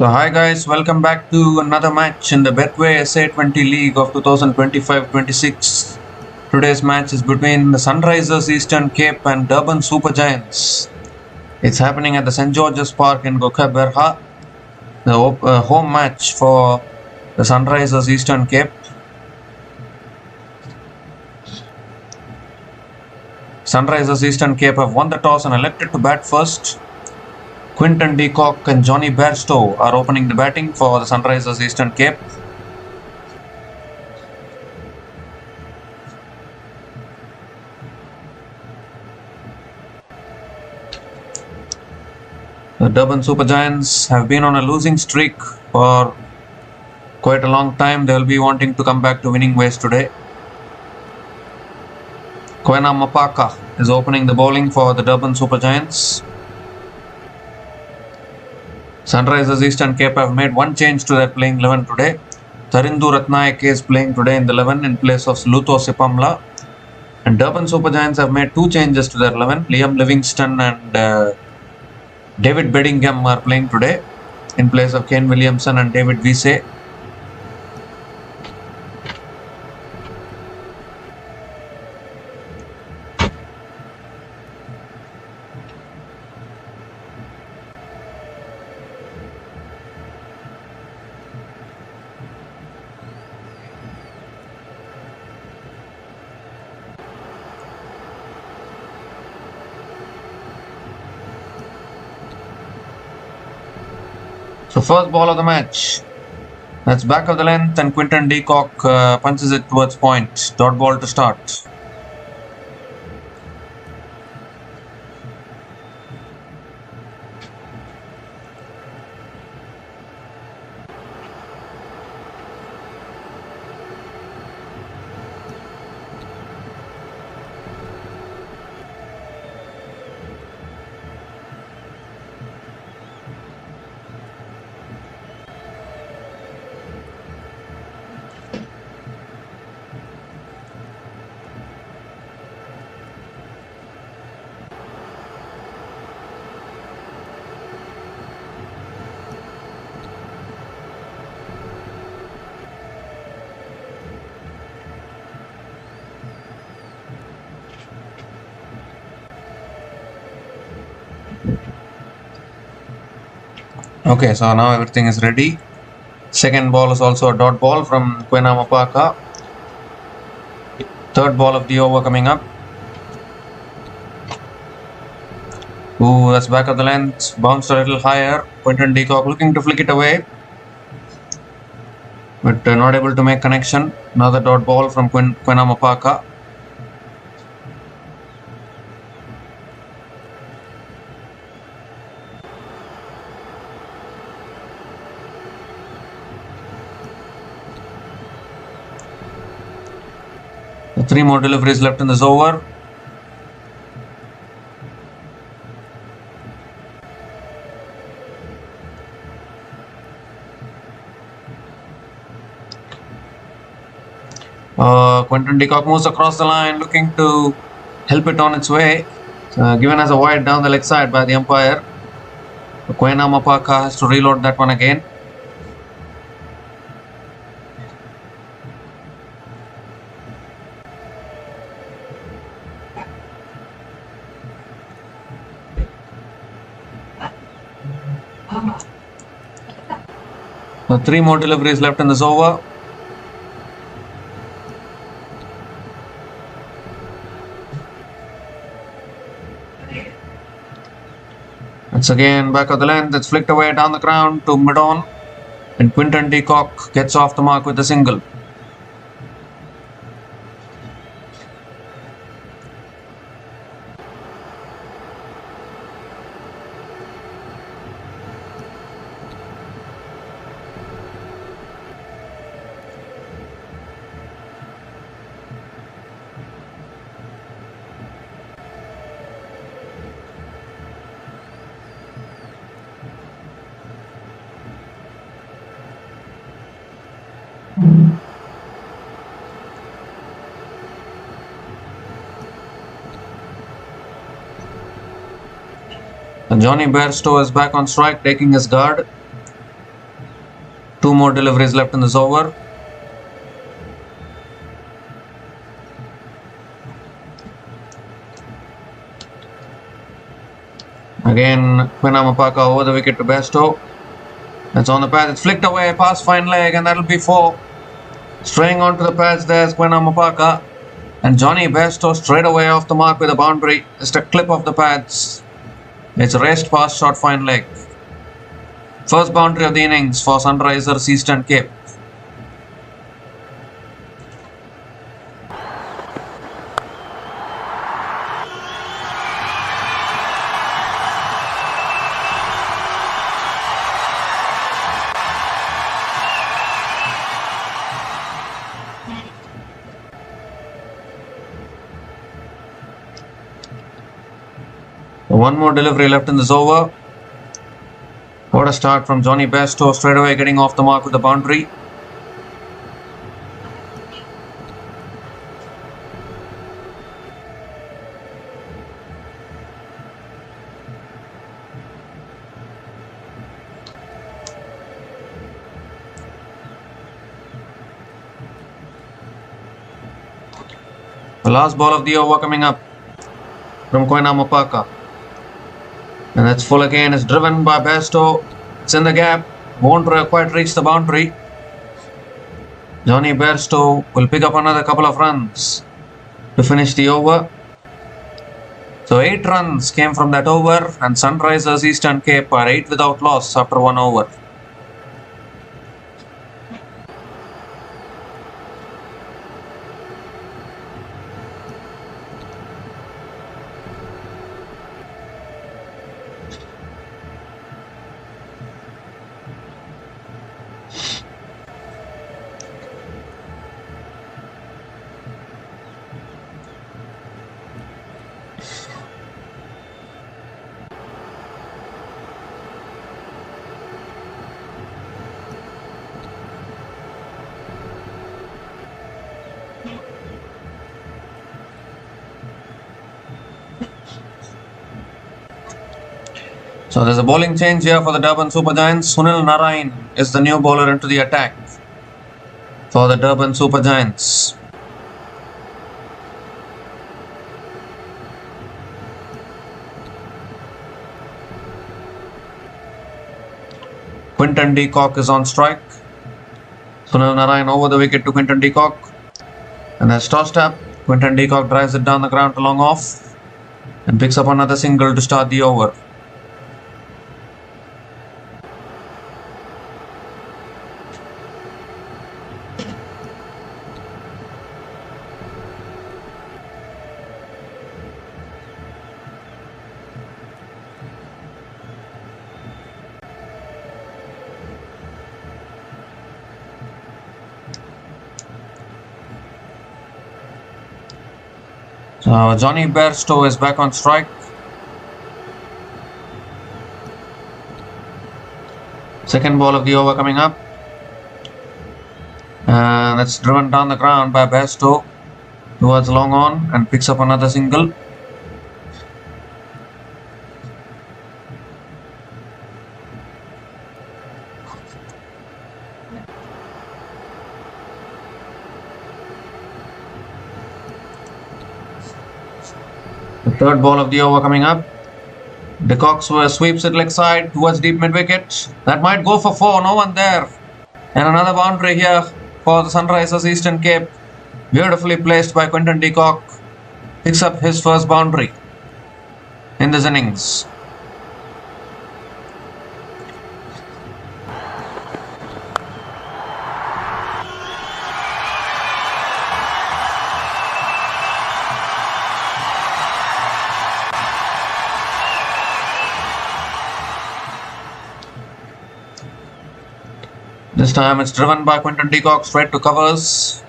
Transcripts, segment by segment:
So hi guys, welcome back to another match in the Betway SA20 League of 2025-26. Today's match is between the Sunrisers Eastern Cape and Durban Supergiants. It's happening at the St. George's Park in Gokhaberha, the home match for the Sunrisers Eastern Cape. Sunrisers Eastern Cape have won the toss and elected to bat first. Quinton de Kock and Johnny Bairstow are opening the batting for the Sunrisers Eastern Cape. The Durban Supergiants have been on a losing streak for quite a long time. They will be wanting to come back to winning ways today. Kwena Mapaka is opening the bowling for the Durban Supergiants. Sunrisers Eastern Cape have made one change to their playing 11 today. Tarindu Ratnayake is playing today in the 11 in place of Luto Sipamla. And Durban Supergiants have made two changes to their 11. Liam Livingston and David Bedingham are playing today in place of Kane Williamson and David Vise. So first ball of the match, that's back of the length and Quinton de Kock punches it towards point. Dot ball to start. Okay, so now everything is ready. Second ball is also a dot ball from Kwena Mapaka. Third ball of the over coming up. Ooh, that's back of the length. Bounced a little higher. Quinton de Kock looking to flick it away, but not able to make connection. Another dot ball from Kwena Mapaka. Three more deliveries left in this over. Quinton de Kock moves across the line looking to help it on its way. Given as a wide down the leg side by the umpire. Kwena Mapaka has to reload that one again. So three more deliveries left in this over. It's again back of the length. It's flicked away down the ground to mid-on, and Quinton de Kock gets off the mark with a single. And Johnny Bairstow is back on strike, taking his guard. Two more deliveries left in this over. Again, Quinamapaka over the wicket to Bairstow. It's on the path. It's flicked away past fine leg, and that'll be 4. Straying onto the pads, there's Quinamapaka. And Johnny Bairstow straight away off the mark with a boundary. Just a clip of the pads. It's raced past short fine leg. First boundary of the innings for Sunrisers Eastern Cape. One more delivery left in this over. What a start from Johnny Bairstow, straight away getting off the mark with the boundary. The last ball of the over coming up from Quinamapaka. And that's full again. It's driven by Bairstow. It's in the gap. Won't quite reach the boundary. Johnny Bairstow will pick up another couple of runs to finish the over. So 8 runs came from that over, and Sunrisers Eastern Cape are 8 without loss after 1 over. So there's a bowling change here for the Durban Supergiants. Sunil Narayan is the new bowler into the attack for the Durban Supergiants. Quinton de Kock is on strike. Sunil Narayan over the wicket to Quinton de Kock. And that's tossed up. Quinton de Kock drives it down the ground to long off and picks up another single to start the over. Johnny Bairstow is back on strike. Second ball of the over coming up. And that's driven down the ground by Bairstow towards long on and picks up another single. The third ball of the over coming up. De Kock sweeps it leg side towards deep mid wicket. That might go for 4. No one there. And another boundary here for the Sunrisers Eastern Cape. Beautifully placed by Quinton de Kock. Picks up his first boundary in this innings. This time it's driven by Quinton de Kock straight to covers.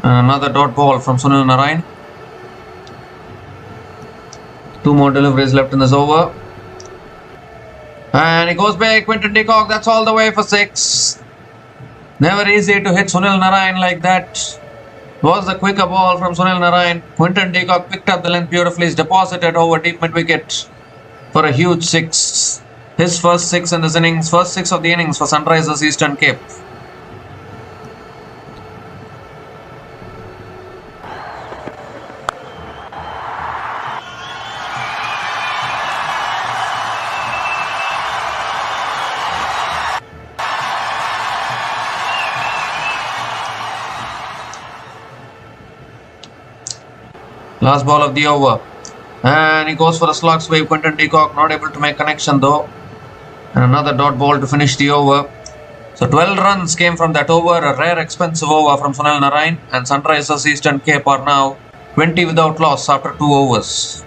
And another dot ball from Sunil Narayan. 2 more deliveries left in this over. And he goes back, Quinton de Kock, that's all the way for 6. Never easy to hit Sunil Narayan like that. Was the quicker ball from Sunil Narayan. Quinton de Kock picked up the length beautifully. Is deposited over deep mid wicket for a huge 6. His first six in this innings, first six of the innings for Sunrisers Eastern Cape. Last ball of the over. And he goes for a slog sweep. Quinton de Kock not able to make connection though. And another dot ball to finish the over. So 12 runs came from that over, a rare expensive over from Sunil Narayan. And Sunrisers Eastern Cape are now 20 without loss after 2 overs.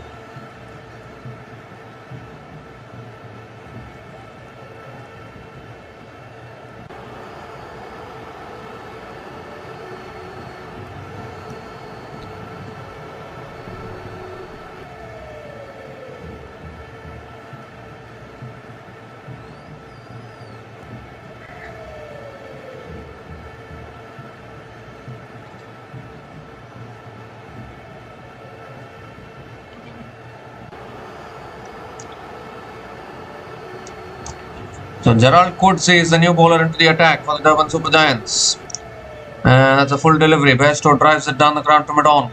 So Gerald Coetzee is the new bowler into the attack for the Durban Supergiants. And that's a full delivery. Bairstow drives it down the ground to mid-on.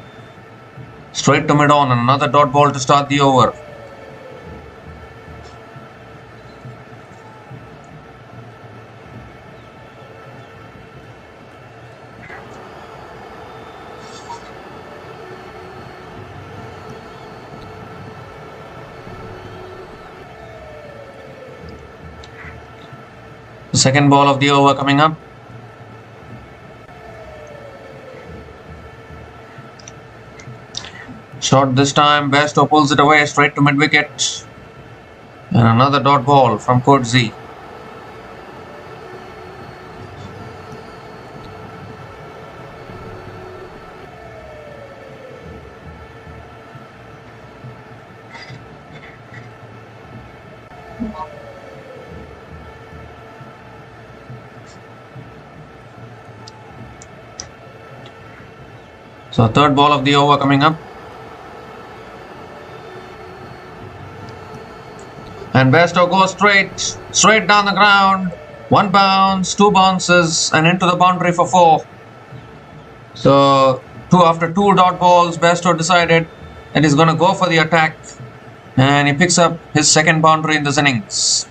Straight to mid-on and another dot ball to start the over. The second ball of the over coming up. Short this time. Bairstow pulls it away straight to mid-wicket. And another dot ball from Coetzee. So third ball of the over coming up. And Bairstow goes straight down the ground. 1 bounce, 2 bounces and into the boundary for 4. So after 2 dot balls, Bairstow decided that he's going to go for the attack. And he picks up his second boundary in this innings.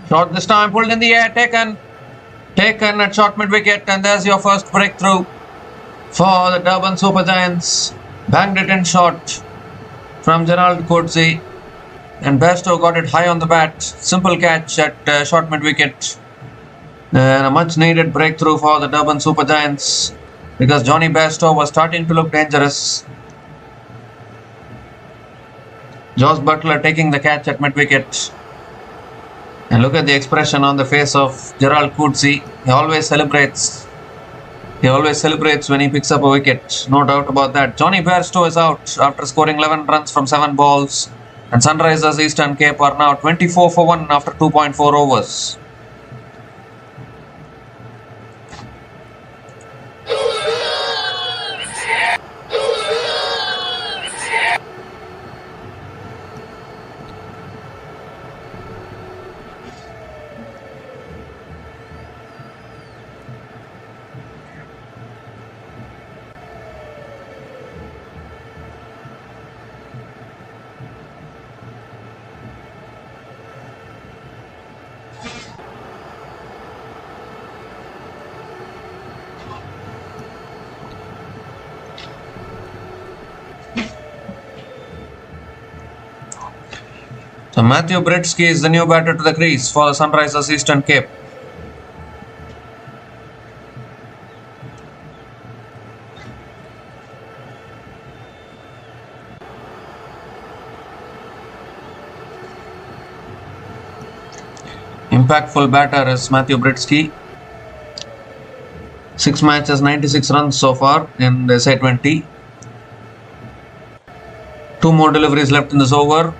Shot this time, pulled in the air, taken at short mid-wicket, and there's your first breakthrough for the Durban Supergiants. Banged it in short from Gerald Coetzee, and Bairstow got it high on the bat. Simple catch at short mid-wicket, and a much-needed breakthrough for the Durban Supergiants because Johnny Bairstow was starting to look dangerous. Josh Butler taking the catch at mid-wicket. And look at the expression on the face of Gerald Coetzee. He always celebrates when he picks up a wicket. No doubt about that. Johnny Bairstow is out after scoring 11 runs from 7 balls. And Sunrisers Eastern Cape are now 24 for 1 after 2.4 overs. So Matthew Britsky is the new batter to the crease for the Sunrisers Eastern Cape. Impactful batter is Matthew Britsky. 6 matches, 96 runs so far in the SA20. 2 more deliveries left in this over.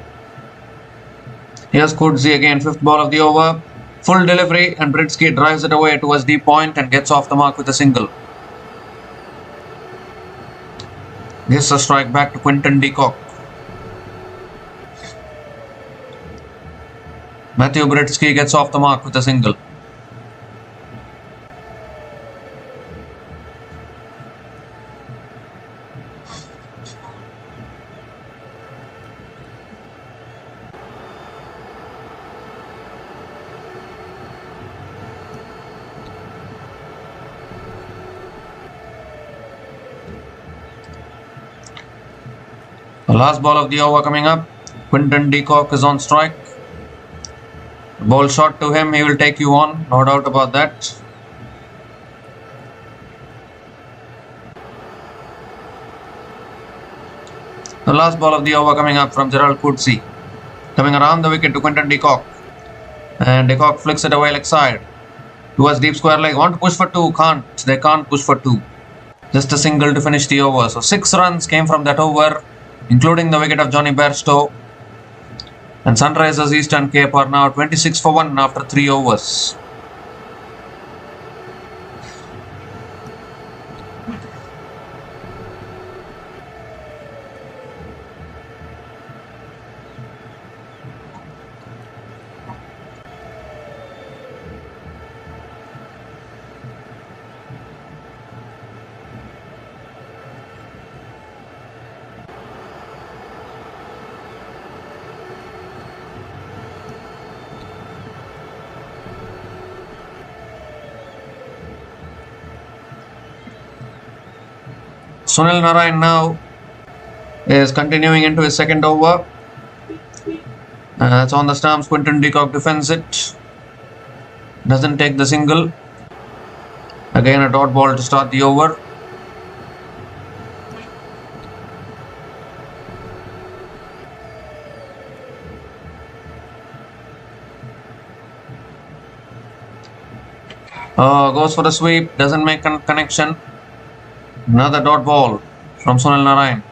Here's Kudzi again, 5th ball of the over. Full delivery and Britsky drives it away towards deep point and gets off the mark with a single. Gives a strike back to Quinton de Kock. Matthew Britsky gets off the mark with a single. The last ball of the over coming up. Quinton de Kock is on strike. Ball shot to him, he will take you on, no doubt about that. The last ball of the over coming up from Gerald Coetzee. Coming around the wicket to Quinton de Kock. And de Kock flicks it away leg side. Towards deep square leg. Want to push for 2, can't. They can't push for 2. Just a single to finish the over. So 6 runs came from that over, including the wicket of Johnny Bairstow. And Sunrisers Eastern Cape are now 26 for 1 after 3 overs. Sunil Narayan now is continuing into his second over. It's on the stumps. Quinton de Kock defends it. Doesn't take the single. Again a dot ball to start the over. Goes for the sweep. Doesn't make a connection. Another dot ball from Sunil Narayan.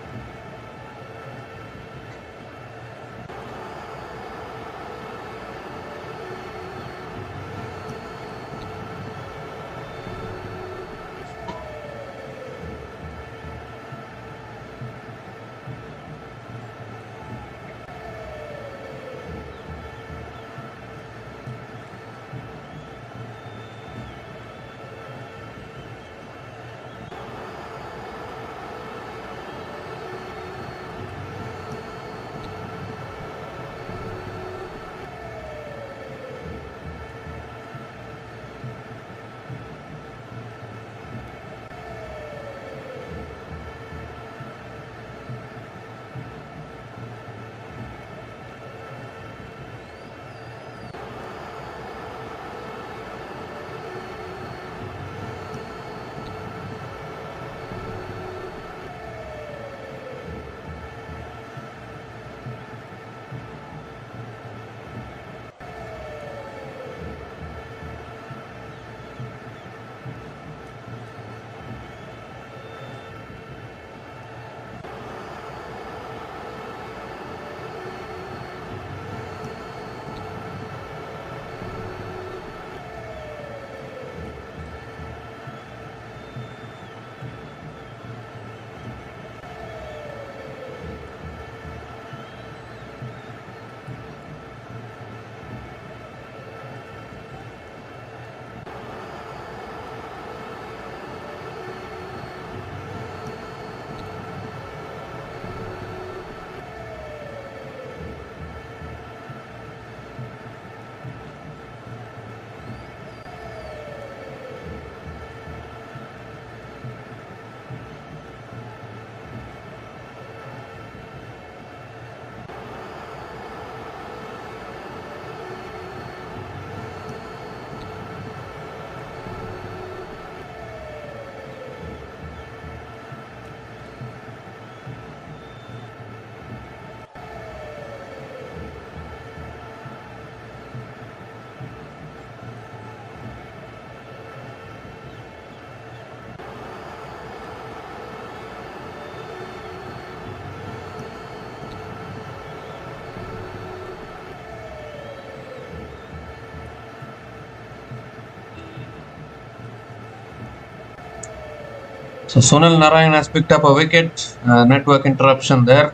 So Sunil Narayan has picked up a wicket. Network interruption there.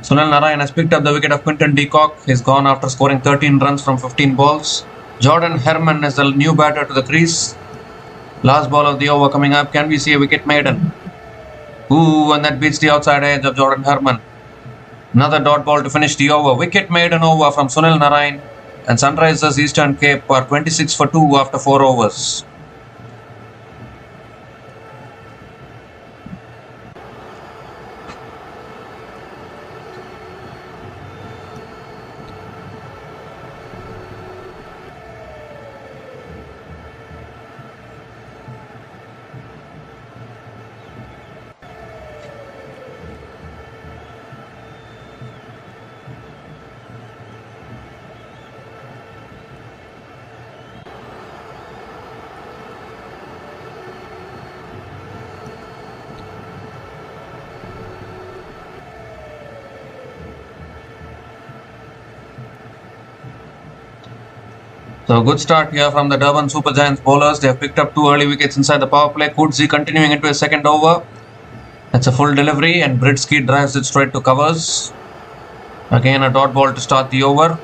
Sunil Narayan has picked up the wicket of Quinton de Kock. He's gone after scoring 13 runs from 15 balls. Jordan Herman is the new batter to the crease. Last ball of the over coming up. Can we see a wicket maiden? Ooh, and that beats the outside edge of Jordan Herman. Another dot ball to finish the over. Wicket maiden over from Sunil Narayan. And Sunrisers Eastern Cape are 26 for 2 after 4 overs. So good start here from the Durban Supergiants bowlers. They have picked up 2 early wickets inside the power play. Kudzi continuing into his second over. That's a full delivery and Britsky drives it straight to covers. Again a dot ball to start the over.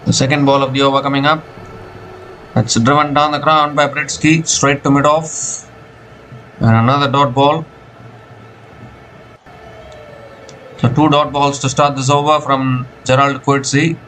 The second ball of the over coming up. That's driven down the ground by Britsky straight to mid-off. And another dot ball. So 2 dot balls to start this over from Gerald Coetzee.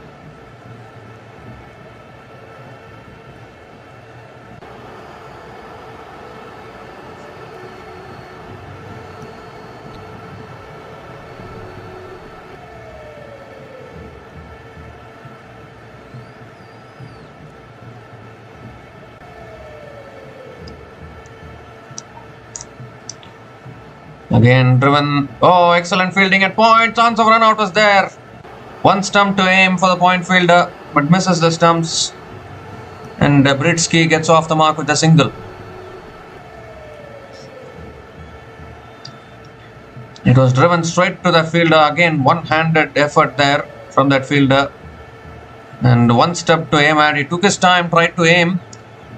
Again driven. Oh, excellent fielding at point. Chance of run out was there. One stump to aim for the point fielder, but misses the stumps. And Britsky gets off the mark with a single. It was driven straight to the fielder. Again, one-handed effort there from that fielder. And one step to aim at. He took his time, tried to aim.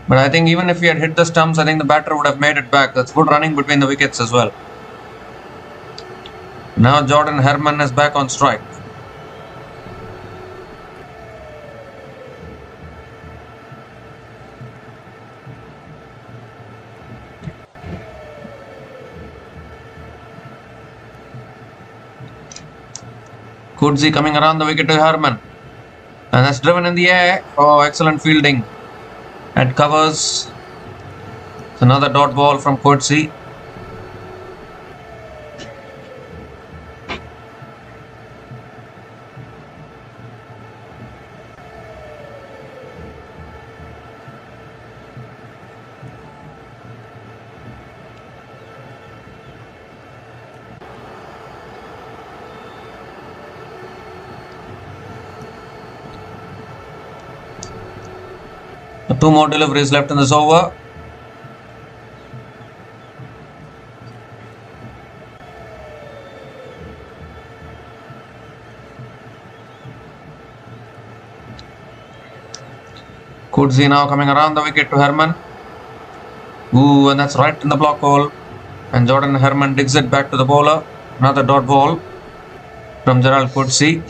But I think even if he had hit the stumps, I think the batter would have made it back. That's good running between the wickets as well. Now Jordan Herman is back on strike. Kudzi coming around the wicket to Herman. And that's driven in the air. Oh, excellent fielding. At covers. It's another dot ball from Coetzee. Two more deliveries left in this over. Kudzi now coming around the wicket to Herman. Ooh, and that's right in the block hole. And Jordan Herman digs it back to the bowler. Another dot ball from Gerald Coetzee.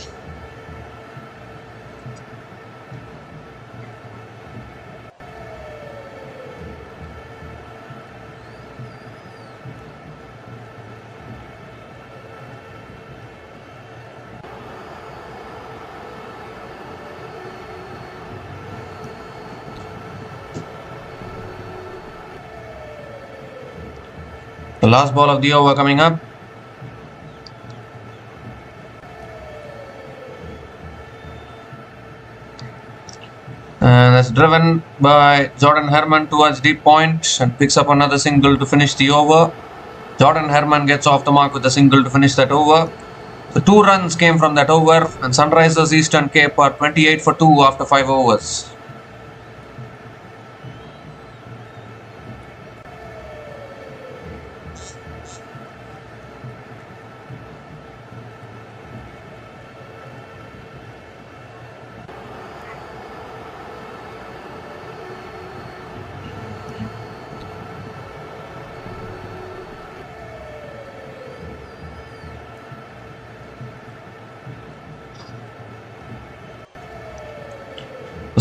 The last ball of the over coming up. And that's driven by Jordan Herman towards deep point and picks up another single to finish the over. Jordan Herman gets off the mark with a single to finish that over. So 2 runs came from that over, and Sunrisers Eastern Cape are 28 for 2 after 5 overs.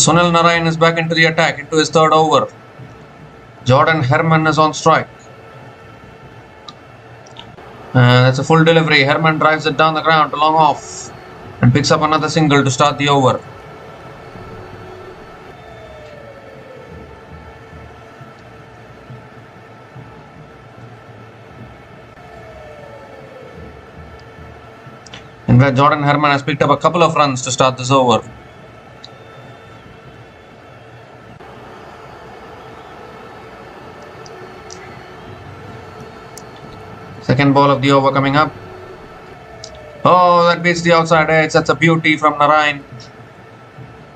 Sunil Narayan is back into the attack, into his 3rd over. Jordan Herman is on strike. That's a full delivery. Herman drives it down the ground to long off and picks up another single to start the over. In fact, Jordan Herman has picked up a couple of runs to start this over. Second ball of the over coming up. Oh, that beats the outside edge. That's a beauty from Narayan.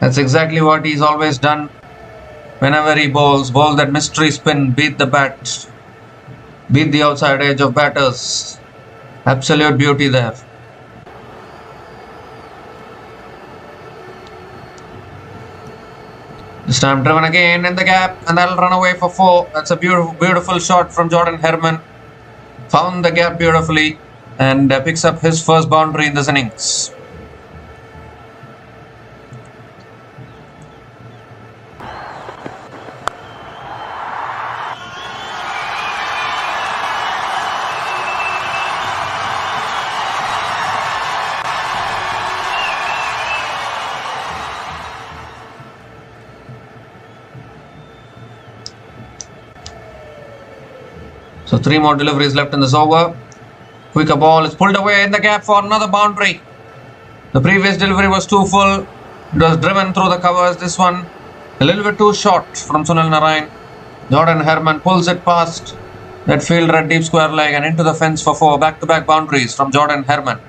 That's exactly what he's always done. Whenever he bowls, bowl that mystery spin, beat the bat, beat the outside edge of batters. Absolute beauty there. This time driven again in the gap, and that'll run away for 4. That's a beautiful shot from Jordan Herman. Found the gap beautifully and picks up his first boundary in this innings. So 3 more deliveries left in this over. Quicker ball is pulled away in the gap for another boundary. The previous delivery was too full. It was driven through the covers. This one a little bit too short from Sunil Narayan. Jordan Herman pulls it past that fielder at deep square leg and into the fence for 4. Back-to-back boundaries from Jordan Herman.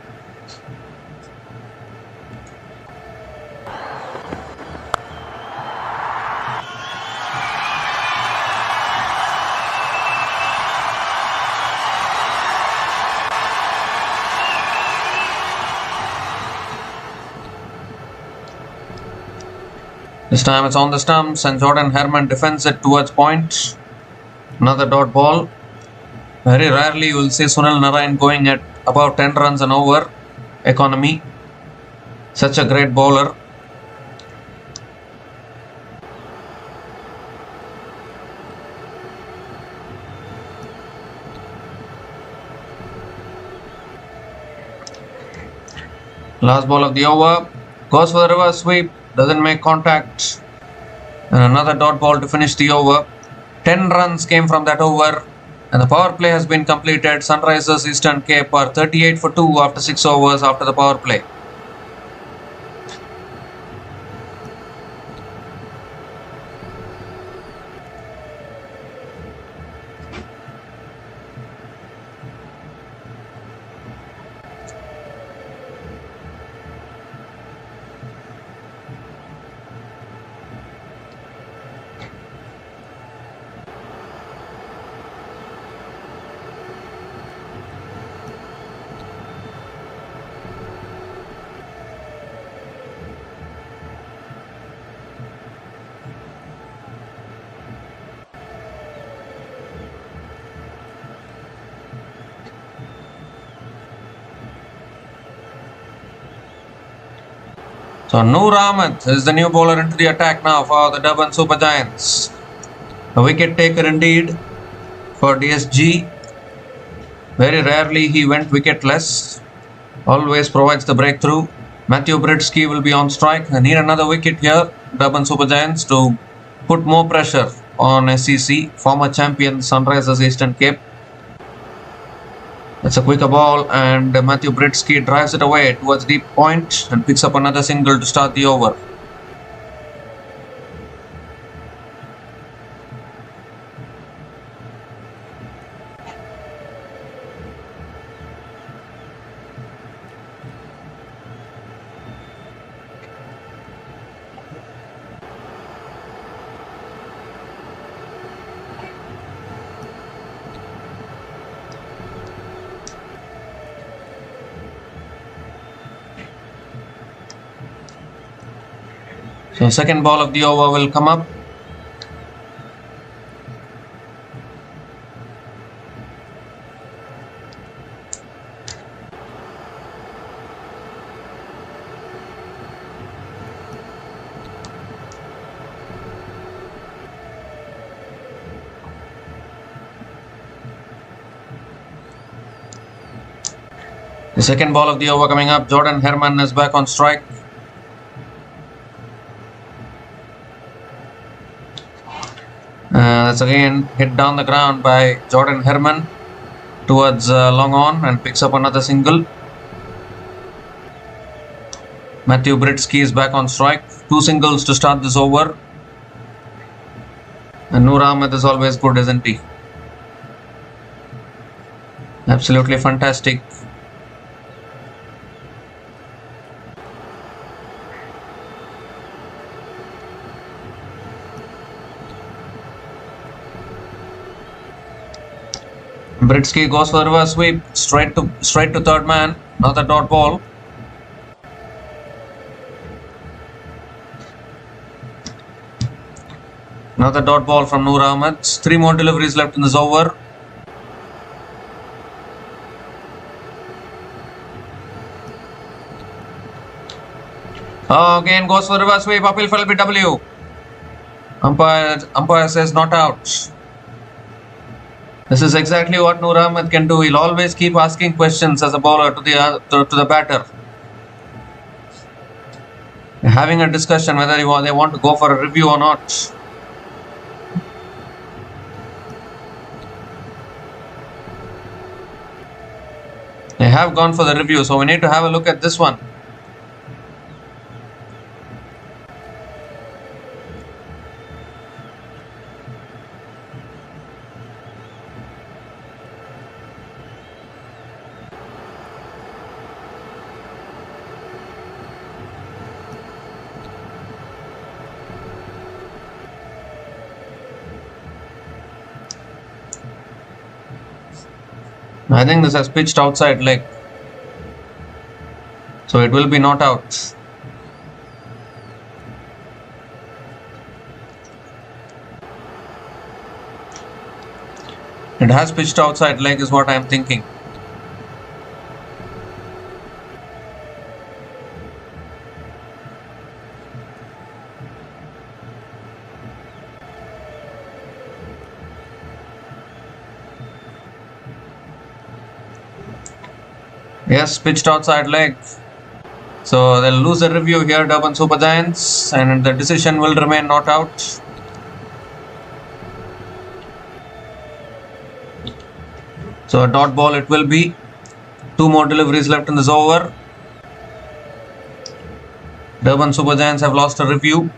This time it's on the stumps and Jordan Herman defends it towards point. Another dot ball. Very rarely you will see Sunil Narayan going at about 10 runs an over economy. Such a great bowler. Last ball of the over. Goes for the reverse sweep. Doesn't make contact. And another dot ball to finish the over. 10 runs came from that over. And the power play has been completed. Sunrisers Eastern Cape are 38 for 2 after 6 overs after the power play. So Noor Ahmed is the new bowler into the attack now for the Durban Supergiants. A wicket taker indeed for DSG. Very rarely he went wicketless. Always provides the breakthrough. Matthew Britsky will be on strike. They need another wicket here. Durban Supergiants to put more pressure on SEC. Former champion Sunrisers Eastern Cape. That's a quicker ball and Matthew Britsky drives it away towards deep point and picks up another single to start the over. So second ball of the over will come up. The second ball of the over coming up. Jordan Herman is back on strike. That's again hit down the ground by Jordan Herman towards long on and picks up another single. Matthew Britsky is back on strike. 2 singles to start this over. And Noor Ahmed is always good, isn't he? Absolutely fantastic. Britsky goes for a reverse sweep, straight to third man. Another dot ball. Another dot ball from Noor Ahmed. 3 more deliveries left in this over. Again goes for reverse sweep. Uphill for LBW. Umpire says not out. This is exactly what Noor Ahmed can do. He'll always keep asking questions as a bowler to the batter. They're having a discussion whether they want to go for a review or not. They have gone for the review, so we need to have a look at this one. I think this has pitched outside leg, so it will be not out. It has pitched outside leg is what I am thinking. Yes, pitched outside leg. So they'll lose the review here, Durban Supergiants, and the decision will remain not out. So a dot ball it will be. 2 more deliveries left in this over. Durban Supergiants have lost a review.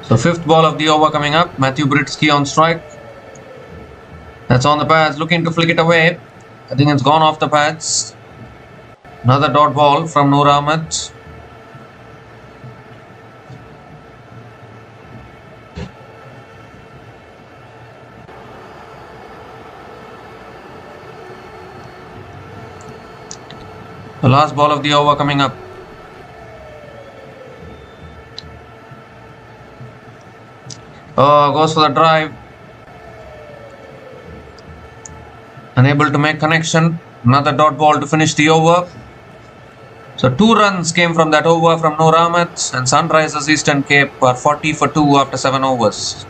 So 5th ball of the over coming up. Matthew Britsky on strike. That's on the pads, looking to flick it away. I think it's gone off the pads. Another dot ball from Noor Ahmed. The last ball of the over coming up. Goes for the drive. Unable to make connection. Another dot ball to finish the over. So 2 runs came from that over from Noor Ahmed, and Sunrisers Eastern Cape are 40 for 2 after 7 overs.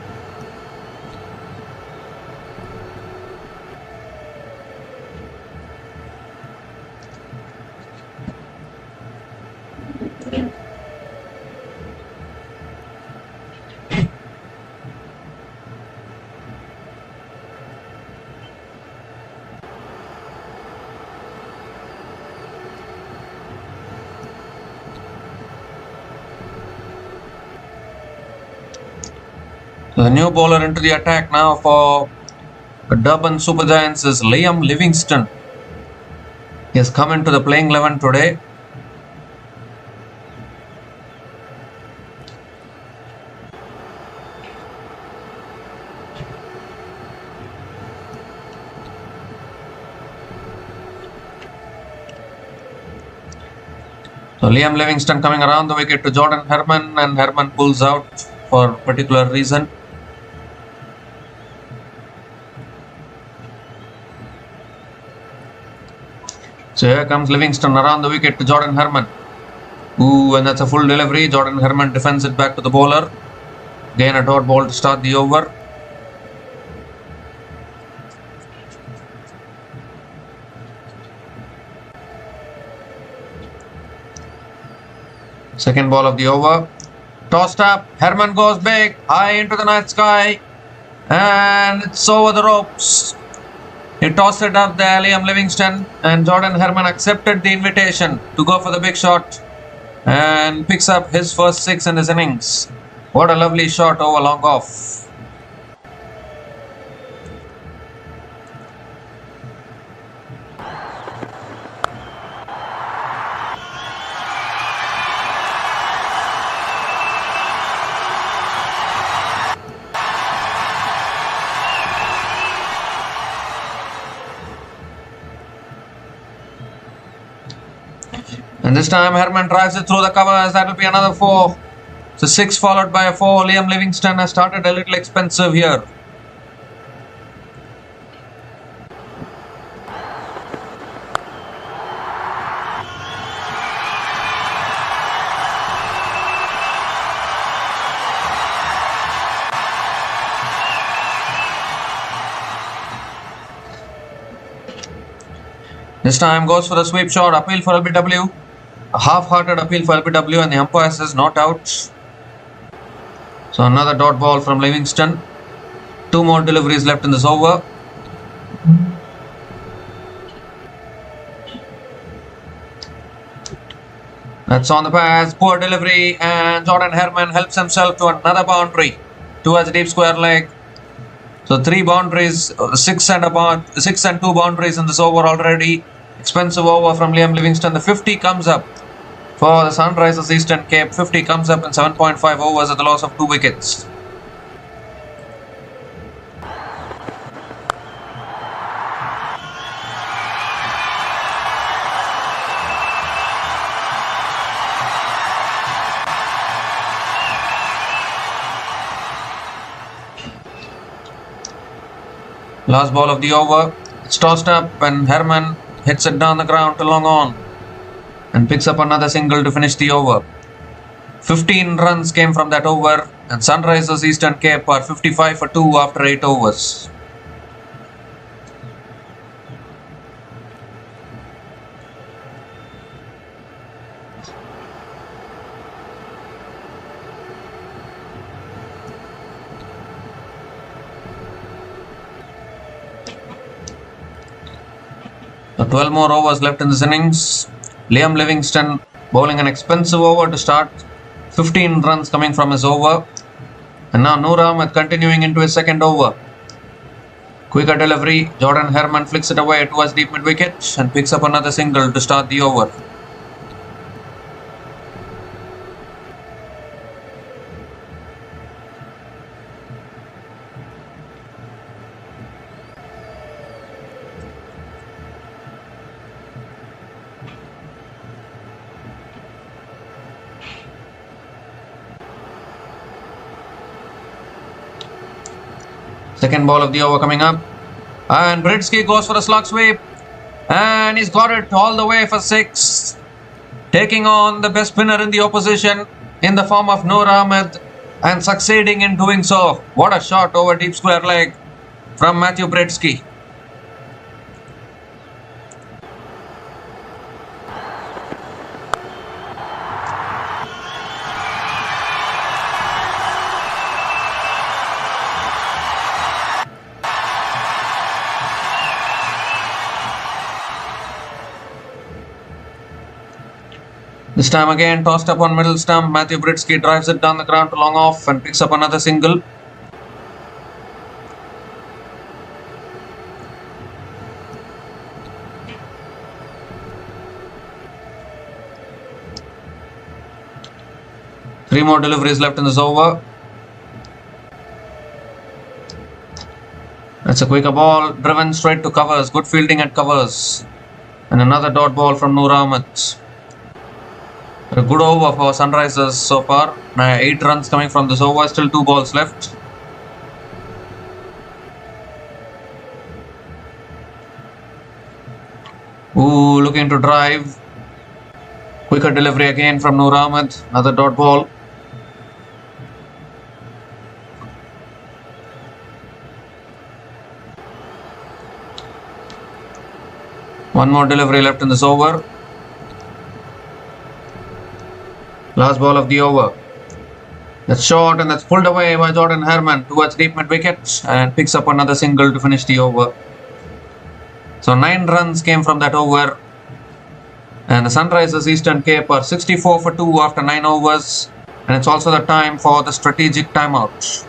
So the new bowler into the attack now for Durban Supergiants is Liam Livingston. He has come into the playing 11 today. So Liam Livingston coming around the wicket to Jordan Herman, and Herman pulls out for particular reason. So here comes Livingston around the wicket to Jordan Herman. Ooh, and that's a full delivery. Jordan Herman defends it back to the bowler. Again a dot ball to start the over. Second ball of the over. Tossed up. Herman goes big. High into the night sky. And it's over the ropes. He tossed it up there, Liam Livingston. And Jordan Herman accepted the invitation to go for the big shot. And picks up his first 6 in his innings. What a lovely shot over long off. And this time Herman drives it through the covers. That will be another 4. So 6 followed by a 4. Liam Livingston has started a little expensive here. This time goes for the sweep shot. Appeal for LBW. A half-hearted appeal for LBW, and the umpire says not out. So another dot ball from Livingston. 2 more deliveries left in this over. That's on the pass. Poor delivery, and Jordan Herman helps himself to another boundary towards deep square leg. So 3 boundaries, 6 and 2 boundaries in this over already. Expensive over from Liam Livingston. The 50 comes up for the Sunrisers Eastern Cape. 50 comes up in 7.5 overs at the loss of 2 wickets. Last ball of the over. It's tossed up and Herman hits it down the ground to long on and picks up another single to finish the over. 15 runs came from that over, and Sunrisers Eastern Cape are 55 for 2 after 8 overs. So 12 more overs left in this innings. Liam Livingston bowling an expensive over to start. 15 runs coming from his over. And now Noor Ahmed continuing into his second over. Quicker delivery. Jordan Herman flicks it away towards deep mid wicket and picks up another single to start the over. Second ball of the over coming up. And Britsky goes for a slug sweep. And he's got it all the way for 6. Taking on the best spinner in the opposition in the form of Noor Ahmed and succeeding in doing so. What a shot over deep square leg from Matthew Britsky. This time again tossed up on middle stump. Matthew Britsky drives it down the ground to long off and picks up another single. Three more deliveries left in this over. That's a quicker ball driven straight to covers. Good fielding at covers. And another dot ball from Noor Ahmed. A good over for Sunrisers so far. 8 runs coming from this over, still 2 balls left. Ooh, looking to drive. Quicker delivery again from Noor Ahmed. Another dot ball. One more delivery left in this over. Last ball of the over. That's short and that's pulled away by Jordan Herman towards deep mid wicket and picks up another single to finish the over. So 9 runs came from that over. And the Sunrisers Eastern Cape are 64 for 2 after 9 overs. And it's also the time for the strategic timeout.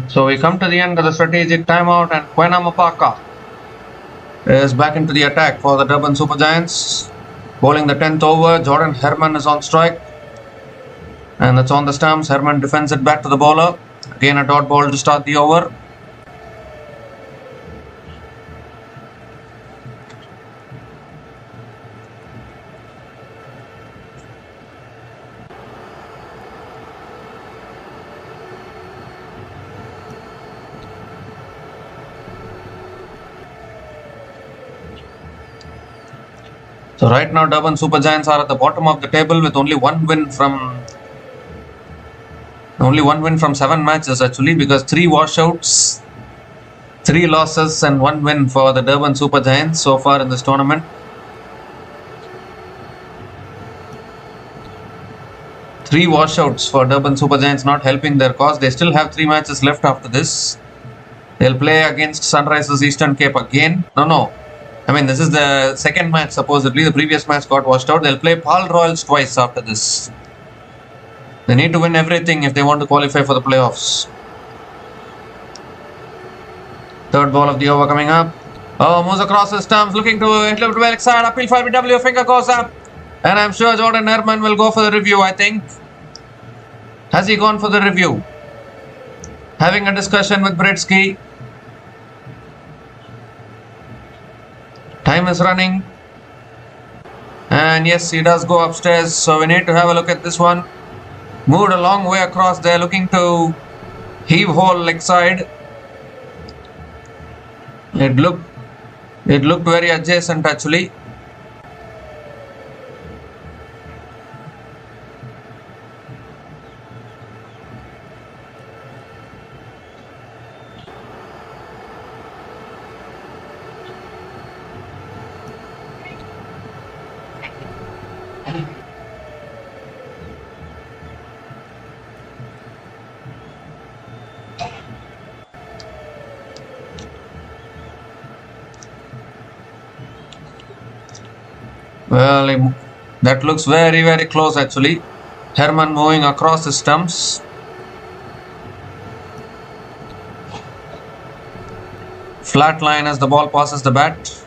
So we come to the end of the strategic timeout, and Kwena Mapaka is back into the attack for the Durban Supergiants. Bowling the 10th over, Jordan Herman is on strike. And that's on the stumps. Herman defends it back to the bowler. Again a dot ball to start the over. So right now Durban Supergiants are at the bottom of the table with only one win from 7 matches actually, because 3 washouts, 3 losses and 1 win for the Durban Supergiants so far in this tournament. 3 washouts for Durban Supergiants, not helping their cause. They still have 3 matches left after this. They'll play against Sunrisers Eastern Cape again. No. I mean, this is the second match supposedly. The previous match got washed out. They'll play Pal Royals twice after this. They need to win everything if they want to qualify for the playoffs. Third ball of the over coming up. Oh, moves across the stumps, looking to hit it well side. Appeal for BW, finger goes up. And I'm sure Jordan Herman will go for the review, I think. Has he gone for the review? Having a discussion with Britsky. Time is running. And yes, he does go upstairs. So we need to have a look at this one. Moved a long way across there, looking to heave hole leg side. It looked very adjacent actually. Well, that looks very, very close actually. Herman moving across the stumps. Flat line as the ball passes the bat.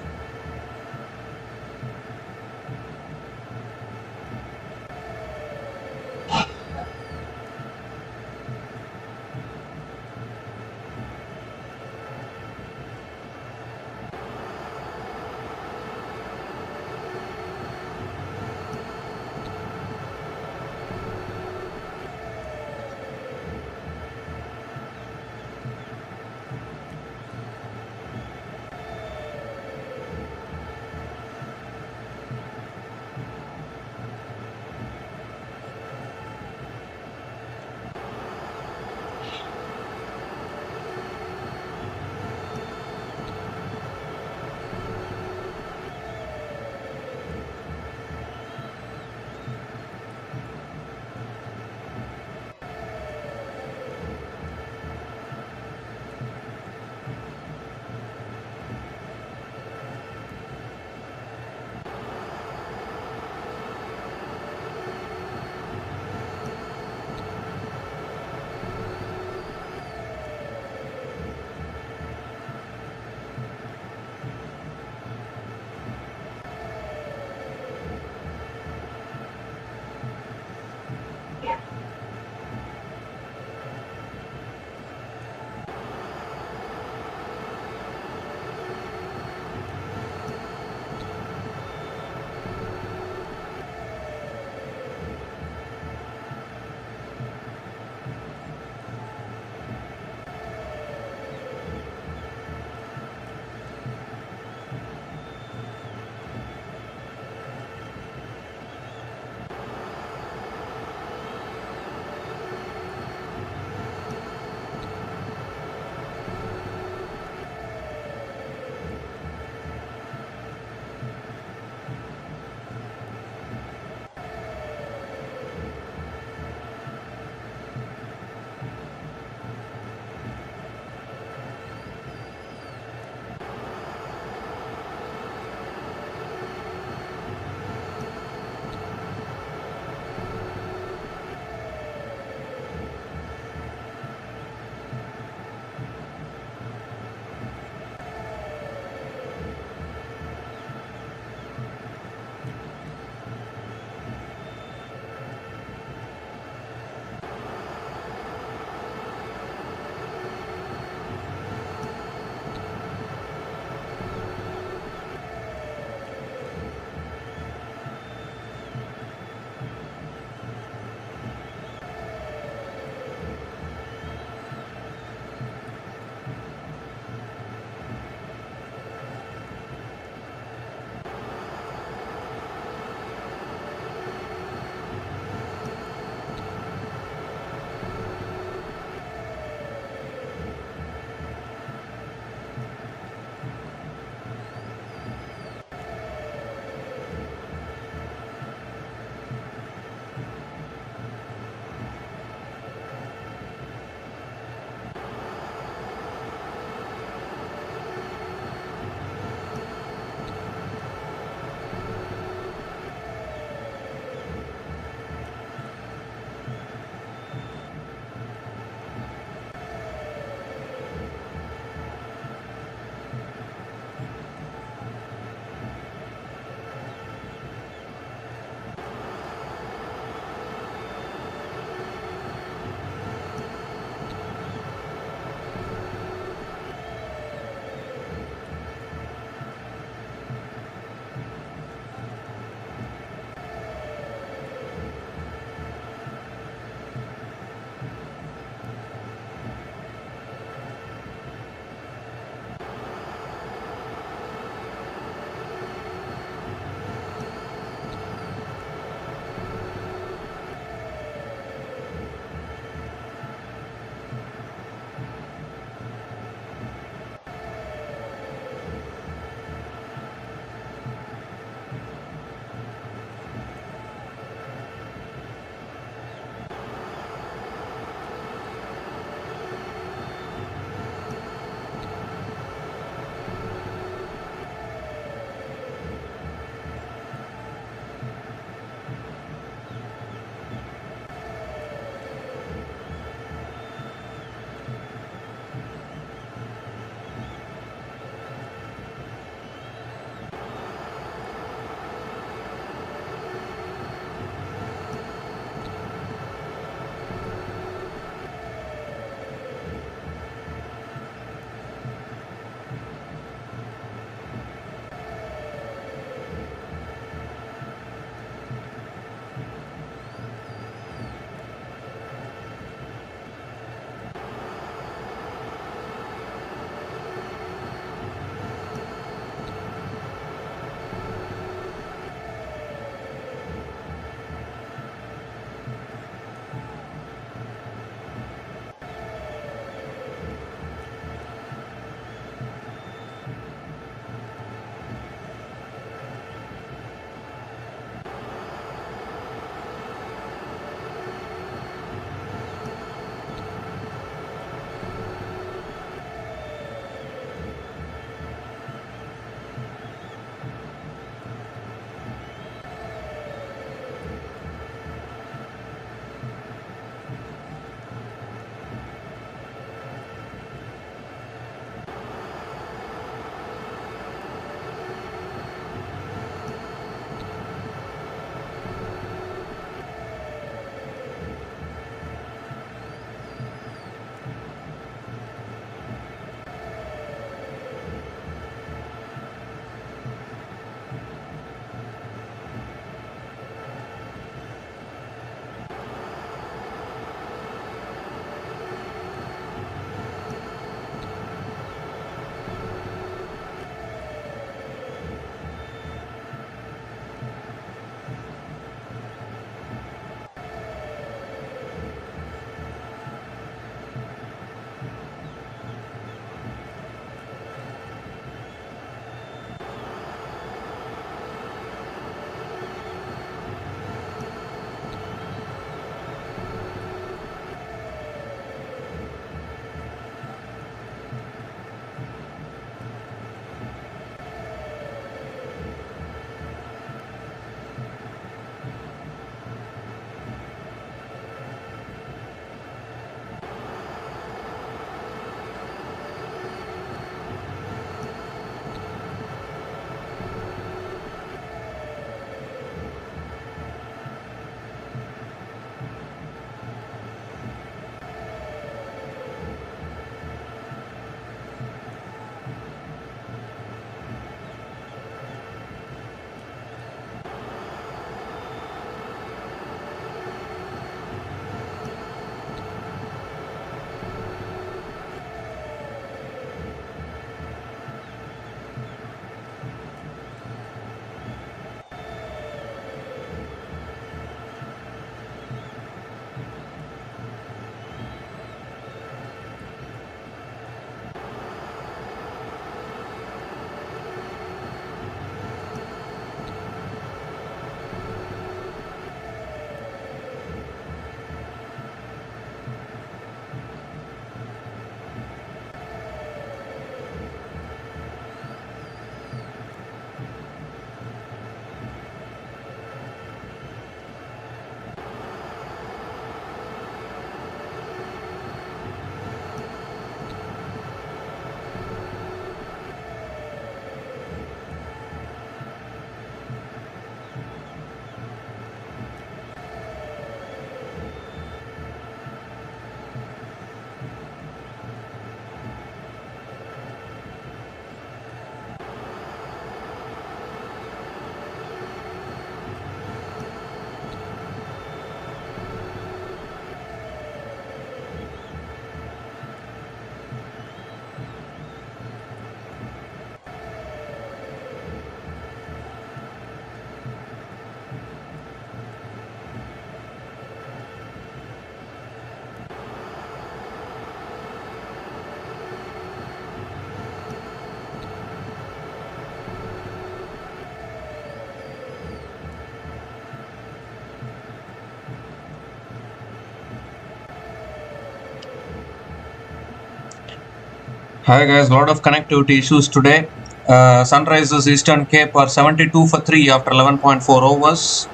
Hi guys, lot of connectivity issues today. Sunrisers Eastern Cape are 72 for 3 after 11.4 overs.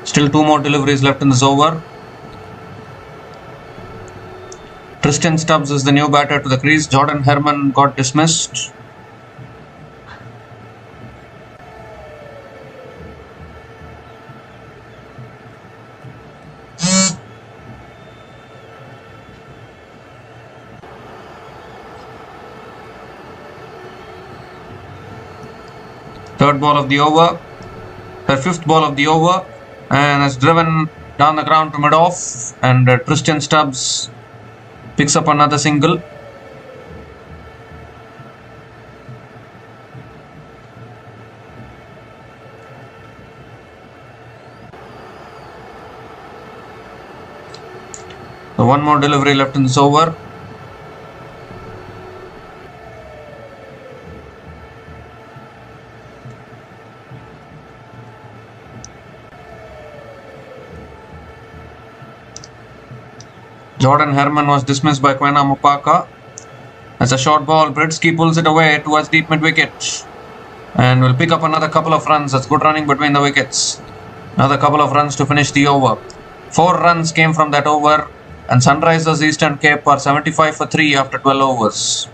Still 2 more deliveries left in this over. Tristan Stubbs is the new batter to the crease. Jordan Herman got dismissed. Third ball of the over. The fifth ball of the over. And has driven down the ground to mid-off. And Tristan Stubbs picks up another single. So one more delivery left in this over. Jordan Herman was dismissed by Quena Mupaka. As a short ball, Britsky pulls it away towards deep mid-wicket. And will pick up another couple of runs. That's good running between the wickets. Another couple of runs to finish the over. 4 runs came from that over. And Sunrisers Eastern Cape are 75 for 3 after 12 overs.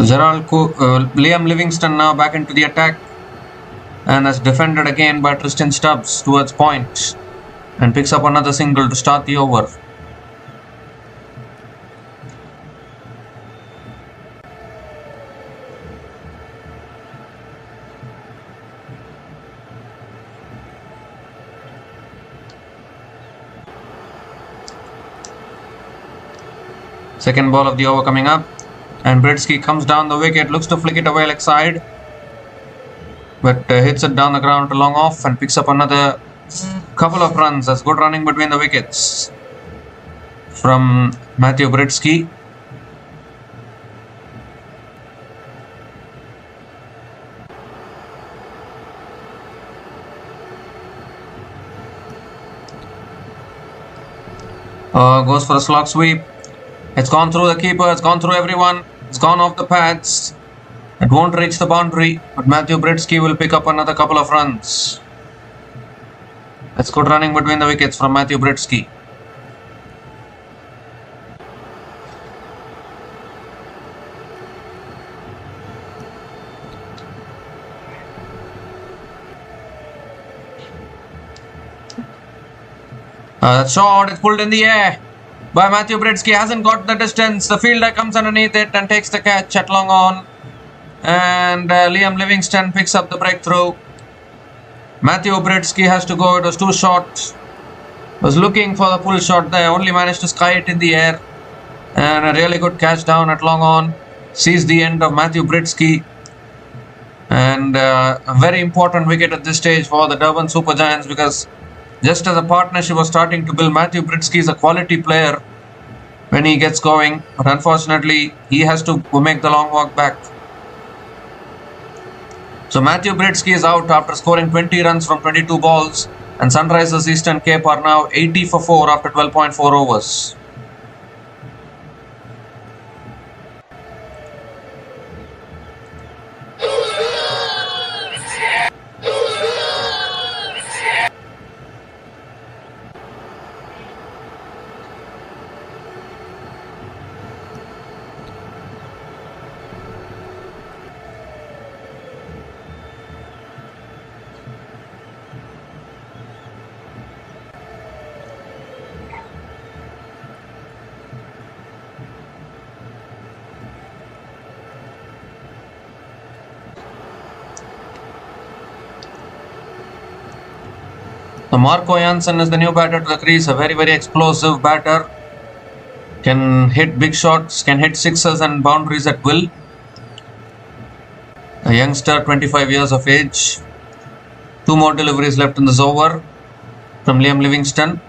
Liam Livingston now back into the attack and has defended again by Tristan Stubbs towards point and picks up another single to start the over. Second ball of the over coming up. And Britsky comes down the wicket, looks to flick it away leg side. But hits it down the ground to long off and picks up another couple of runs. That's good running between the wickets from Matthew Britsky. Goes for a slog sweep. It's gone through the keeper, it's gone through everyone, it's gone off the pads. It won't reach the boundary, but Matthew Britsky will pick up another couple of runs. That's good running between the wickets from Matthew Britsky. That shot is pulled in the air by Matthew Britsky, hasn't got the distance. The fielder comes underneath it and takes the catch at long on. And Liam Livingston picks up the breakthrough. Matthew Britsky has to go. It was too short. Was looking for the pull shot there. Only managed to sky it in the air. And a really good catch down at long on. Sees the end of Matthew Britsky. And a very important wicket at this stage for the Durban Supergiants, because just as a partnership was starting to build, Matthew Britsky is a quality player when he gets going. But unfortunately, he has to make the long walk back. So Matthew Britsky is out after scoring 20 runs from 22 balls. And Sunrisers Eastern Cape are now 80 for 4 after 12.4 overs. So Marco Janssen is the new batter to the crease, a very, very explosive batter. Can hit big shots, can hit sixes and boundaries at will. A youngster, 25 years of age. 2 more deliveries left in this over from Liam Livingston.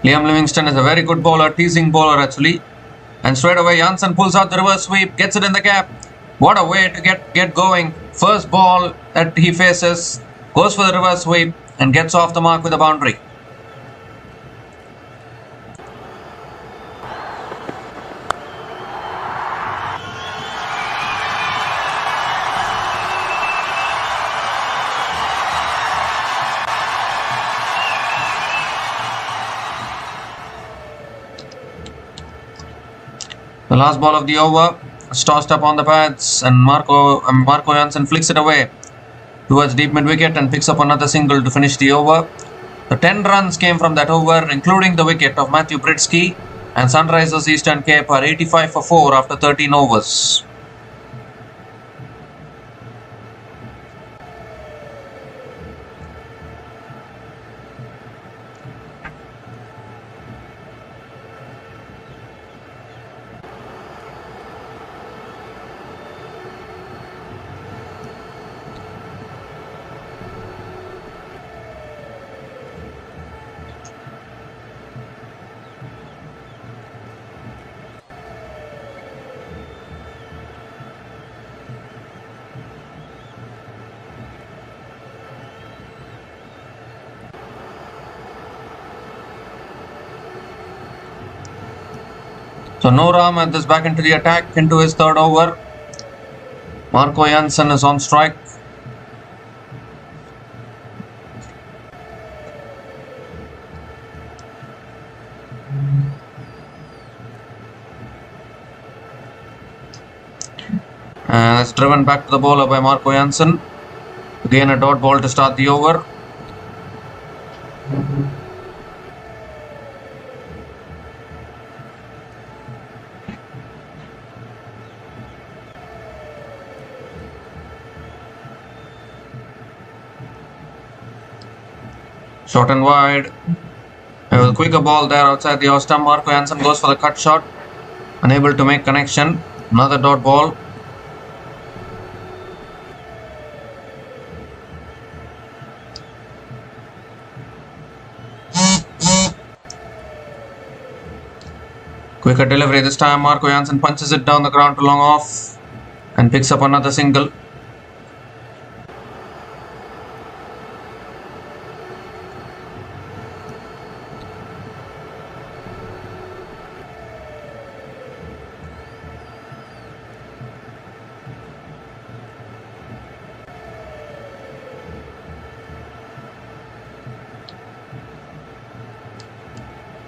Liam Livingston is a very good bowler, teasing bowler actually. And straight away Janssen pulls out the reverse sweep, gets it in the gap. What a way to get going. First ball that he faces, goes for the reverse sweep and gets off the mark with a boundary. The last ball of the over is tossed up on the pads and Marco Janssen flicks it away towards deep mid wicket and picks up another single to finish the over. The 10 runs came from that over, including the wicket of Matthew Britsky, and Sunrisers Eastern Cape are 85 for 4 after 13 overs. So Noor Ahmed is back into the attack into his third over. Marco Janssen is on strike. And it's driven back to the bowler by Marco Janssen. Again a dot ball to start the over. Short and wide. There was a quicker ball there outside the off stump. Marco Janssen goes for the cut shot. Unable to make connection. Another dot ball. Quicker delivery this time. Marco Janssen punches it down the ground to long off and picks up another single.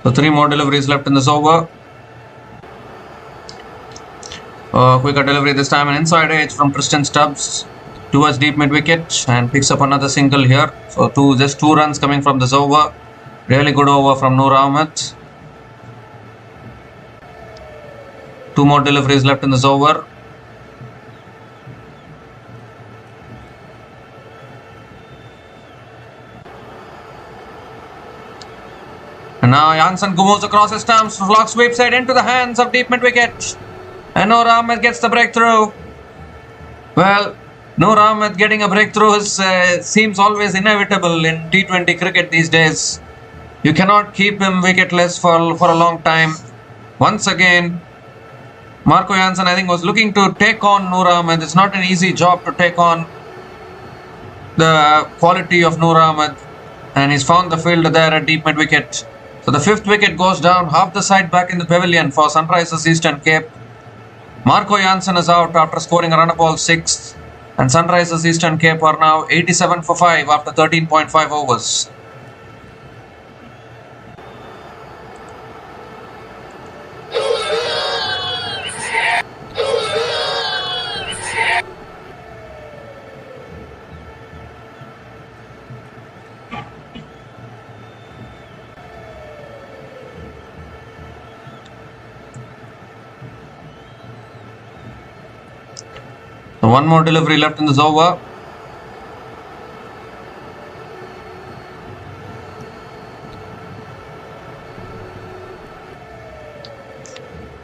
So 3 more deliveries left in this over. Quicker delivery this time, an inside edge from Tristan Stubbs towards deep mid wicket and picks up another single here. So just two runs coming from this over. Really good over from Noor Ahmed. 2 more deliveries left in this over. And now Janssen moves across his stumps, block sweeps it into the hands of deep mid wicket. And Noor Ahmed gets the breakthrough. Well, Noor Ahmed getting a breakthrough seems always inevitable in T20 cricket these days. You cannot keep him wicketless for a long time. Once again, Marco Janssen I think was looking to take on Noor Ahmed. It's not an easy job to take on the quality of Noor Ahmed. And he's found the fielder there at deep mid wicket. So the 5th wicket goes down, half the side back in the pavilion for Sunrisers Eastern Cape. Marco Janssen is out after scoring a run of ball 6th, and Sunrisers Eastern Cape are now 87 for 5 after 13.5 overs. one more delivery left in this over.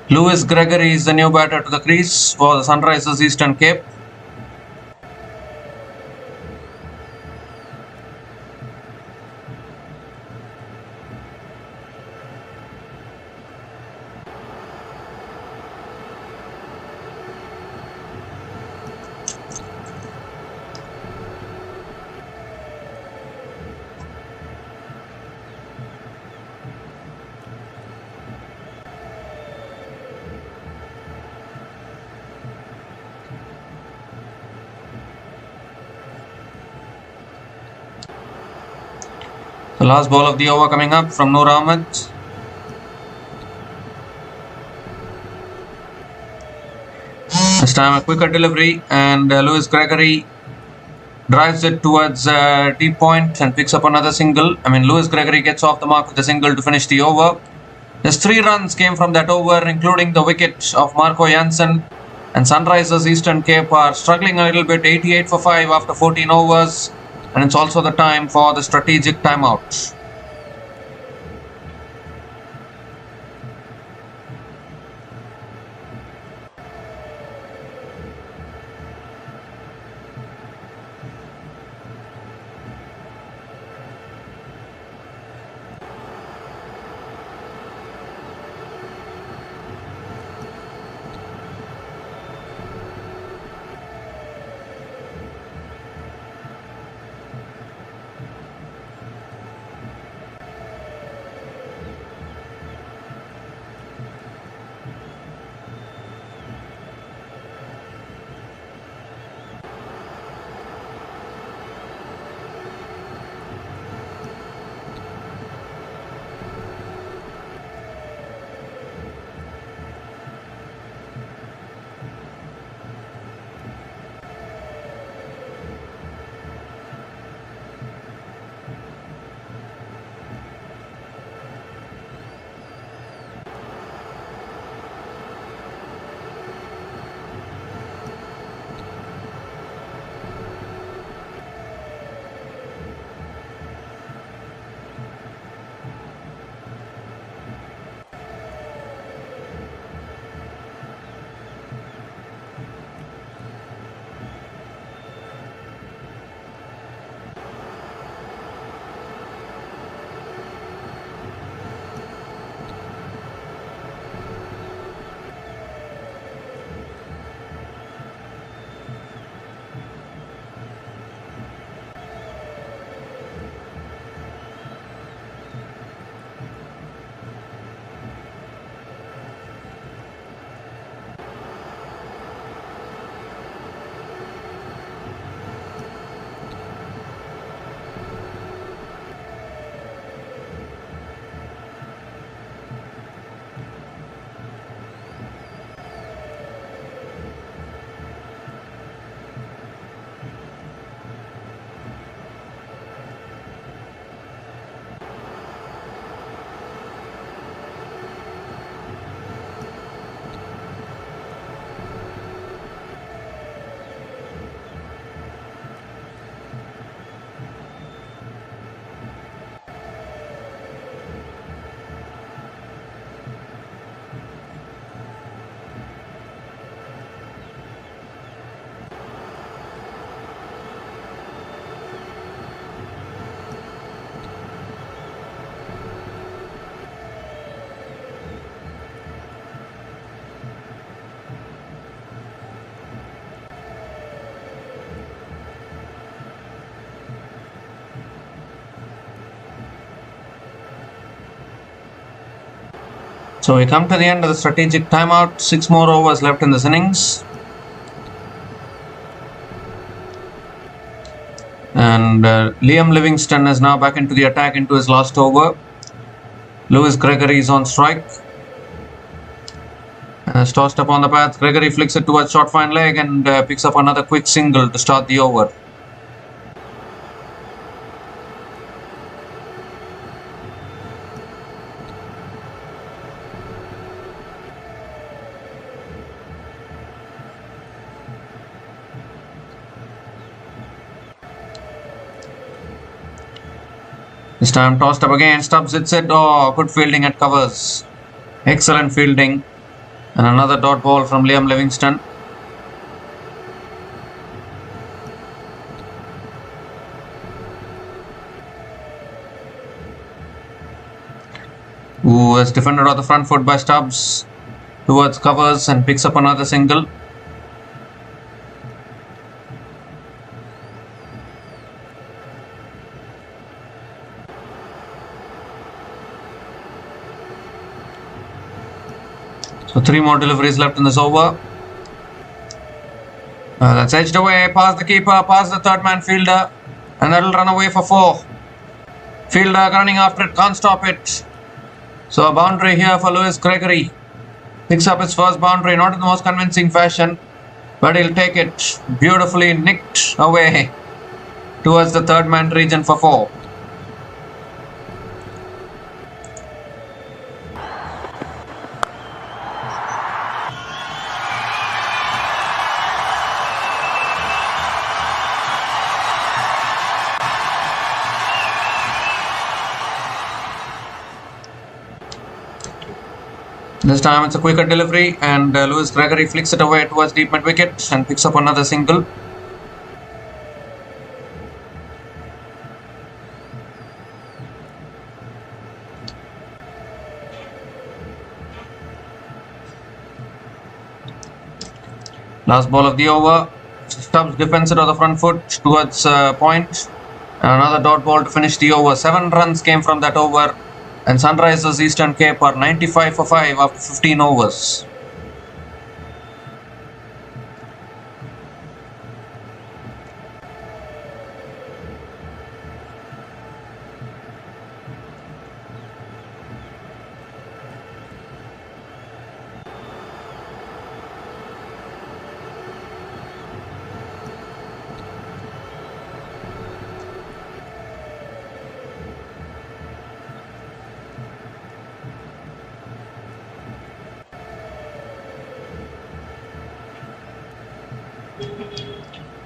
Lewis Gregory is the new batter to the crease for the Sunrisers Eastern Cape. The last ball of the over coming up from Noor Ahmed. This time a quicker delivery, and Lewis Gregory drives it towards deep point and picks up another single. Lewis Gregory gets off the mark with a single to finish the over. Just 3 runs came from that over, including the wicket of Marco Jansen. And Sunrisers Eastern Cape are struggling a little bit, 88 for 5 after 14 overs. And it's also the time for the strategic timeout. So we come to the end of the strategic timeout. 6 more overs left in this innings. And Liam Livingston is now back into the attack into his last over. Lewis Gregory is on strike. Has tossed up on the path. Gregory flicks it towards short fine leg and picks up another quick single to start the over. This time tossed up again. Stubbs hits it. Oh, good fielding at covers. Excellent fielding. And another dot ball from Liam Livingston. Who is defended on the front foot by Stubbs. Towards covers and picks up another single. So 3 more deliveries left in this over. That's edged away, past the keeper, past the third man fielder, and that'll run away for 4. Fielder running after it, can't stop it. So a boundary here for Lewis Gregory. Picks up his first boundary, not in the most convincing fashion, but he'll take it. Beautifully nicked away towards the third man region for 4. This time it's a quicker delivery and Lewis Gregory flicks it away towards deep mid wicket and picks up another single. Last ball of the over. Stubbs defends it on the front foot towards point. And another dot ball to finish the over. 7 runs came from that over. And Sunrisers Eastern Cape are 95 for 5 after 15 overs.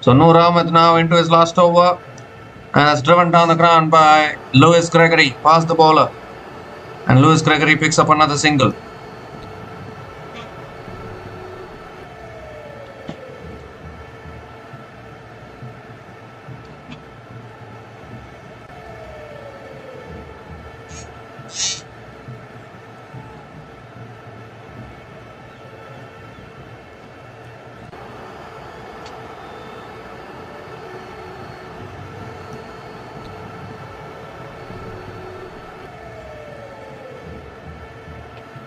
So Noor Ahmed now into his last over and has driven down the ground by Lewis Gregory past the bowler, and Lewis Gregory picks up another single.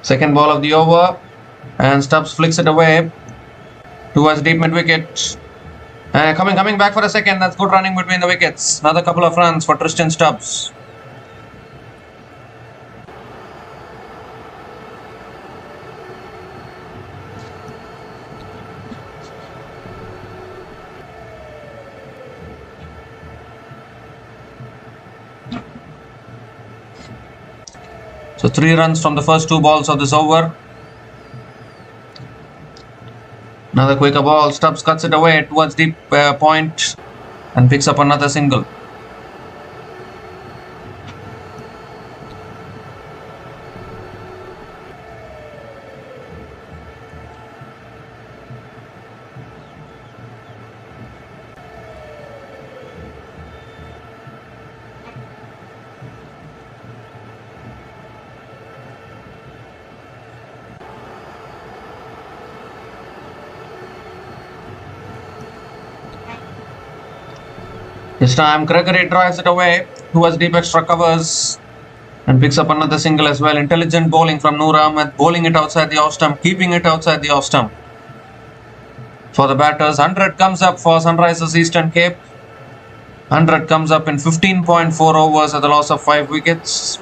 Second ball of the over, and Stubbs flicks it away towards deep mid wicket. And coming back for a second. That's good running between the wickets. Another couple of runs for Tristan Stubbs. So 3 runs from the first 2 balls of this over. Another quicker ball. Stubbs cuts it away towards deep point and picks up another single. This time Gregory drives it away towards deep extra covers and picks up another single as well. Intelligent bowling from Noor Ahmed, bowling it outside the off stump, keeping it outside the off stump. For the batters, 100 comes up for Sunrisers Eastern Cape. 100 comes up in 15.4 overs at the loss of 5 wickets.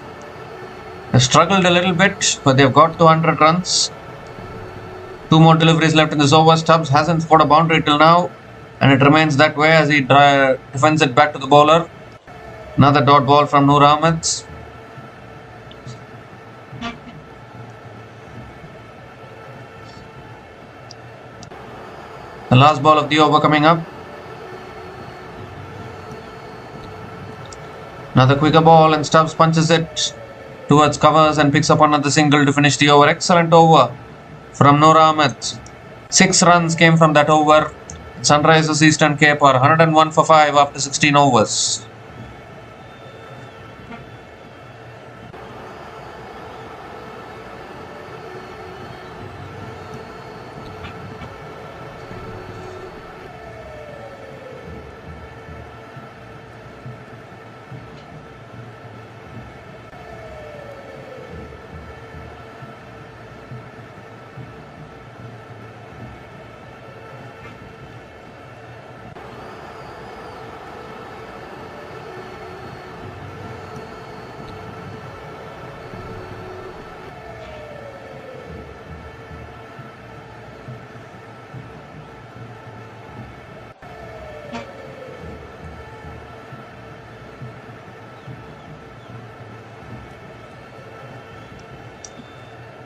They struggled a little bit, but they've got to 100 runs. 2 more deliveries left in this over. Stubbs hasn't scored a boundary till now, and it remains that way as he defends it back to the bowler. Another dot ball from Noor Ahmed. The last ball of the over coming up. Another quicker ball and Stubbs punches it towards covers and picks up another single to finish the over. Excellent over from Noor Ahmed. 6 runs came from that over. Sunrisers Eastern Cape are 101 for 5 after 16 overs.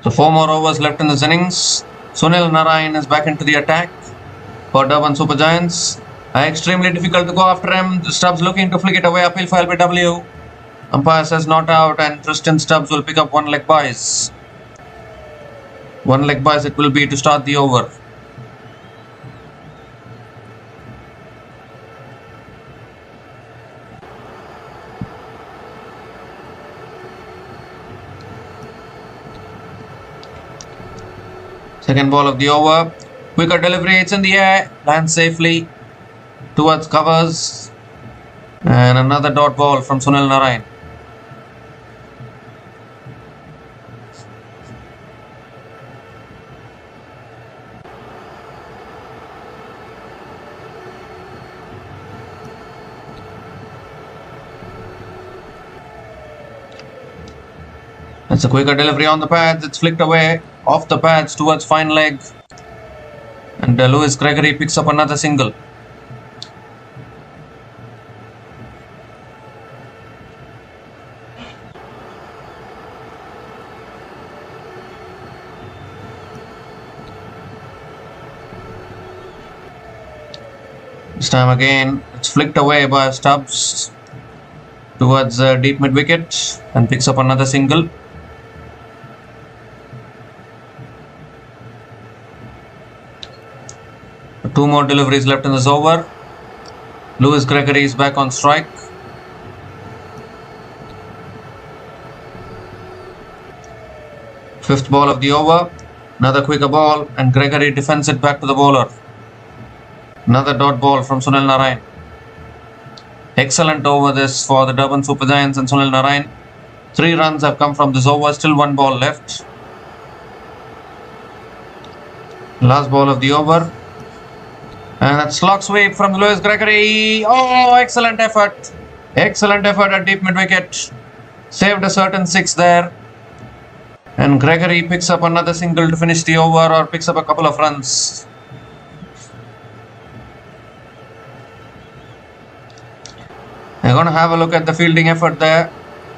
So 4 more overs left in this innings. Sunil Narayan is back into the attack for Durban Supergiants. Extremely difficult to go after him. Stubbs looking to flick it away uphill for LBW. Umpire says not out and Tristan Stubbs will pick up 1 leg byes. 1 leg byes it will be to start the over. Second ball of the over. Quicker delivery, it's in the air. Lands safely towards covers. And another dot ball from Sunil Narayan. It's a quicker delivery on the pads. It's flicked away off the pads towards fine leg. And Lewis Gregory picks up another single. This time again, it's flicked away by Stubbs towards deep mid wicket and picks up another single. Two more deliveries left in this over. Lewis Gregory is back on strike. Fifth ball of the over. Another quicker ball and Gregory defends it back to the bowler. Another dot ball from Sunil Narayan. Excellent over this for the Durban Supergiants and Sunil Narayan. 3 runs have come from this over. Still 1 ball left. Last ball of the over. And that slog sweep from Lewis Gregory. Oh, excellent effort. Excellent effort at deep mid wicket. Saved a certain 6 there. And Gregory picks up another single to finish the over or picks up a couple of runs. We're going to have a look at the fielding effort there.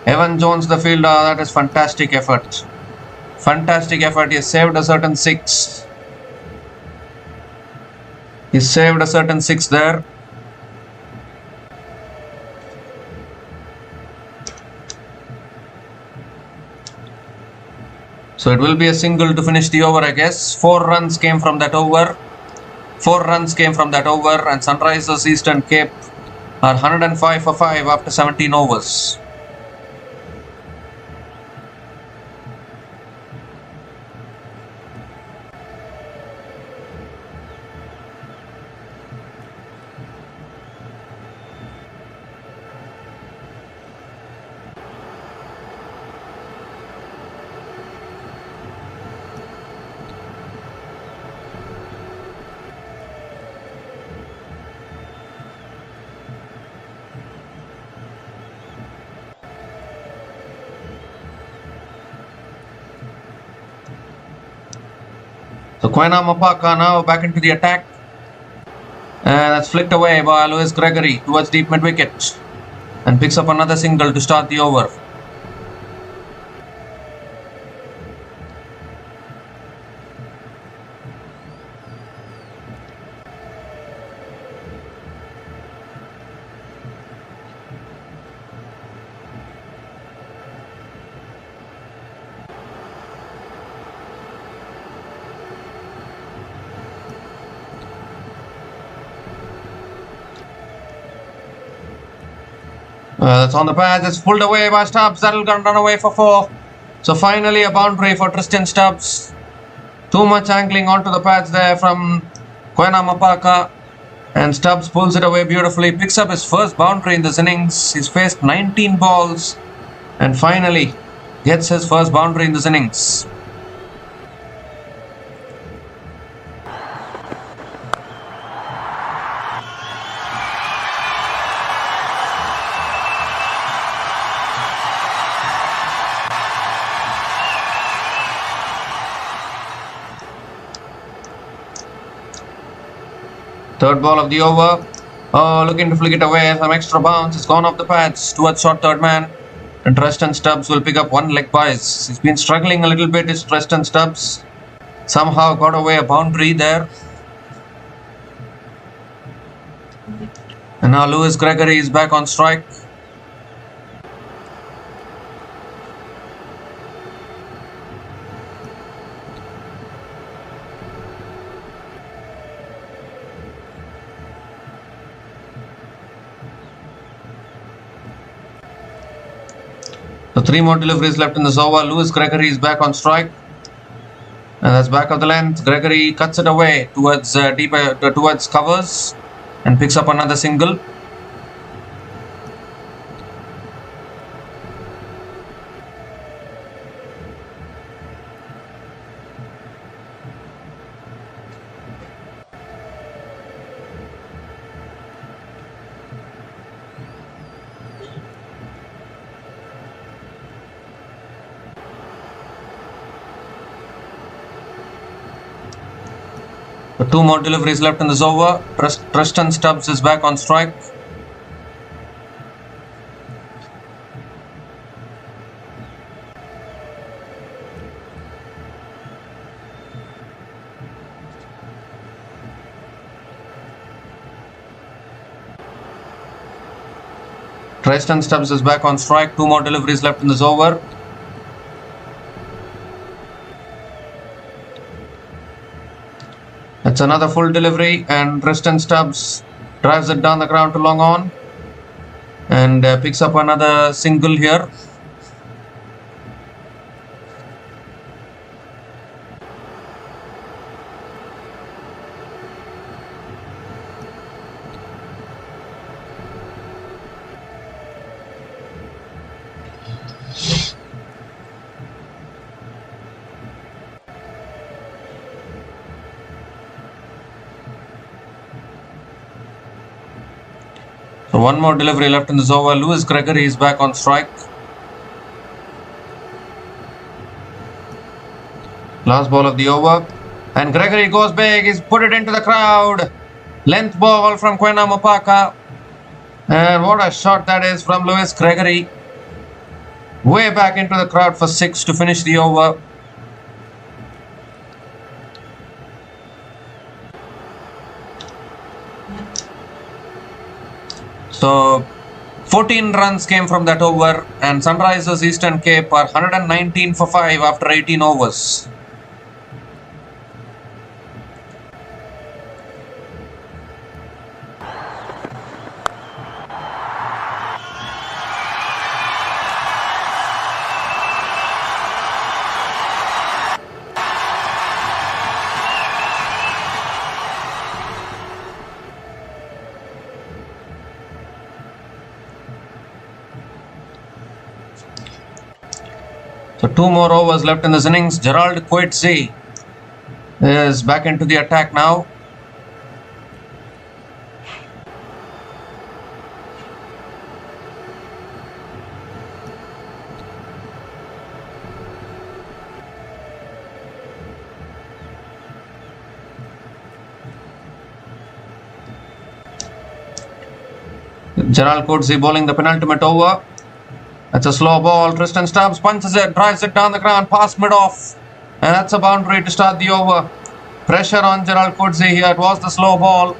Evan Jones, the fielder, that is fantastic effort. Fantastic effort. He has saved a certain 6. He saved a certain 6 there. So it will be a single to finish the over, I guess. 4 runs came from that over. 4 runs came from that over and Sunrisers Eastern Cape are 105 for 5 after 17 overs. So Quena Mapaka now back into the attack. And that's flicked away by Lewis Gregory towards deep mid wicket. And picks up another single to start the over. That's on the pads. It's pulled away by Stubbs. That'll run away for 4. So finally a boundary for Tristan Stubbs. Too much angling onto the pads there from Kwena Mapaka. And Stubbs pulls it away beautifully. Picks up his first boundary in this innings. He's faced 19 balls. And finally gets his first boundary in this innings. Third ball of the over. Oh, looking to flick it away. Some extra bounce. It's gone off the pads towards short third man. And Tristan Stubbs will pick up one leg byes. He's been struggling a little bit. Is Tristan Stubbs somehow got away a boundary there. And now Lewis Gregory is back on strike. So 3 more deliveries left in this over. Lewis Gregory is back on strike. And that's back of the length. Gregory cuts it away towards towards covers and picks up another single. So 2 more deliveries left in this over. Tristan Stubbs is back on strike. Tristan Stubbs is back on strike. 2 more deliveries left in this over. It's another full delivery and Tristan Stubbs drives it down the ground to long on and picks up another single here. So 1 more delivery left in this over. Lewis Gregory is back on strike. Last ball of the over. And Gregory goes big. He's put it into the crowd. Length ball from Kwena Mapaka. And what a shot that is from Lewis Gregory. Way back into the crowd for 6 to finish the over. So 14 runs came from that over and Sunrisers Eastern Cape are 119 for 5 after 18 overs. So 2 more overs left in this innings. Gerald Coetzee is back into the attack now. Gerald Coetzee bowling the penultimate over. That's a slow ball. Tristan Stubbs punches it, drives it down the ground past mid-off. And that's a boundary to start the over. Pressure on Gerald Coetzee here. It was the slow ball.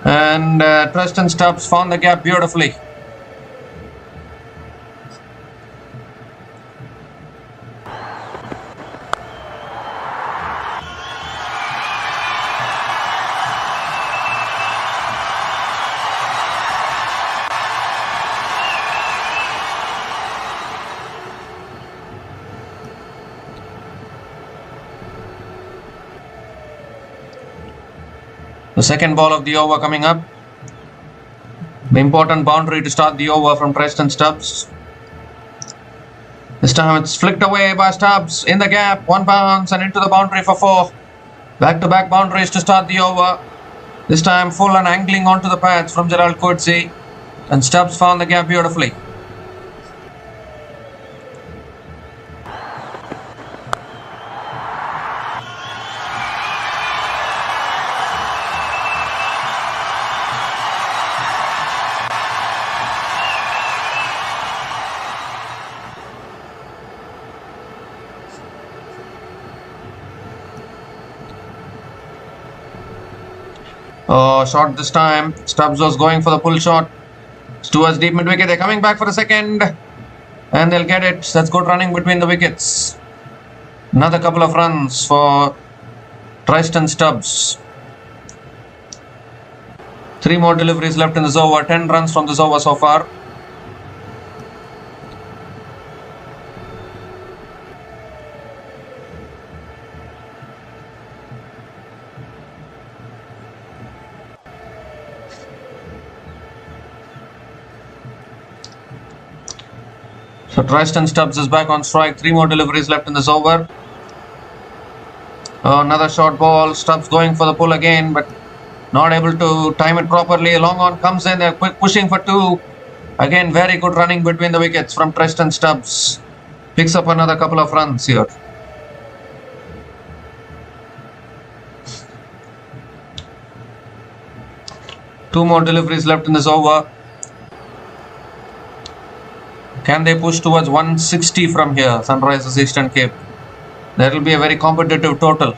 And Tristan Stubbs found the gap beautifully. The second ball of the over coming up. The important boundary to start the over from Preston Stubbs. This time it's flicked away by Stubbs. In the gap, one bounce and into the boundary for 4. Back-to-back boundaries to start the over. This time full and angling onto the pads from Gerald Coetzee. And Stubbs found the gap beautifully. Oh, shot this time. Stubbs was going for the pull shot. It's towards deep mid wicket. They're coming back for a second. And they'll get it. That's good running between the wickets. Another couple of runs for Tristan Stubbs. 3 more deliveries left in this over. 10 runs from this over so far. So Tristan Stubbs is back on strike. 3 more deliveries left in this over. Another short ball. Stubbs going for the pull again, but not able to time it properly. A long on comes in. They're pushing for 2. Again, very good running between the wickets from Tristan Stubbs. Picks up another couple of runs here. Two more deliveries left in this over. Can they push towards 160 from here, Sunrisers Eastern Cape? That will be a very competitive total.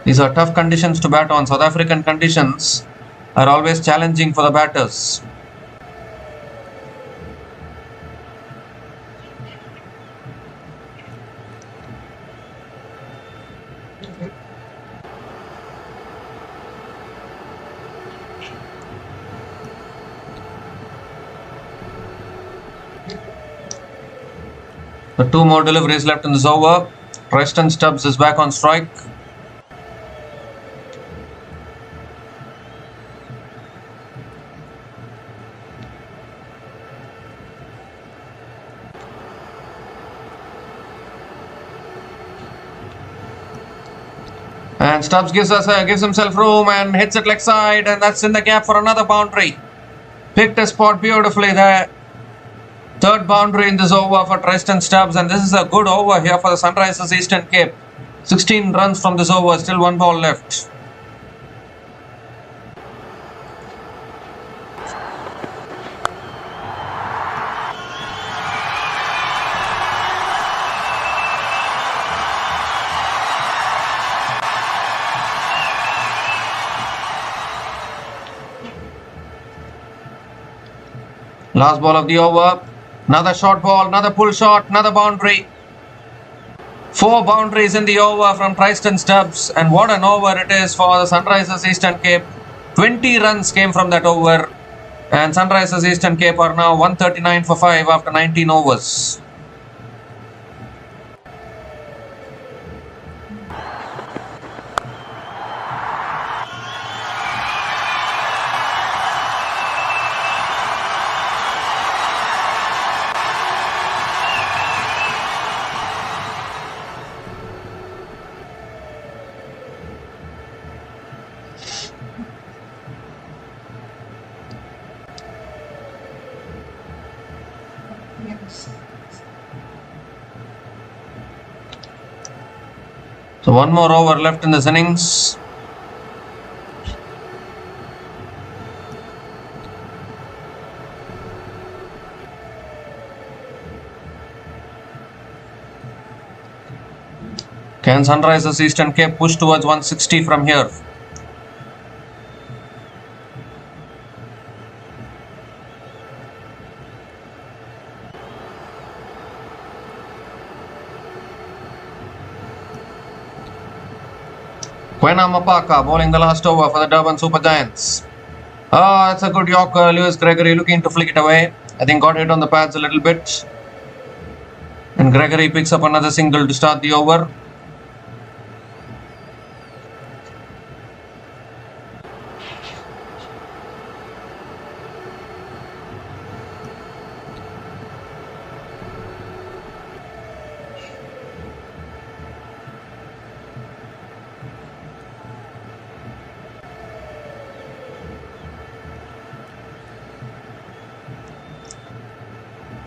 These are tough conditions to bat on. South African conditions are always challenging for the batters. The 2 more deliveries left in this over. Preston Stubbs is back on strike. And Stubbs gives himself room and hits it leg side, and that's in the gap for another boundary. Picked a spot beautifully there. Third boundary in this over for Tristan Stubbs, and this is a good over here for the Sunrisers Eastern Cape. 16 runs from this over, still 1 ball left. Last ball of the over. Another short ball, another pull shot, another boundary. 4 boundaries in the over from Tristan Stubbs, and what an over it is for the Sunrisers Eastern Cape. 20 runs came from that over, and Sunrisers Eastern Cape are now 139 for 5 after 19 overs. So 1 more over left in this innings. Can Sunrisers Eastern Cape push towards 160 from here? Quena Mapaka bowling the last over for the Durban Supergiants. It's a good Yorker. Lewis Gregory looking to flick it away. I think got hit on the pads a little bit. And Gregory picks up another single to start the over.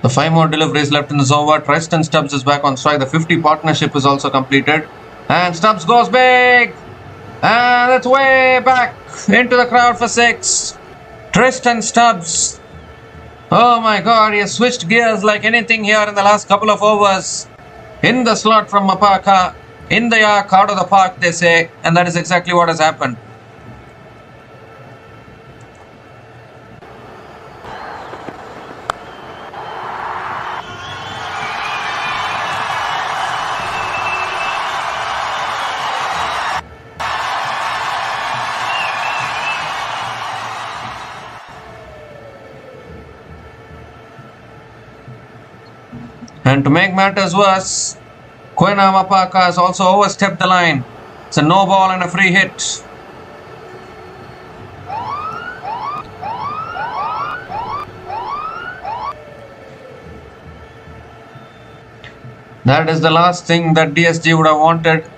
The 5 more deliveries left in this over. Tristan Stubbs is back on strike. The 50 partnership is also completed. And Stubbs goes big. And it's way back into the crowd for 6. Tristan Stubbs. Oh my god, he has switched gears like anything here in the last couple of overs. In the slot from Mapaka. In the arc, out of the park, they say. And that is exactly what has happened. And to make matters worse, Koina Mapaka has also overstepped the line. It's a no ball and a free hit. That is the last thing that DSG would have wanted.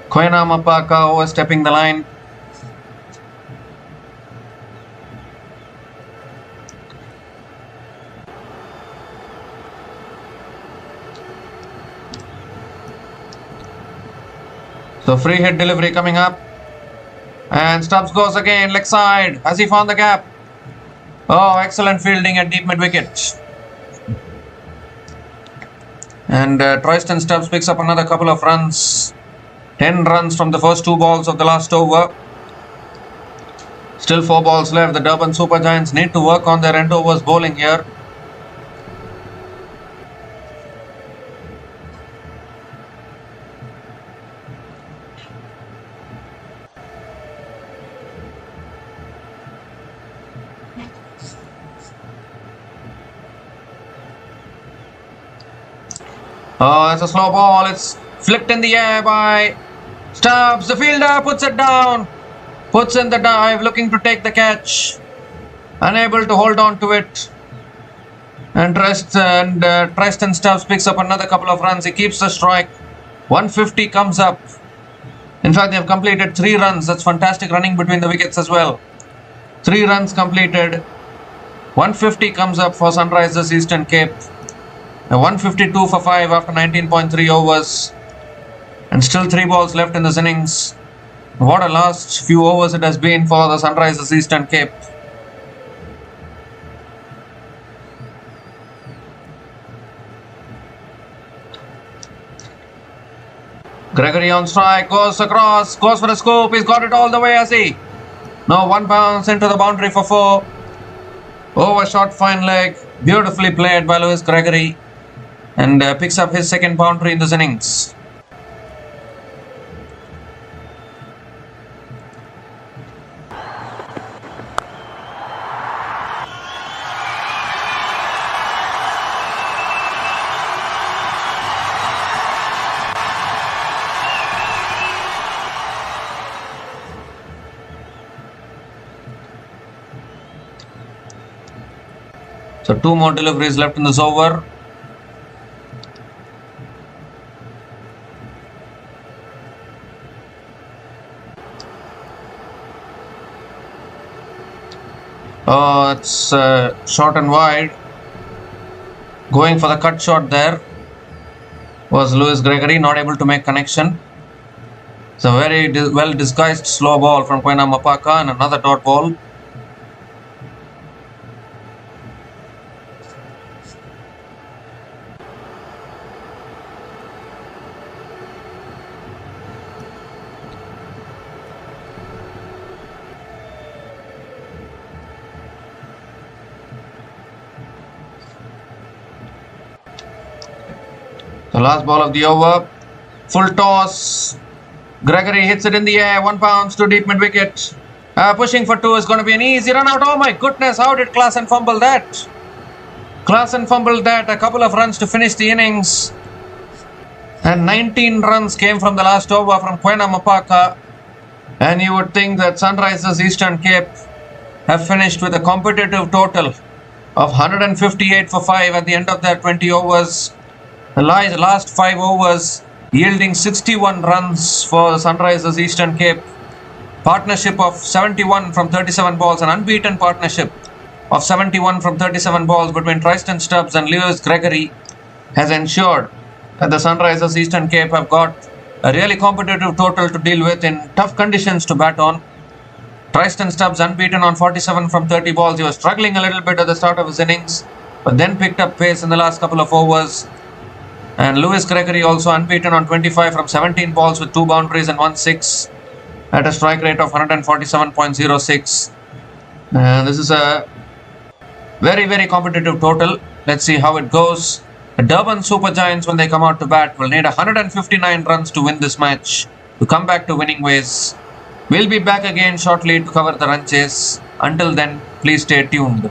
Koina Mapaka overstepping the line. So free hit delivery coming up. And Stubbs goes again, leg side. Has he found the gap? Oh, excellent fielding at deep mid wicket. And Tristan Stubbs picks up another couple of runs. 10 runs from the first 2 balls of the last over. Still 4 balls left. The Durban Supergiants need to work on their end overs bowling here. Oh, it's a slow ball. It's flicked in the air by Stubbs. The fielder puts it down. Puts in the dive, looking to take the catch. Unable to hold on to it. And Tristan Stubbs picks up another couple of runs. He keeps the strike. 150 comes up. In fact, they have completed 3 runs. That's fantastic running between the wickets as well. 3 runs completed. 150 comes up for Sunrisers Eastern Cape. 152 for 5 after 19.3 overs. And still 3 balls left in this innings. What a last few overs it has been for the Sunrisers Eastern Cape. Gregory on strike, goes across, goes for a scoop. He's got it all the way, has he? No, 1 bounce into the boundary for 4. Over short fine leg. Beautifully played by Lewis Gregory. And picks up his 2nd boundary in this innings. So 2 more deliveries left in this over. Oh, it's short and wide. Going for the cut shot there was Lewis Gregory, not able to make connection. It's a very well disguised slow ball from Koina Mapaka and another dot ball. The last ball of the over. Full toss. Gregory hits it in the air. 1 bounce to deep mid wicket. Pushing for 2 is going to be an easy run out. Oh my goodness, how did Klassen fumble that? Klassen fumbled that. A couple of runs to finish the innings. And 19 runs came from the last over from Koina Mapaka. And you would think that Sunrisers Eastern Cape have finished with a competitive total of 158 for 5 at the end of their 20 overs. The last 5 overs yielding 61 runs for the Sunrisers Eastern Cape. Partnership of 71 from 37 balls, an unbeaten partnership of 71 from 37 balls between Tristan Stubbs and Lewis Gregory has ensured that the Sunrisers Eastern Cape have got a really competitive total to deal with in tough conditions to bat on. Tristan Stubbs unbeaten on 47 from 30 balls. He was struggling a little bit at the start of his innings, but then picked up pace in the last couple of overs. And Lewis Gregory also unbeaten on 25 from 17 balls with 2 boundaries and 1 6 at a strike rate of 147.06. This is a very competitive total. Let's see how it goes. The Durban Supergiants, when they come out to bat, will need 159 runs to win this match to come back to winning ways. We'll be back again shortly to cover the run chase. Until then, please stay tuned.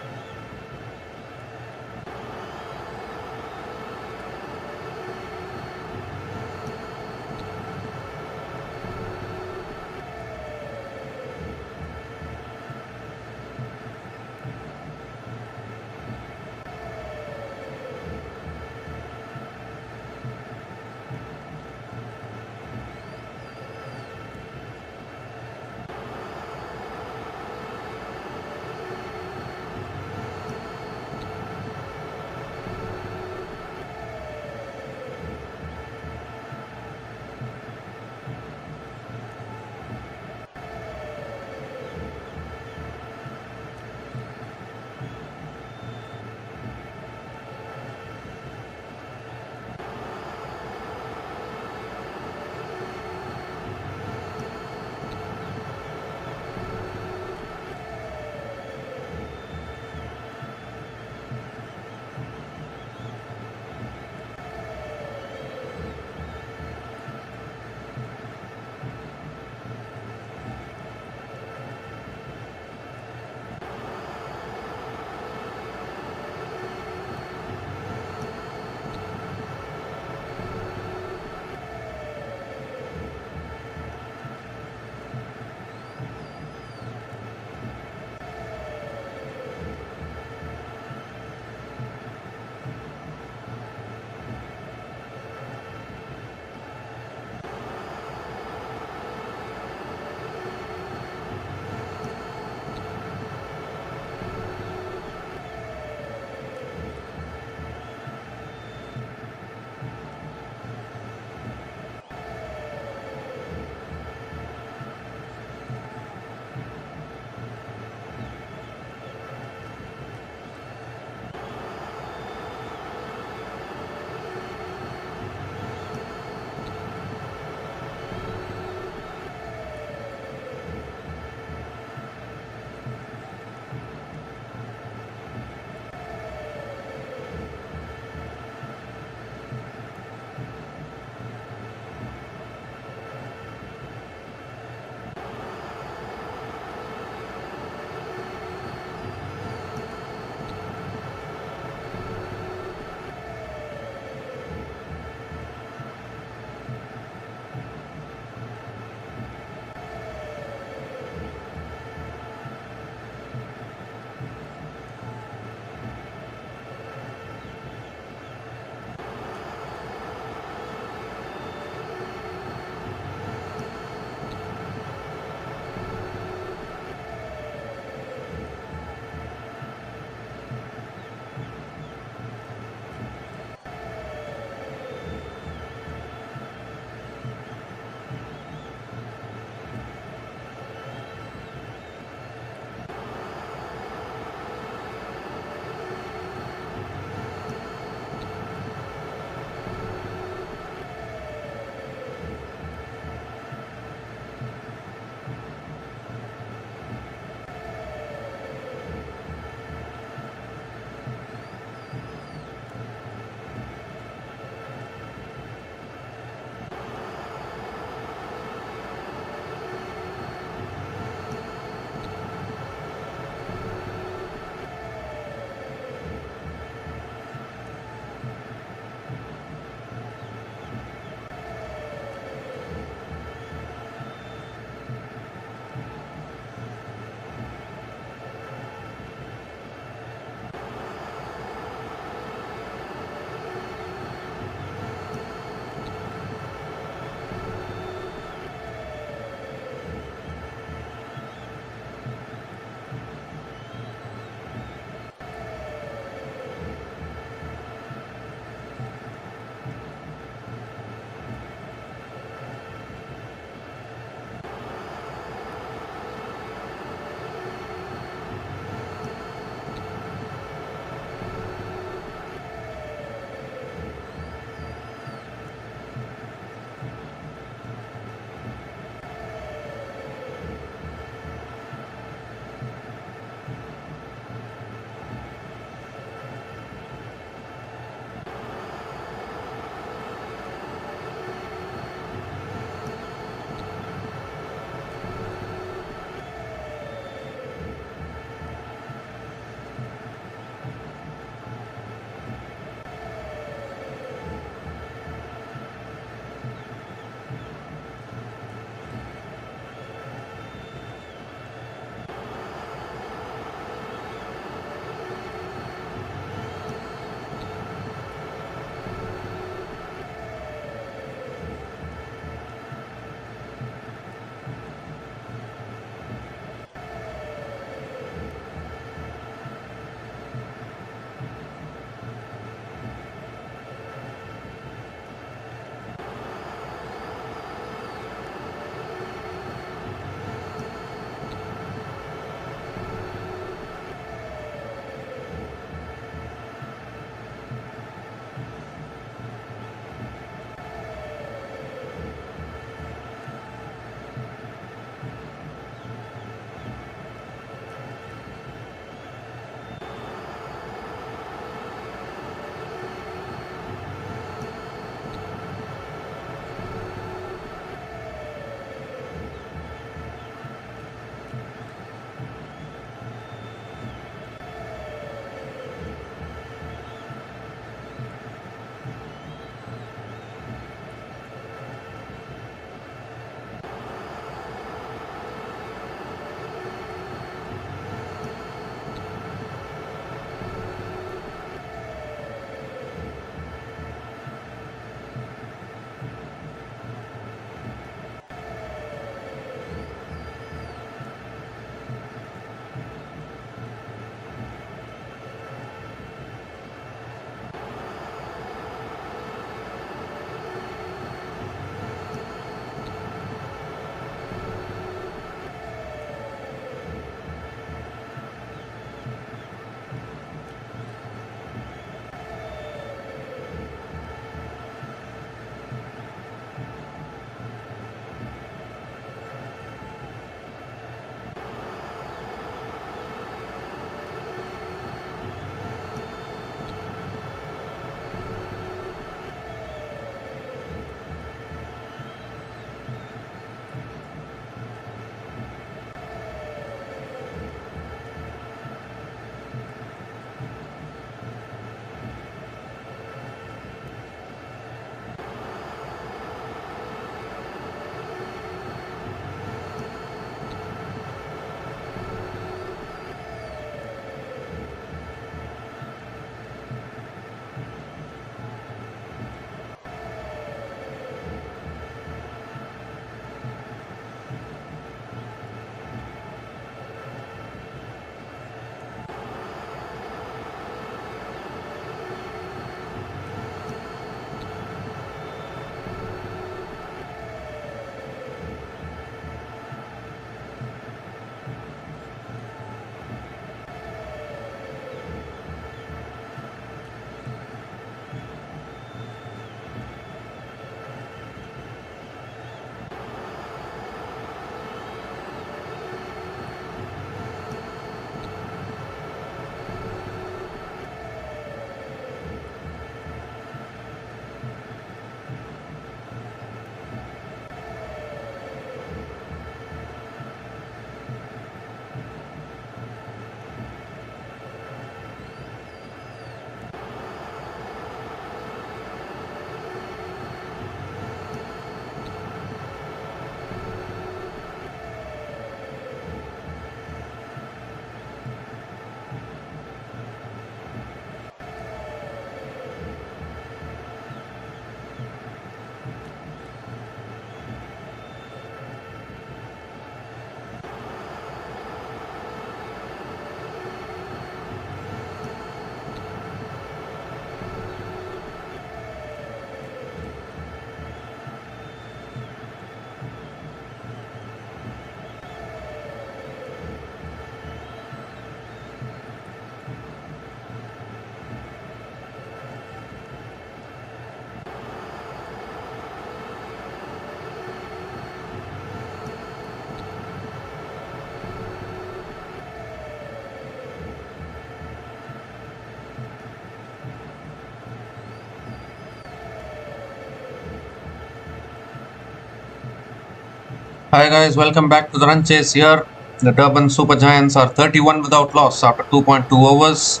Hi guys, welcome back to the run chase here. The Durban Supergiants are 31 without loss after 2.2 overs.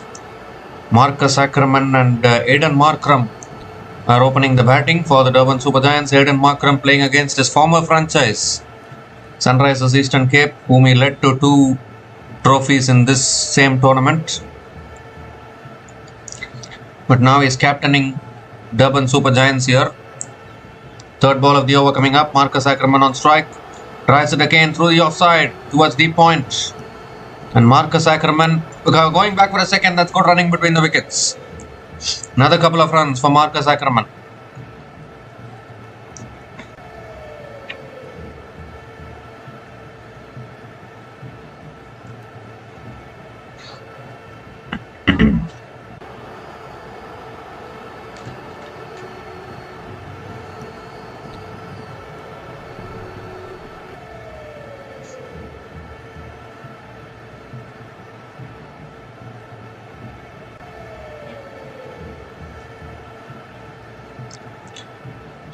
Marcus Ackerman and Aidan Markram are opening the batting for the Durban Supergiants. Aidan Markram playing against his former franchise, Sunrisers Eastern Cape, whom he led to 2 trophies in this same tournament. But now he's captaining Durban Supergiants here. Third ball of the over coming up. Marcus Ackerman on strike. Tries it again through the offside towards deep point. And Marcus Ackerman going back for a second. That's good running between the wickets. Another couple of runs for Marcus Ackerman.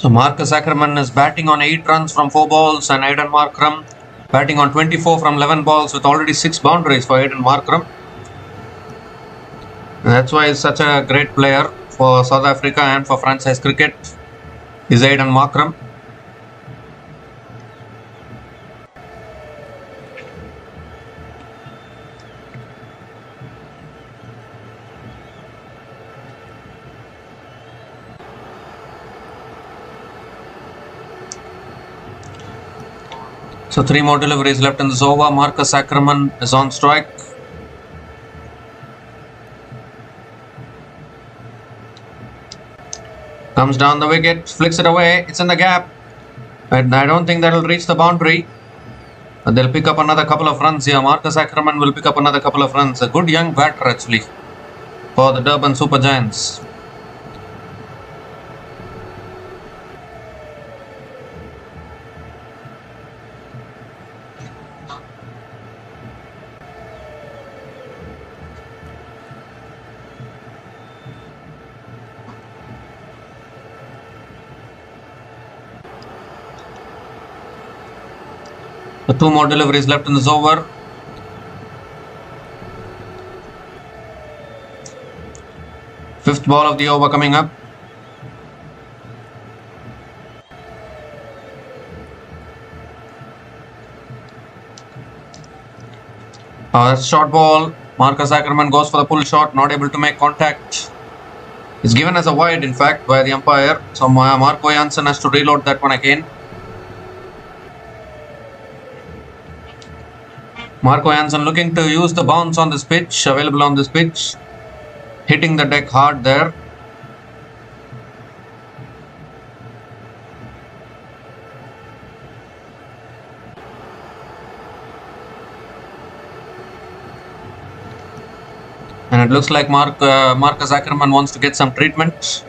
So Marcus Ackerman is batting on 8 runs from 4 balls, and Aidan Markram batting on 24 from 11 balls with already 6 boundaries for Aidan Markram. And that's why he's such a great player for South Africa and for franchise cricket, is Aidan Markram. So 3 more deliveries left in this over. Marcus Ackerman is on strike. Comes down the wicket, flicks it away. It's in the gap. And I don't think that'll reach the boundary. But they'll pick up another couple of runs here. Marcus Ackerman will pick up another couple of runs. A good young batter actually for the Durban Supergiants. The 2 more deliveries left in this over. Fifth ball of the over coming up. That's short ball. Marcus Ackerman goes for the pull shot, not able to make contact. It's given as a wide, in fact, by the umpire. So Marco Jansen has to reload that one again. Marco Jansen looking to use the bounce on this pitch, available on this pitch. Hitting the deck hard there. And it looks like Marcus Ackerman wants to get some treatment.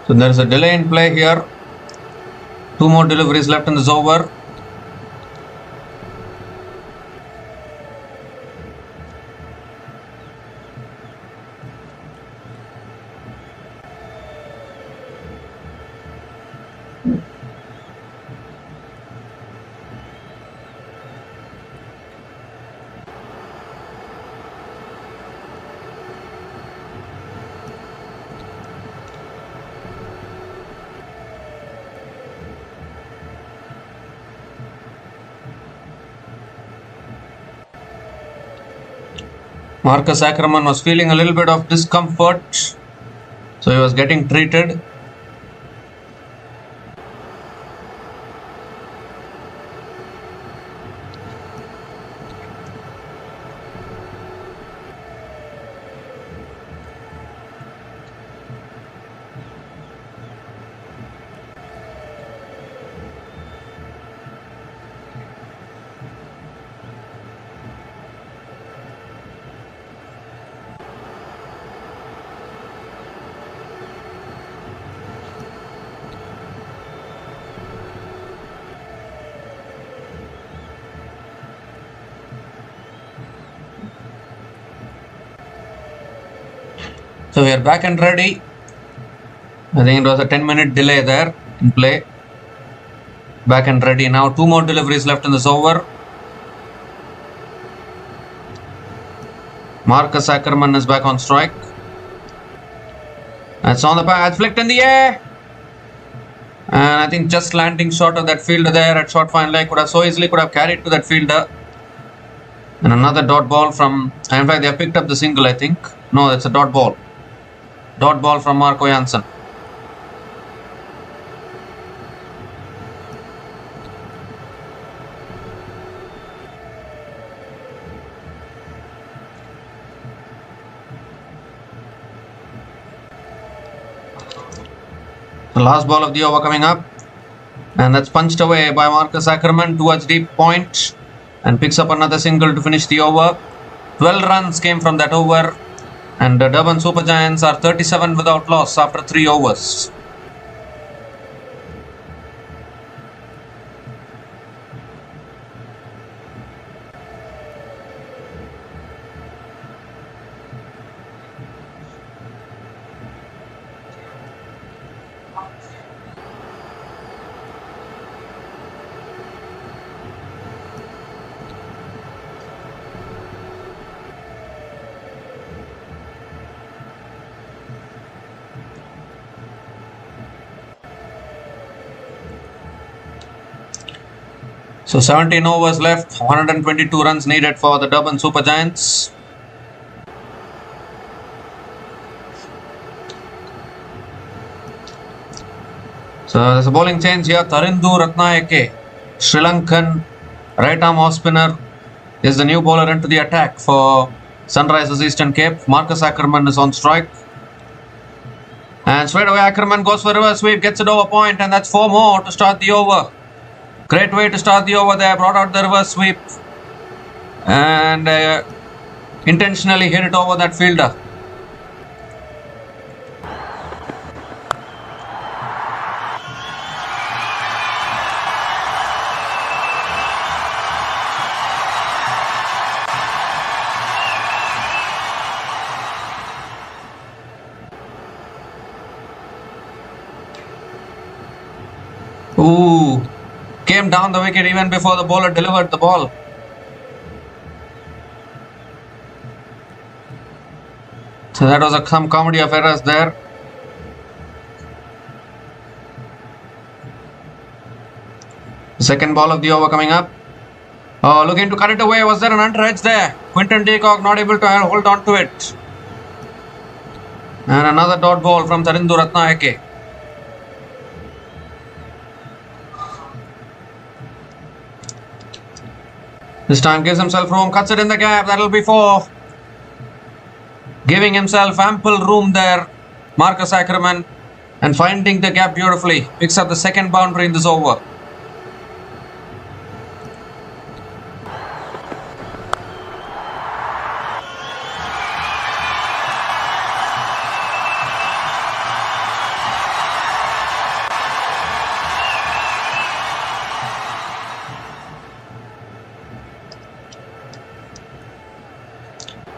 So there is a delay in play here. 2 more deliveries left in this over. Marcus Ackerman was feeling a little bit of discomfort, so he was getting treated. So we are back and ready. I think it was a 10-minute delay there in play. Back and ready now. 2 more deliveries left in this over. Marcus Ackerman is back on strike. That's on the path, flicked in the air. And I think just landing short of that fielder there at short fine leg could have so easily carried to that fielder. And another dot ball from, in fact they have picked up the single I think. No, that's a dot ball. Dot ball from Marco Jansen. The last ball of the over coming up. And that's punched away by Marcus Ackerman towards deep point. And picks up another single to finish the over. 12 runs came from that over. And the Durban Supergiants are 37 without loss after 3 overs. So 17 overs left, 122 runs needed for the Durban Supergiants. So there's a bowling change here. Tarindu Ratnayake, Sri Lankan right arm off spinner, is the new bowler into the attack for Sunrisers Eastern Cape. Marcus Ackerman is on strike. And straight away Ackerman goes for reverse sweep, gets it over point, and that's 4 more to start the over. Great way to start the over there, brought out the reverse sweep and intentionally hit it over that fielder. Ooh. Came down the wicket even before the bowler delivered the ball. So that was some comedy of errors there. The second ball of the over coming up. Oh, looking to cut it away. Was there an under edge there? Quinton de Kock not able to hold on to it. And another dot ball from Tarindu Ratnayake. This time gives himself room, cuts it in the gap, that'll be 4. Giving himself ample room there, Marcus Ackerman, and finding the gap beautifully. Picks up the second boundary in this over.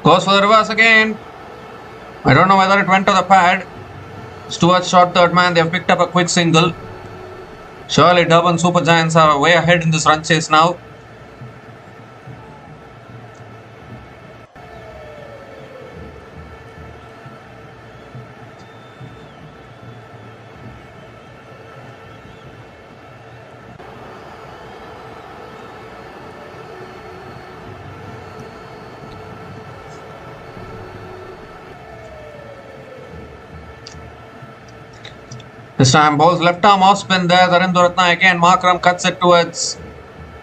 Goes for the reverse again. I don't know whether it went to the pad. Stuart shot third man. They have picked up a quick single. Surely Durban Supergiants are way ahead in this run chase now. This time bowls left arm off spin there. Dharenduratna again. Markram cuts it towards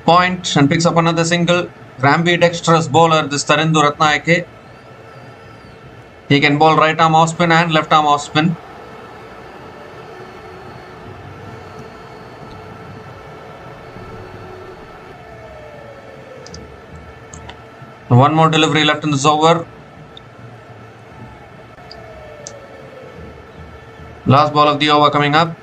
point and picks up another single. Ambidextrous bowler, this Dharenduratna. He can bowl right arm off spin and left arm off spin. One more delivery left in this over. Last ball of the over coming up.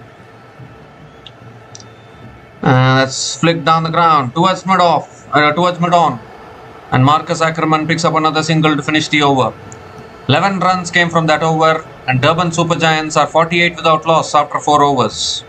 And that's flicked down the ground towards mid-on. And Marcus Ackerman picks up another single to finish the over. 11 runs came from that over, and Durban Supergiants are 48 without loss after 4 overs.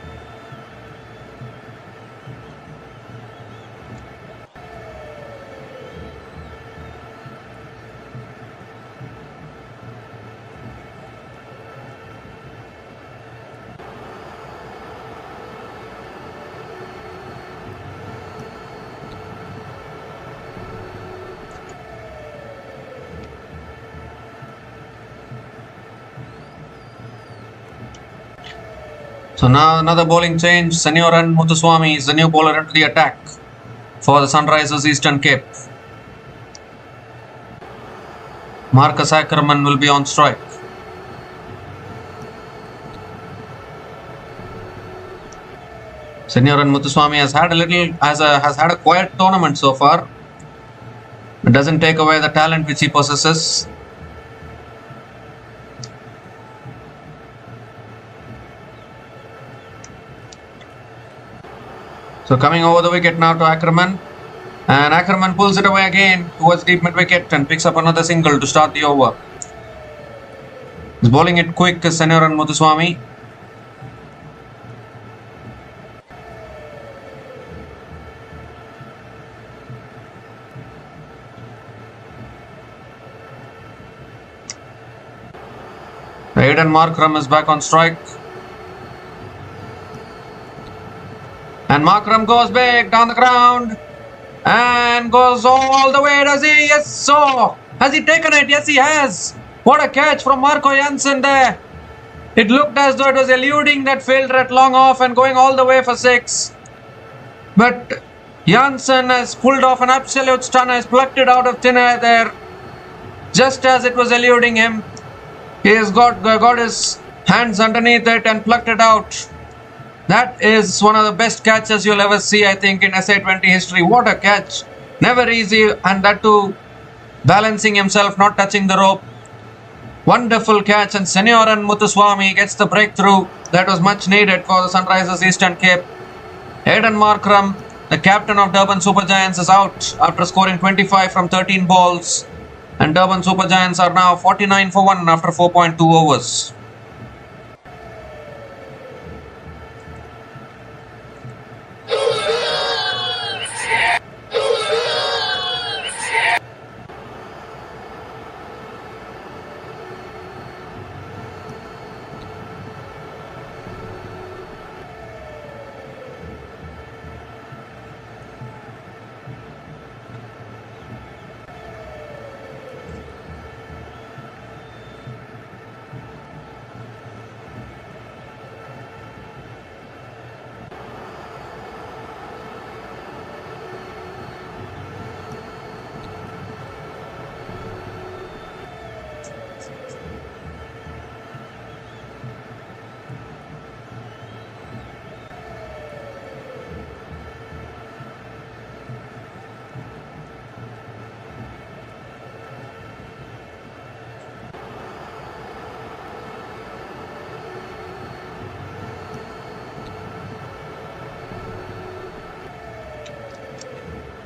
So now another bowling change. Senioran Muthuswamy is the new bowler into the attack for the Sunrisers Eastern Cape. Marcus Ackerman will be on strike. Senioran Muthuswamy has had a quiet tournament so far. It doesn't take away the talent which he possesses. So coming over the wicket now to Ackerman, and Ackerman pulls it away again towards deep mid wicket and picks up another single to start the over. He's bowling it quick as Senioran Muthuswamy. Aidan Markram is back on strike. And Markram goes big down the ground and goes all the way. Does he? Yes, so. Has he taken it? Yes, he has. What a catch from Marco Jansen there. It looked as though it was eluding that fielder at long off and going all the way for 6. But Jansen has pulled off an absolute stunner. Has plucked it out of thin air there. Just as it was eluding him, he has got his hands underneath it and plucked it out. That is one of the best catches you'll ever see, I think, in SA20 history. What a catch. Never easy, and that too balancing himself, not touching the rope. Wonderful catch, and Senioran Muthuswamy gets the breakthrough that was much needed for the Sunrisers Eastern Cape. Aidan Markram, the captain of Durban Supergiants, is out after scoring 25 from 13 balls. And Durban Supergiants are now 49 for 1 after 4.2 overs.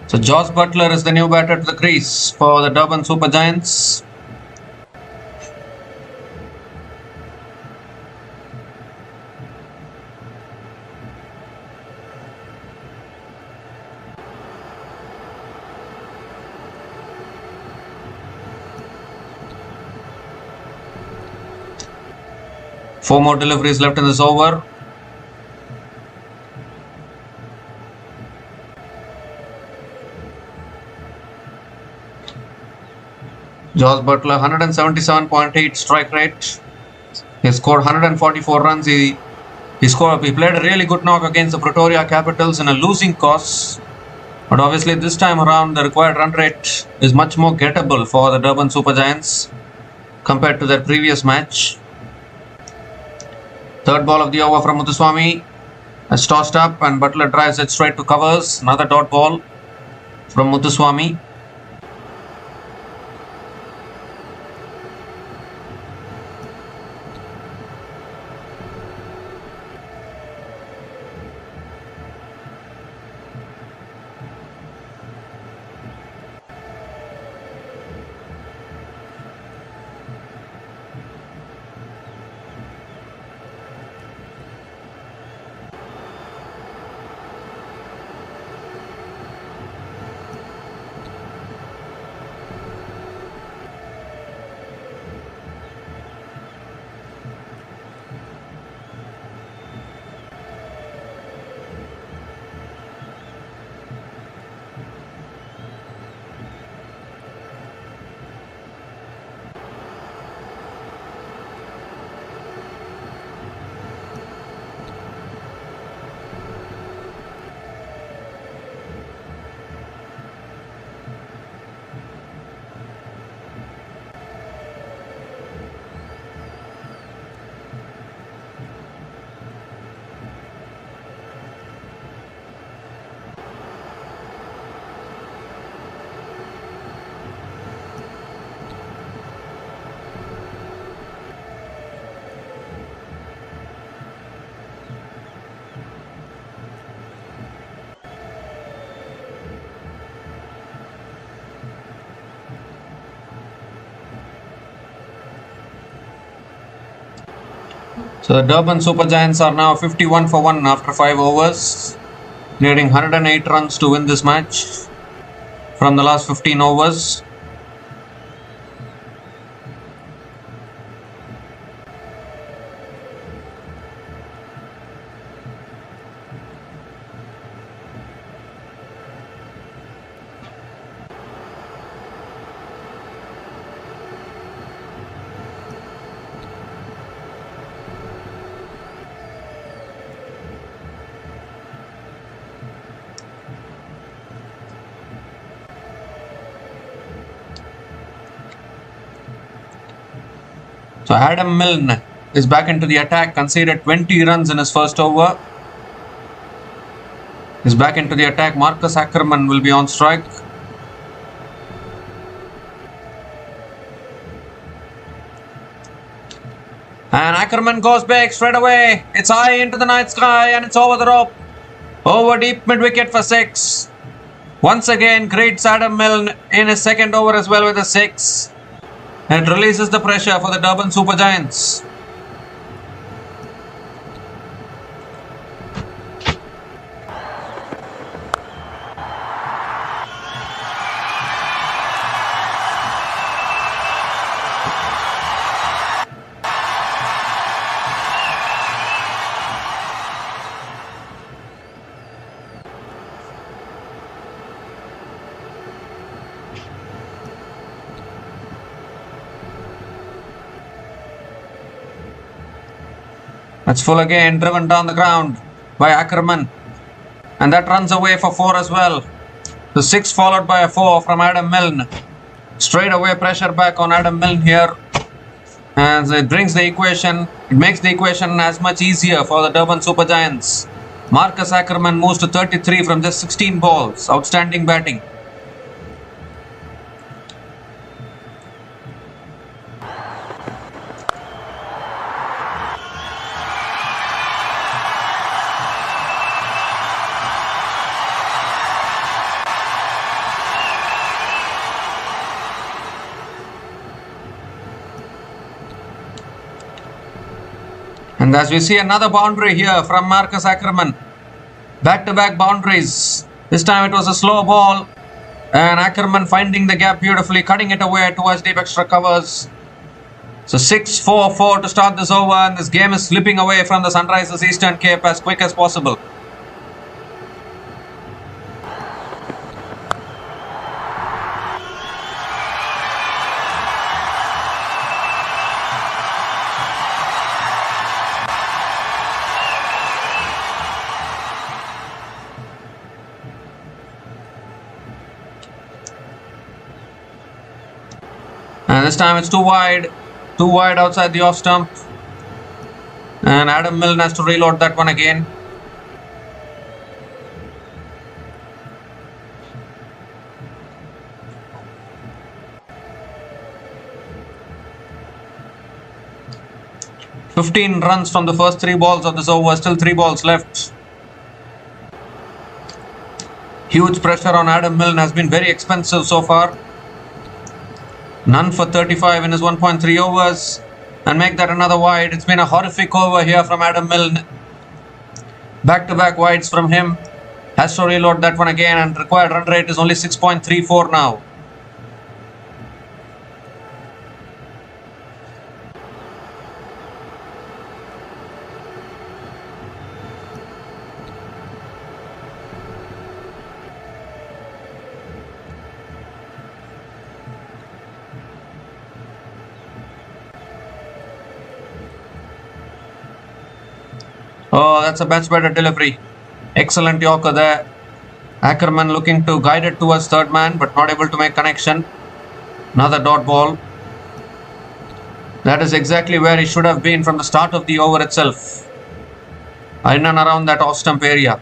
So Josh Butler is the new batter to the crease for the Durban Supergiants. Four more deliveries left in this over. Josh Butler, 177.8 strike rate. He scored 144 runs. He He played a really good knock against the Pretoria Capitals in a losing cause. But obviously this time around the required run rate is much more gettable for the Durban Supergiants compared to their previous match. Third ball of the over from Muthuswamy. It's tossed up and Butler drives it straight to covers. Another dot ball from Muthuswamy. So the Durban Supergiants are now 51 for 1 after 5 overs, needing 108 runs to win this match from the last 15 overs. So Adam Milne is back into the attack, conceded 20 runs in his first over. Is back into the attack. Marcus Ackerman will be on strike. And Ackerman goes big straight away. It's high into the night sky and it's over the rope. Over deep mid wicket for 6. Once again greets Adam Milne in his second over as well with a 6. And it releases the pressure for the Durban Supergiants. It's full again, driven down the ground by Ackerman. And that runs away for 4 as well. The 6 followed by a 4 from Adam Milne. Straight away pressure back on Adam Milne here. And it brings the equation, it makes the equation as much easier for the Durban Supergiants. Marcus Ackerman moves to 33 from just 16 balls. Outstanding batting. And as we see another boundary here from Marcus Ackerman. Back-to-back boundaries. This time it was a slow ball. And Ackerman finding the gap beautifully, cutting it away towards deep extra covers. So 6-4-4 to start this over, and this game is slipping away from the Sunrisers Eastern Cape as quick as possible. And this time it's too wide. Too wide outside the off stump. And Adam Milne has to reload that one again. "15 runs from the first 3 balls of this over, still 3 balls left." Huge pressure on Adam Milne, has been very expensive so far. None for 35 in his 1.3 overs. And make that another wide. It's been a horrific over here from Adam Milne. Back-to-back wides from him. Has to reload that one again, and required run rate is only 6.34 now. Oh, that's a much better delivery. Excellent Yorker there. Ackerman looking to guide it towards third man, but not able to make connection. Another dot ball. That is exactly where he should have been from the start of the over itself. In and around that off stump area.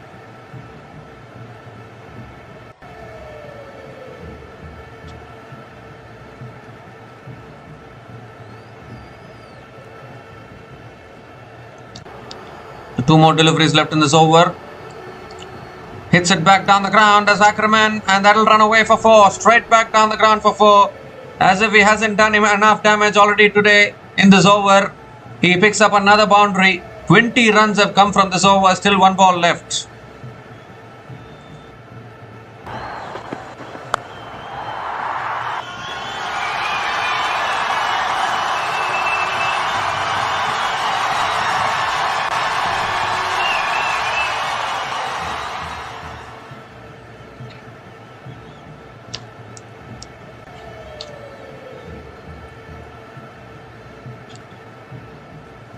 Two more deliveries left in this over. Hits it back down the ground as Ackerman, and that'll run away for 4. Straight back down the ground for 4. As if he hasn't done enough damage already today in this over. He picks up another boundary. 20 runs have come from this over, still 1 ball left.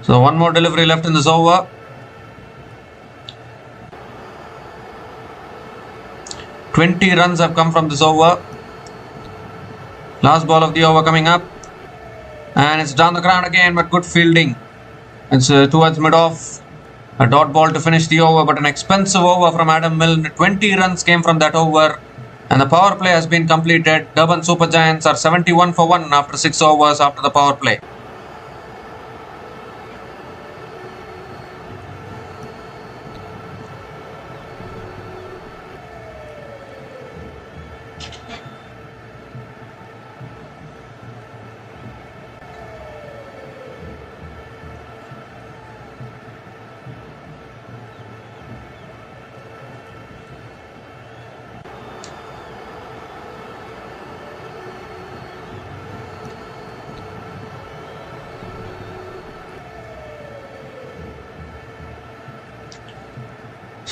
So 1 more delivery left in this over. "20 runs have come from this over. Last ball of the over coming up. And it's down the ground again, but good fielding. It's towards mid-off. A dot ball to finish the over, but an expensive over from Adam Milne. 20 runs came from that over. And the power play has been completed. Durban Supergiants are 71 for 1 after 6 overs after the power play.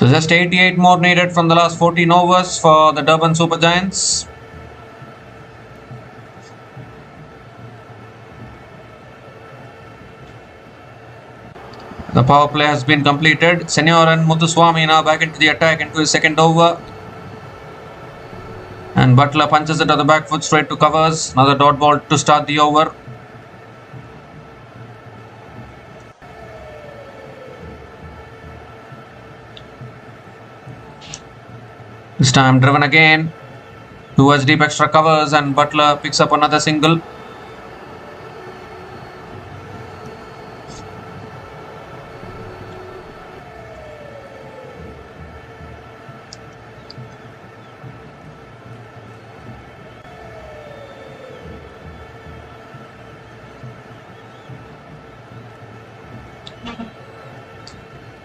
So just 88 more needed from the last 14 overs for the Durban Supergiants. The power play has been completed. Senior and Muthuswamy now back into the attack into his second over. And Butler punches it to the back foot straight to covers. Another dot ball to start the over. This time driven again towards deep extra covers, and Butler picks up another single.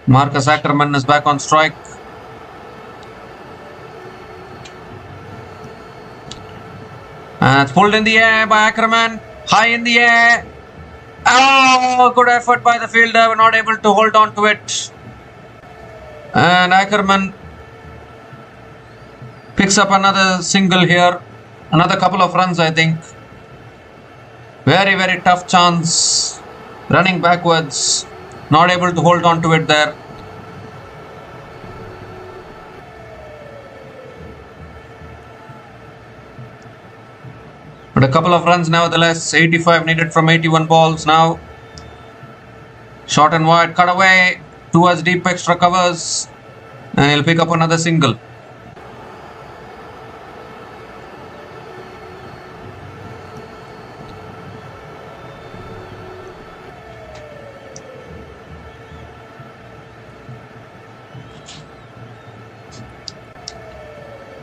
Marcus Ackerman is back on strike. And it's pulled in the air by Ackerman. High in the air. Oh, good effort by the fielder. We're not able to hold on to it. And Ackerman picks up another single here. Another couple of runs, I think. Very, very tough chance. Running backwards. Not able to hold on to it there. But a couple of runs nevertheless. 85 needed from 81 balls now. Short and wide, cut away towards deep extra covers. And he'll pick up another single.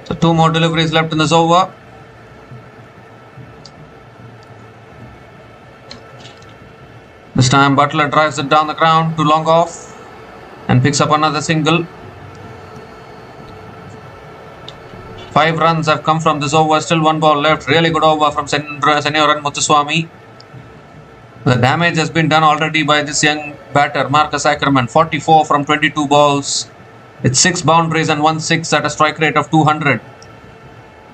So 2 more deliveries left in this over. This time Butler drives it down the ground to long off and picks up another single. 5 runs have come from this over. Still 1 ball left. Really good over from Senioran Muthuswamy. The damage has been done already by this young batter, Marcus Ackerman. 44 from 22 balls. It's 6 boundaries and 1 6 at a strike rate of 200.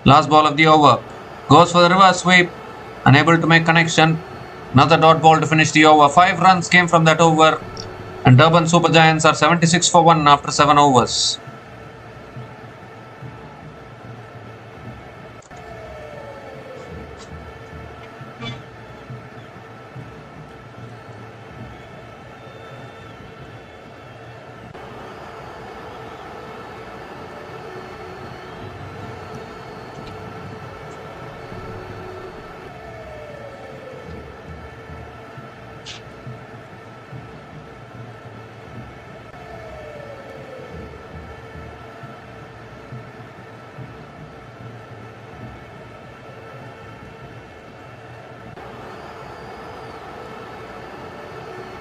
Last ball of the over. Goes for the reverse sweep. Unable to make connection. Another dot ball to finish the over. 5 runs came from that over. And Durban Supergiants are 76 for 1 after 7 overs.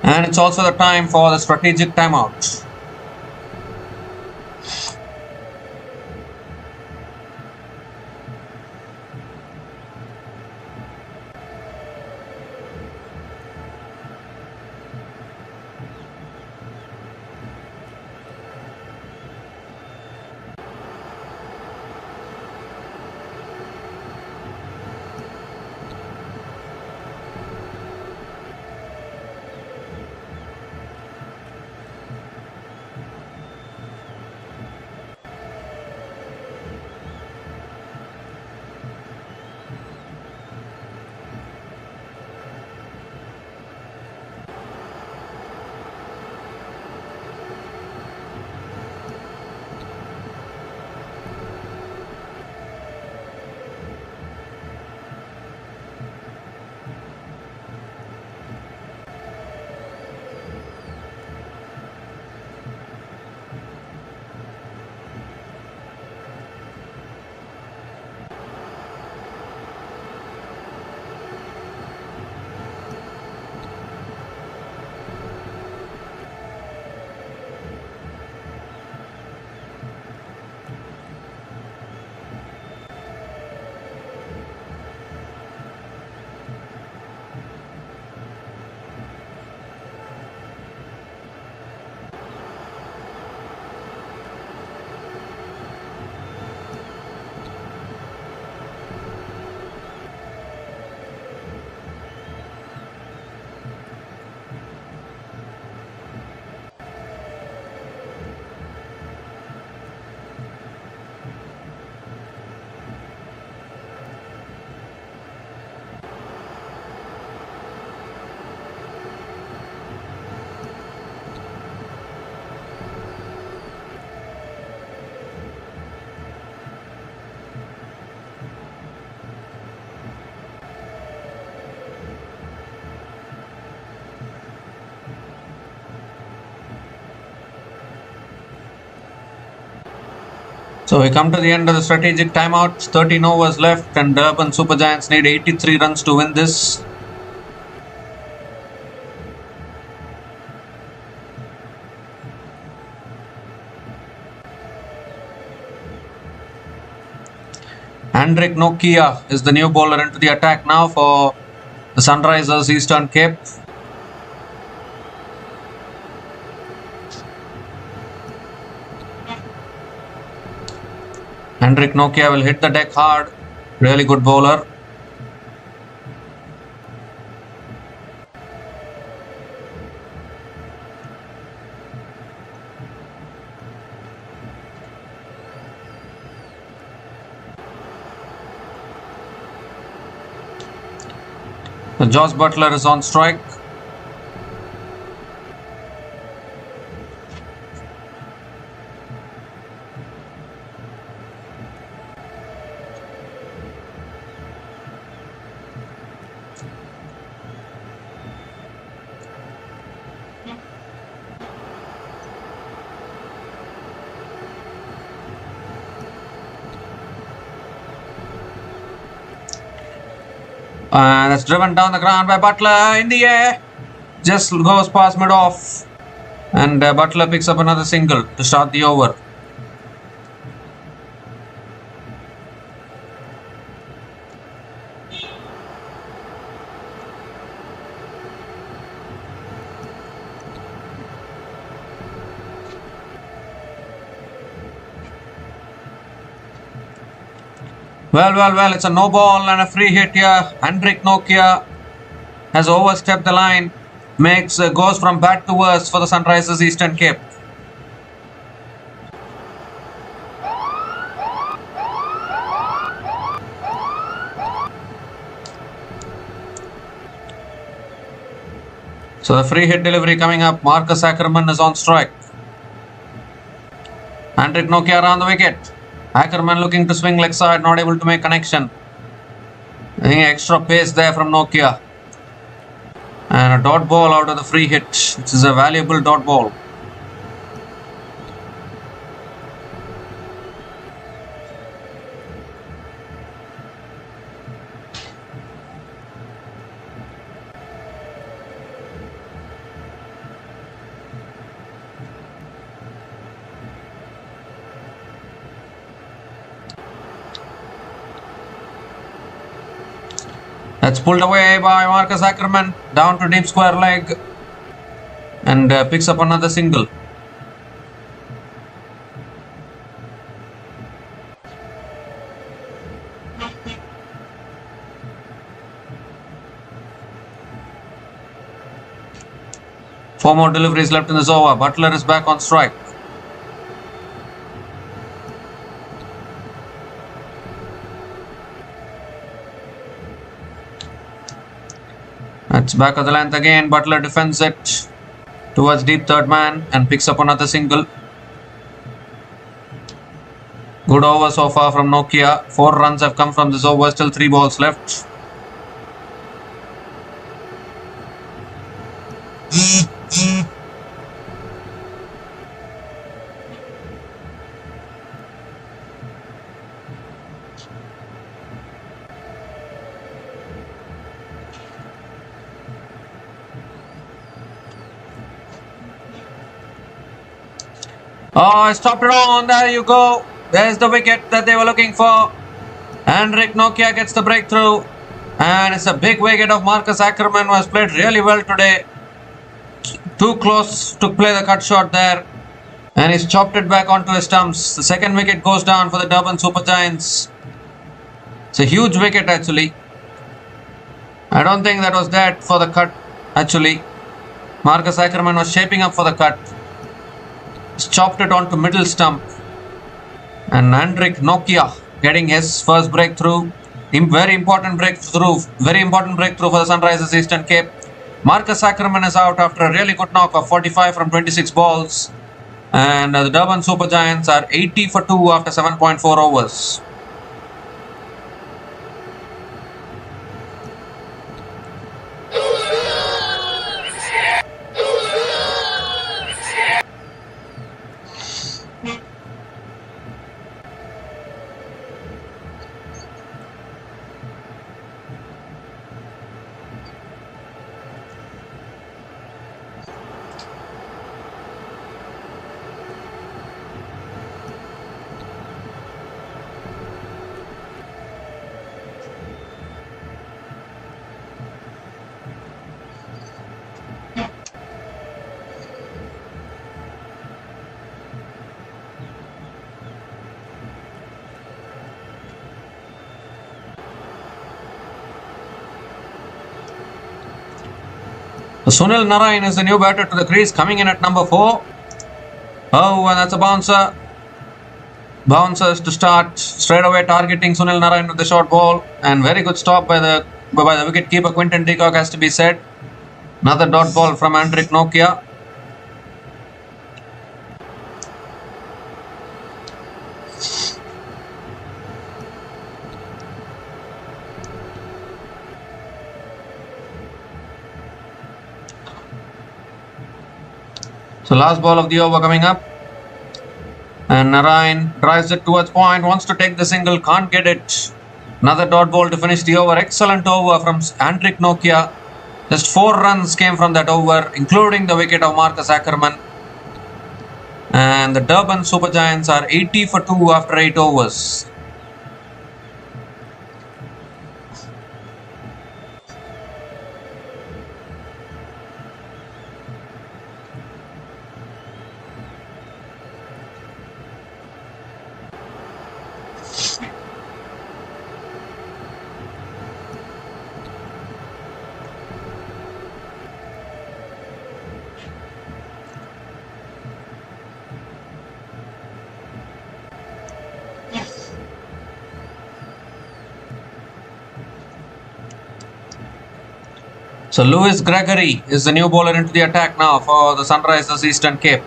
And it's also the time for the strategic timeout. So we come to the end of the strategic timeout. 13 overs left and Durban Supergiants need 83 runs to win this. Hendrik Nokia is the new bowler into the attack now for the Sunrisers Eastern Cape. Hendrik Nokia will hit the deck hard. Really good bowler. Josh Butler is on strike. And that's driven down the ground by Butler in the air. Just goes past mid-off. And Butler picks up another single to start the over. Well, it's a no ball and a free hit here. Hendrik Nokia has overstepped the line. Goes from bad to worse for the Sunrisers Eastern Cape. So the free hit delivery coming up. Marcus Ackerman is on strike. Hendrik Nokia around the wicket. Ackerman looking to swing leg side, not able to make connection. I think extra pace there from Nokia. And a dot ball out of the free hit, which is a valuable dot ball. That's pulled away by Marcus Ackerman down to deep square leg and picks up another single. Four more deliveries left in this over. Butler is back on strike. That's back of the length again. Butler defends it towards deep third man and picks up another single. Good over so far from Nokia. 4 runs have come from this over. Still 3 balls left. Oh, I stopped it on. There you go. There's the wicket that they were looking for. Hendrik Nokia gets the breakthrough. And it's a big wicket of Marcus Ackerman, who has played really well today. Too close to play the cut shot there. And he's chopped it back onto his stumps. The second wicket goes down for the Durban Supergiants. It's a huge wicket actually. I don't think that was that for the cut actually. Marcus Ackerman was shaping up for the cut. Chopped it onto middle stump, and Hendrik Nokia getting his first breakthrough. Very important breakthrough for the Sunrisers Eastern Cape. Marcus Ackerman is out after a really good knock of 45 from 26 balls, and the Durban Supergiants are 80 for 2 after 7.4 overs. Sunil Narayan is the new batter to the crease, coming in at number 4. Oh, and that's a bouncer. Bouncers to start straight away, targeting Sunil Narayan with the short ball, and very good stop by the but by the wicketkeeper Quinton de Kock has to be said. Another dot ball from Andrik Nokia. So last ball of the over coming up. And Narayan drives it towards point, wants to take the single, can't get it. Another dot ball to finish the over. Excellent over from Andrik Nokia. Just 4 runs came from that over, including the wicket of Marcus Ackerman. And the Durban Supergiants are 80 for 2 after 8 overs. So Lewis Gregory is the new bowler into the attack now for the Sunrisers Eastern Cape.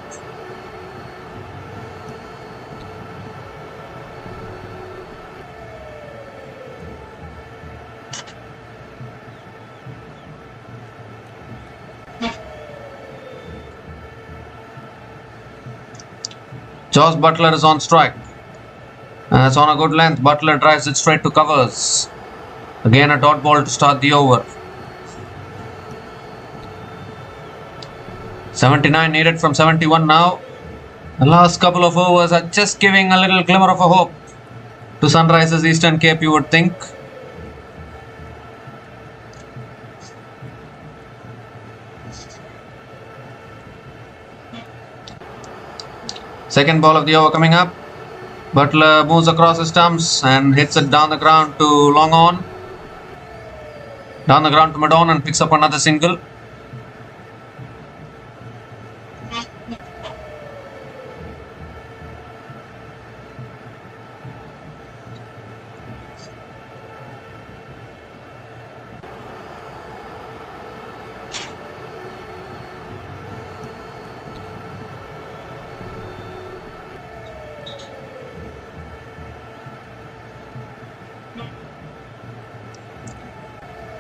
Josh Butler is on strike. And it's on a good length. Butler drives it straight to covers. Again a dot ball to start the over. 79 needed from 71 now. The last couple of overs are just giving a little glimmer of a hope to Sunrisers Eastern Cape, you would think. Second ball of the over coming up. Butler moves across the stumps and hits it down the ground to long on. Down the ground to mid-on and picks up another single.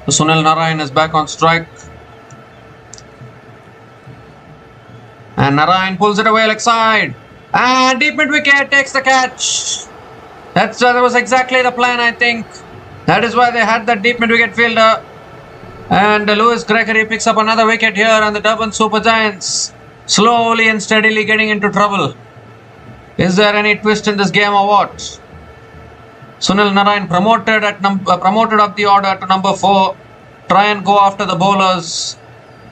Sunil Narayan is back on strike. And Narayan pulls it away leg side. And deep mid wicket takes the catch. That was exactly the plan, I think. That is why they had that deep mid wicket fielder. And Lewis Gregory picks up another wicket here, and the Durban Supergiants slowly and steadily getting into trouble. Is there any twist in this game or what? Sunil Narayan promoted up the order to number 4. Try and go after the bowlers.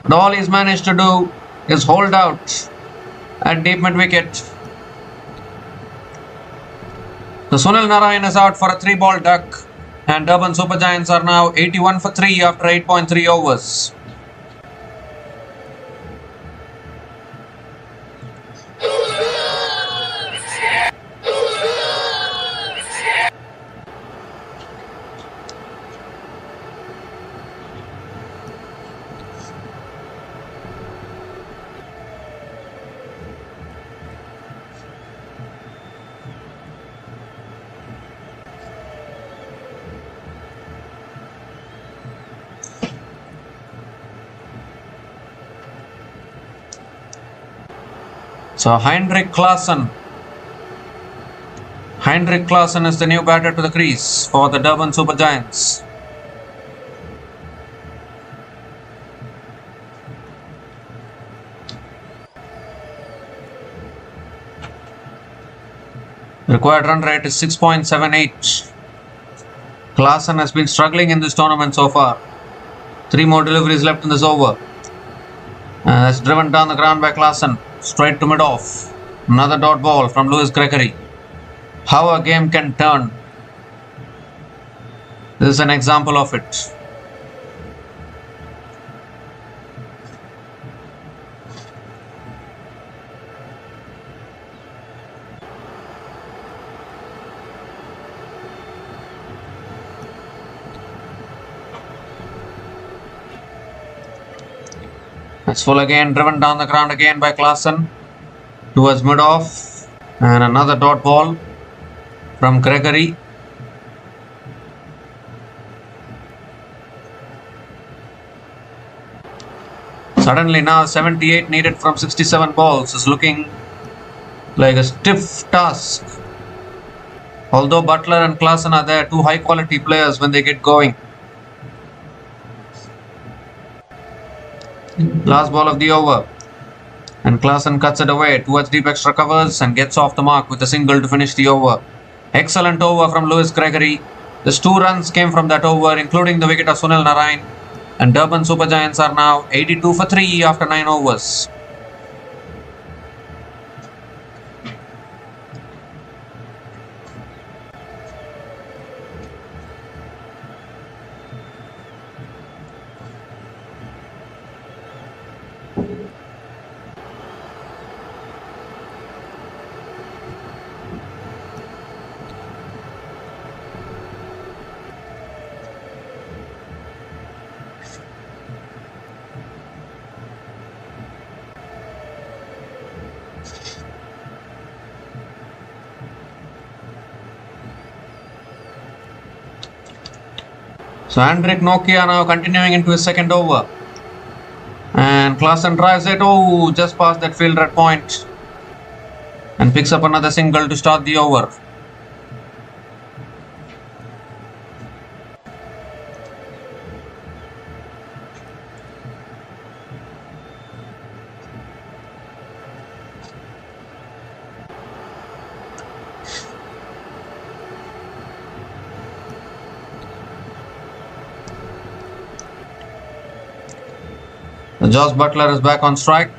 But all he's managed to do is hold out at deep mid wicket. So Sunil Narayan is out for a 3-ball duck. And Durban Supergiants are now 81 for 3 after 8.3 overs. So Heinrich Klaasen is the new batter to the crease for the Durban Supergiants. The required run rate is 6.78. Klaasen has been struggling in this tournament so far. 3 more deliveries left in this over. That's driven down the ground by Klaasen. Straight to mid-off. Another dot ball from Lewis Gregory. How a game can turn. This is an example of it. It's full again, driven down the ground again by Klassen towards mid-off. And another dot ball from Gregory. Suddenly now 78 needed from 67 balls is looking like a stiff task. Although Butler and Klassen are there, two high quality players when they get going. Last ball of the over. And Klassen cuts it away towards deep extra covers and gets off the mark with a single to finish the over. Excellent over from Lewis Gregory. Just 2 runs came from that over, including the wicket of Sunil Narine. And Durban Supergiants are now 82 for 3 after 9 overs. So Hendrik Nokia now continuing into his second over. And Klassen drives it, just past that fielder point. And picks up another single to start the over. Josh Butler is back on strike.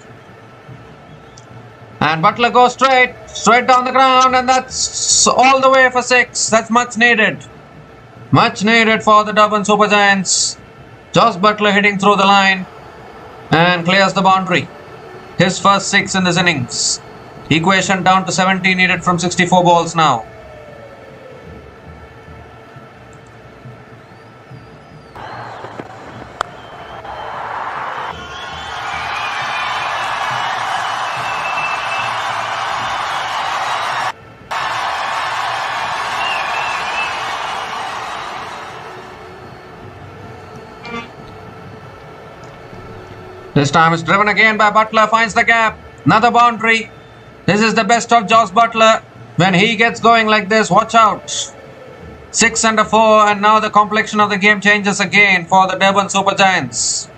And Butler goes straight down the ground, and that's all the way for 6. That's much needed. Much needed for the Durban Supergiants. Josh Butler hitting through the line and clears the boundary. His first 6 in this innings. Equation down to 70 needed from 64 balls now. This time it's driven again by Butler, finds the gap. Another boundary. This is the best of Josh Butler. When he gets going like this, watch out. 6 and a 4, and now the complexion of the game changes again for the Durban Supergiants.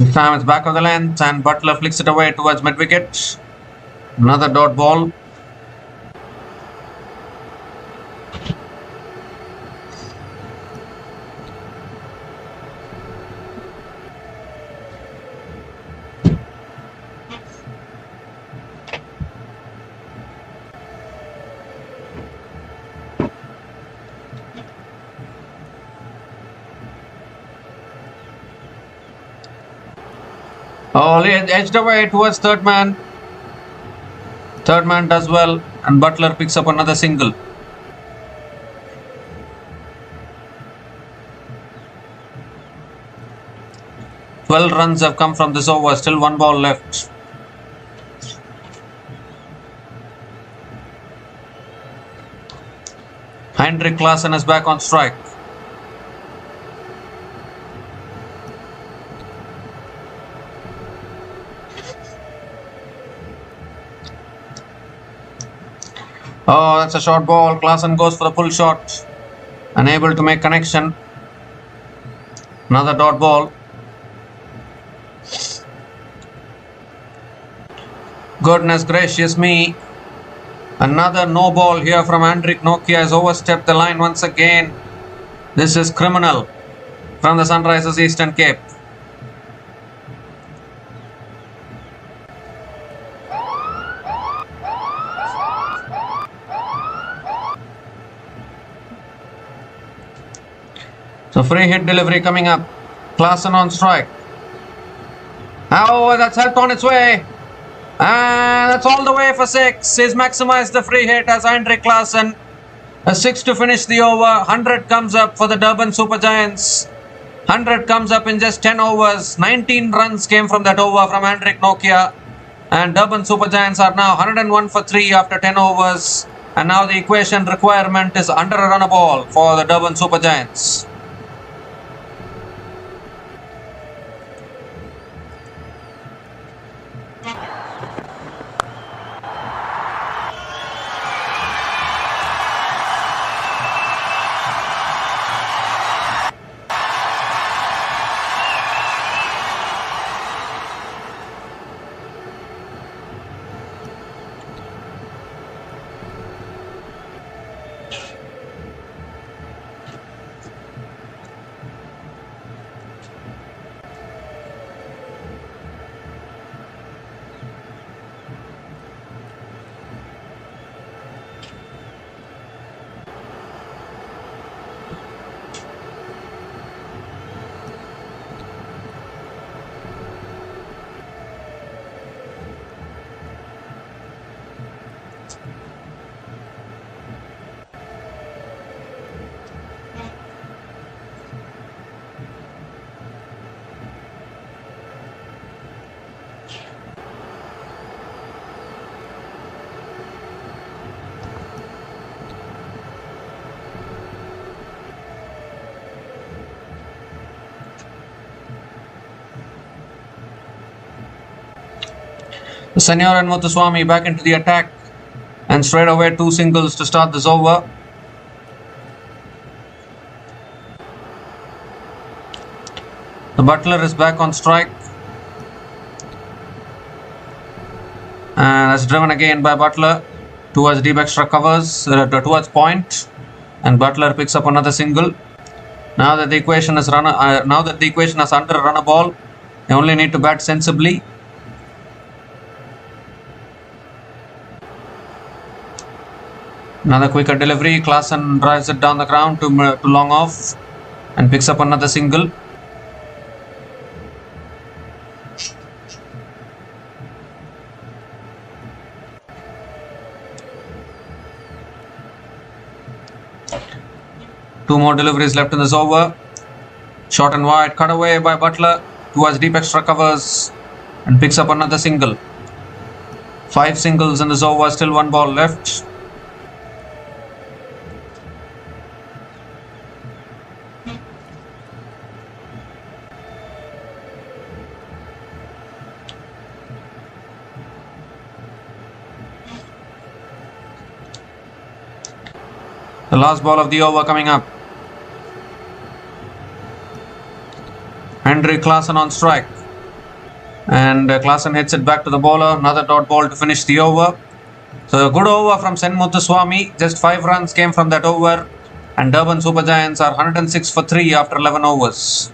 This time it's back of the length and Butler flicks it away towards mid-wicket. Another dot ball. Oh, edged away towards third man. Third man does well and Butler picks up another single. "12 runs have come from this over, still 1 ball left. Hendrik Klassen is back on strike. Oh, that's a short ball. Klassen goes for the pull shot. Unable to make connection. Another dot ball. Goodness gracious me. Another no ball here from Hendrik Nokia has overstepped the line once again. This is criminal from the Sunrisers Eastern Cape. So The free hit delivery coming up. Klaasen on strike. Oh, that's helped on its way. And that's all the way for 6. He's maximized the free hit as Heinrich Klaasen. A 6 to finish the over. 100 comes up for the Durban Supergiants. 100 comes up in just 10 overs. 19 runs came from that over from Heinrich Nokia. And Durban Supergiants are now 101 for 3 after 10 overs. And now the equation requirement is under a run a ball for the Durban Supergiants. Senior and Muthuswamy back into the attack, and straight away 2 singles to start this over. The Butler is back on strike, and that's driven again by Butler towards deep extra covers, towards point, and Butler picks up another single. Now that the equation is under a run a ball, they only need to bat sensibly. Another quicker delivery. Klaasen drives it down the ground to long off and picks up another single. Two more deliveries left in this over. Short and wide, cut away by Butler towards deep extra covers and picks up another single. 5 singles in this over, still 1 ball left. The last ball of the over coming up. Heinrich Klaasen on strike. And Klaasen hits it back to the bowler. Another dot ball to finish the over. So a good over from Sen Muthuswamy. Just 5 runs came from that over. And Durban Supergiants are 106 for 3 after 11 overs.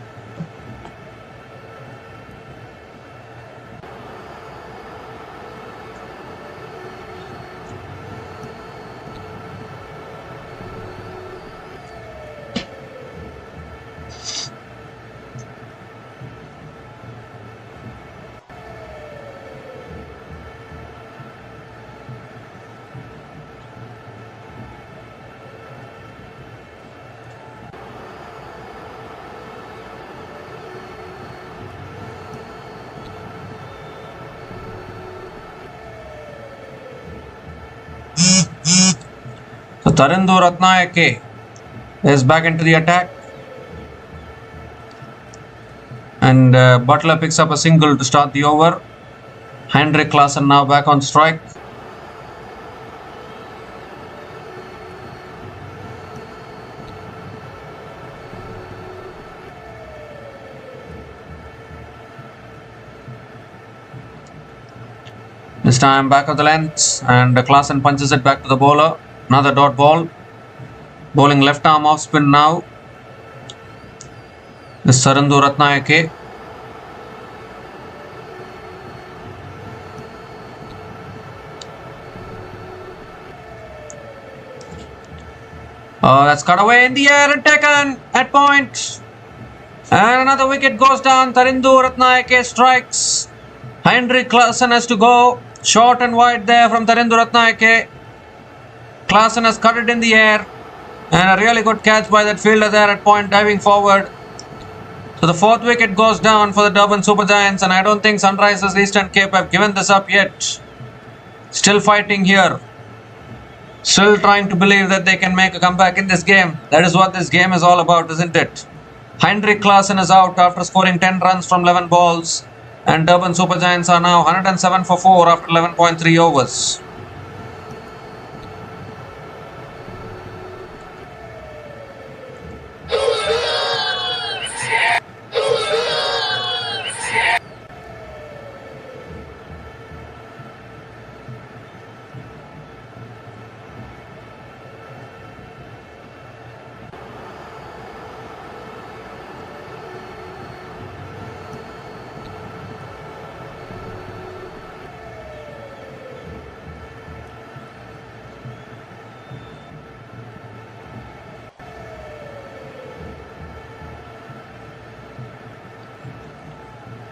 So Tarindu Ratnayake is back into the attack, and Butler picks up a single to start the over. Heinrich Klaasen now back on strike. This time back of the length, and Klaasen punches it back to the bowler. Another dot ball. Bowling left arm off spin now. This is Tarindu Ratnayake. That's cut away in the air and taken at point. And another wicket goes down. Tarindu Ratnayake strikes. Heinrich Klaasen has to go. Short and wide there from Tarindu Ratnayake. Klaasen has cut it in the air. And a really good catch by that fielder there at point, diving forward. So the fourth wicket goes down for the Durban Supergiants, and I don't think Sunrisers Eastern Cape have given this up yet. Still fighting here. Still trying to believe that they can make a comeback in this game. That is what this game is all about, isn't it? Heinrich Klaasen is out after scoring 10 runs from 11 balls. And Durban Supergiants are now 107 for 4 after 11.3 overs.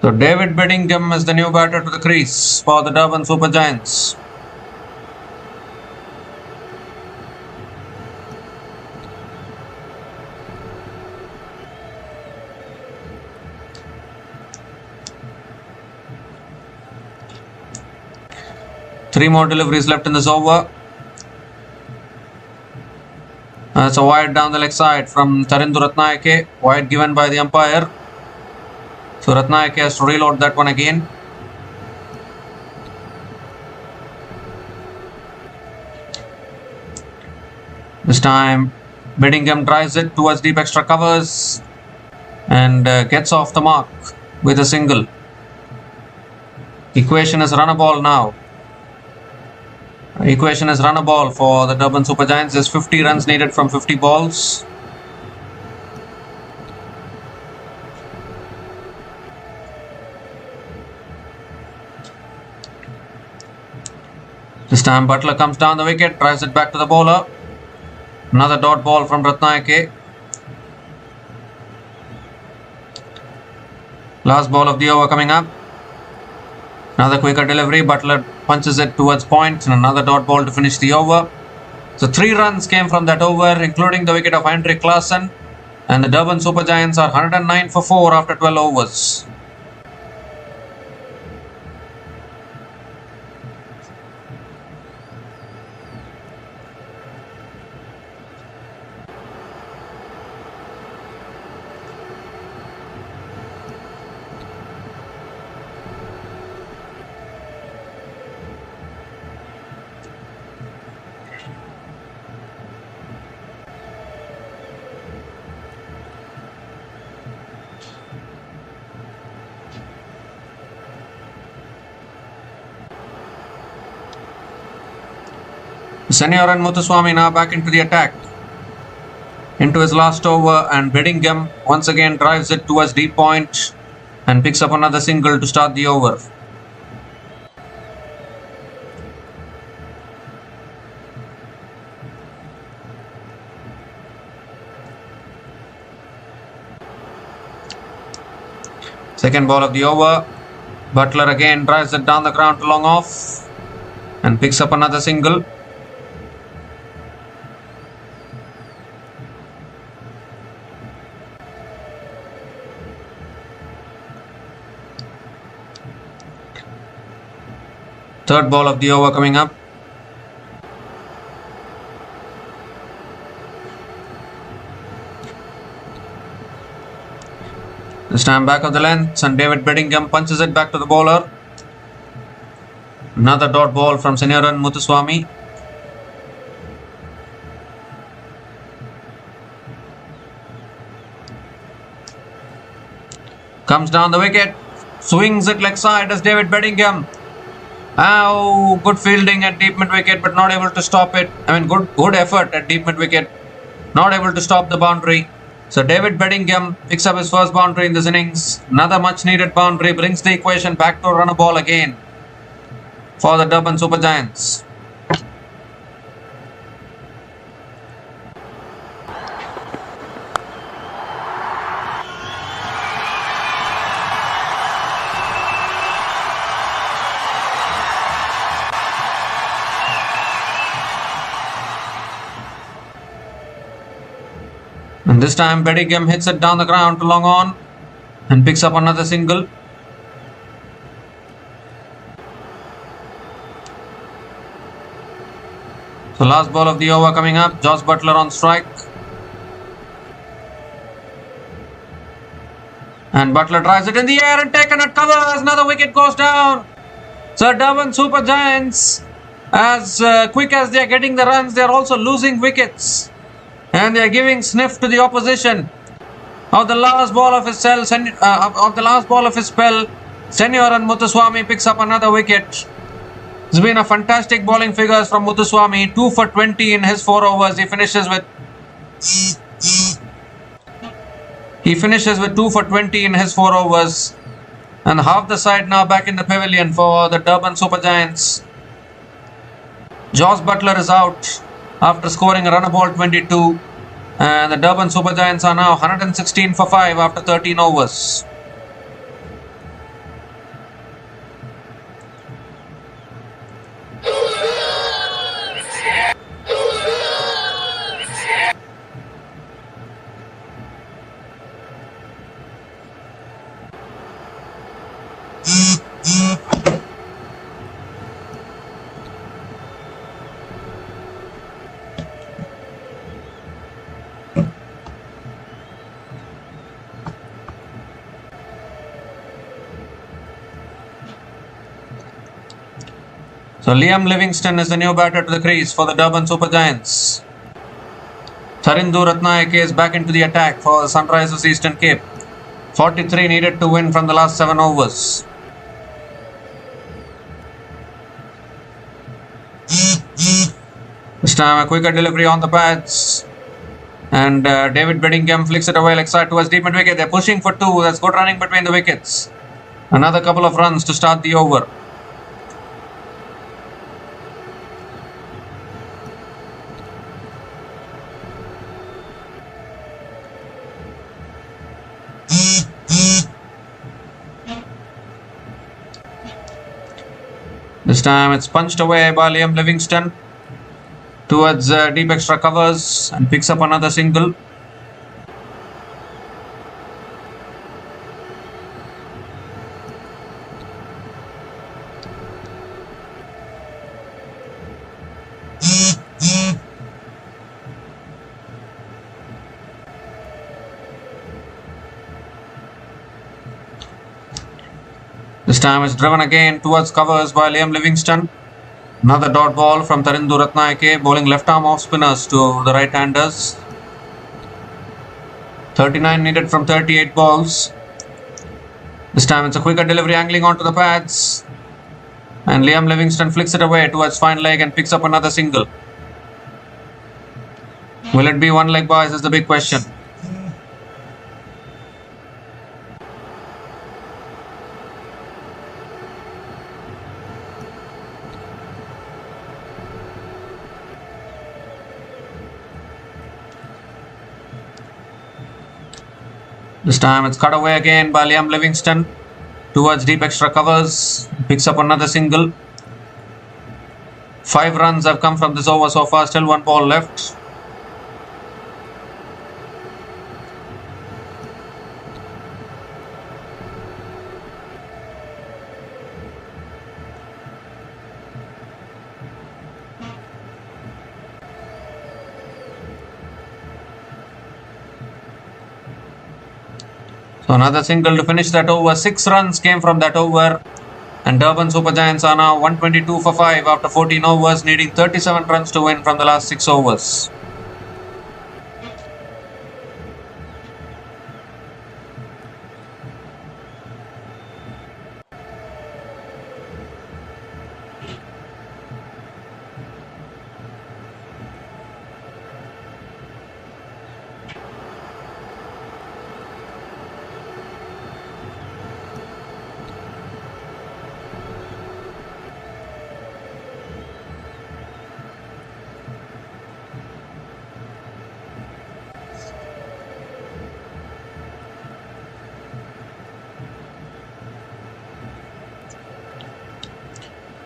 So David Bedingham is the new batter to the crease for the Durban Supergiants. Three more deliveries left in this over. That's a wide down the leg side from Tarindu Ratnayake. Wide given by the umpire. So Ratnayake has to reload that one again. This time Bedingham drives it towards deep extra covers and gets off the mark with a single. Equation is run a ball now. Equation is run a ball for the Durban Supergiants. There's 50 runs needed from 50 balls. This time Butler comes down the wicket, drives it back to the bowler. Another dot ball from Ratnayake. Last ball of the over coming up. Another quicker delivery. Butler punches it towards point and another dot ball to finish the over. So 3 runs came from that over, including the wicket of Heinrich Klaasen. And the Durban Supergiants are 109 for 4 after 12 overs. Senior and Muthuswamy now back into the attack. Into his last over, and Bedingham once again drives it towards deep point and picks up another single to start the over. Second ball of the over. Butler again drives it down the ground to long off and picks up another single. Third ball of the over coming up. This time back of the length, and David Bedingham punches it back to the bowler. Another dot ball from Senioran Muthuswamy. Comes down the wicket, swings it leg side as David Bedingham. Oh, good fielding at deep mid wicket, but not able to stop it. I mean, good effort at deep mid wicket, not able to stop the boundary. So David Bedingham picks up his first boundary in this innings. Another much needed boundary brings the equation back to a run a ball again for the Durban Supergiants. And this time Bedingham hits it down the ground to long on and picks up another single. So last ball of the over coming up. Josh Butler on strike. And Butler drives it in the air and taken at covers. Another wicket goes down. So Durban Supergiants, as quick as they are getting the runs, they are also losing wickets. And they are giving sniff to the opposition. Of the last ball of his spell, Senioran Muthuswamy picks up another wicket. It's been a fantastic bowling figures from Muthuswamy. 2 for 20 in his 4 overs. He finishes with 2 for 20 in his 4 overs. And half the side now back in the pavilion for the Durban Supergiants. Josh Butler is out after scoring a run of ball 22. And the Durban Supergiants are now 116 for 5 after 13 overs. So Liam Livingstone is the new batter to the crease for the Durban Supergiants. Tharindu Ratnayake is back into the attack for the Sunrisers Eastern Cape. 43 needed to win from the last 7 overs. This time a quicker delivery on the pads. And David Bedingham flicks it away like side towards deep mid wicket. They're pushing for 2. That's good running between the wickets. Another couple of runs to start the over. This time it's punched away by Liam Livingstone towards deep extra covers and picks up another single. This time it's driven again towards covers by Liam Livingstone. Another dot ball from Tharindu Ratnayake, bowling left arm off spinners to the right-handers. 39 needed from 38 balls. This time it's a quicker delivery angling onto the pads. And Liam Livingstone flicks it away towards fine leg and picks up another single. Will it be one leg, boys, is the big question. This time it's cut away again by Liam Livingstone towards deep extra covers. Picks up another single. 5 runs have come from this over so far. Still 1 ball left. So another single to finish that over. 6 runs came from that over. And Durban Supergiants are now 122 for 5 after 14 overs, needing 37 runs to win from the last 6 overs.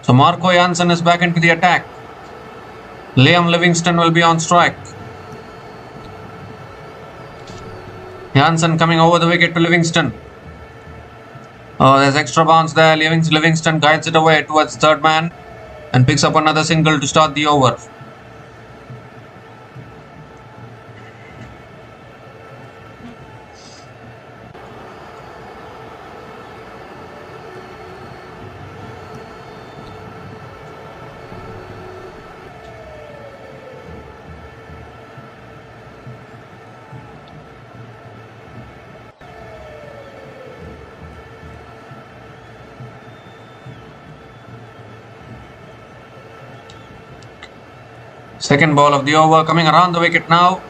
So Marco Jansen is back into the attack. Liam Livingstone will be on strike. Jansen coming over the wicket to Livingston. Oh, there's extra bounce there. Livingston guides it away towards third man and picks up another single to start the over. Second ball of the over coming around the wicket now,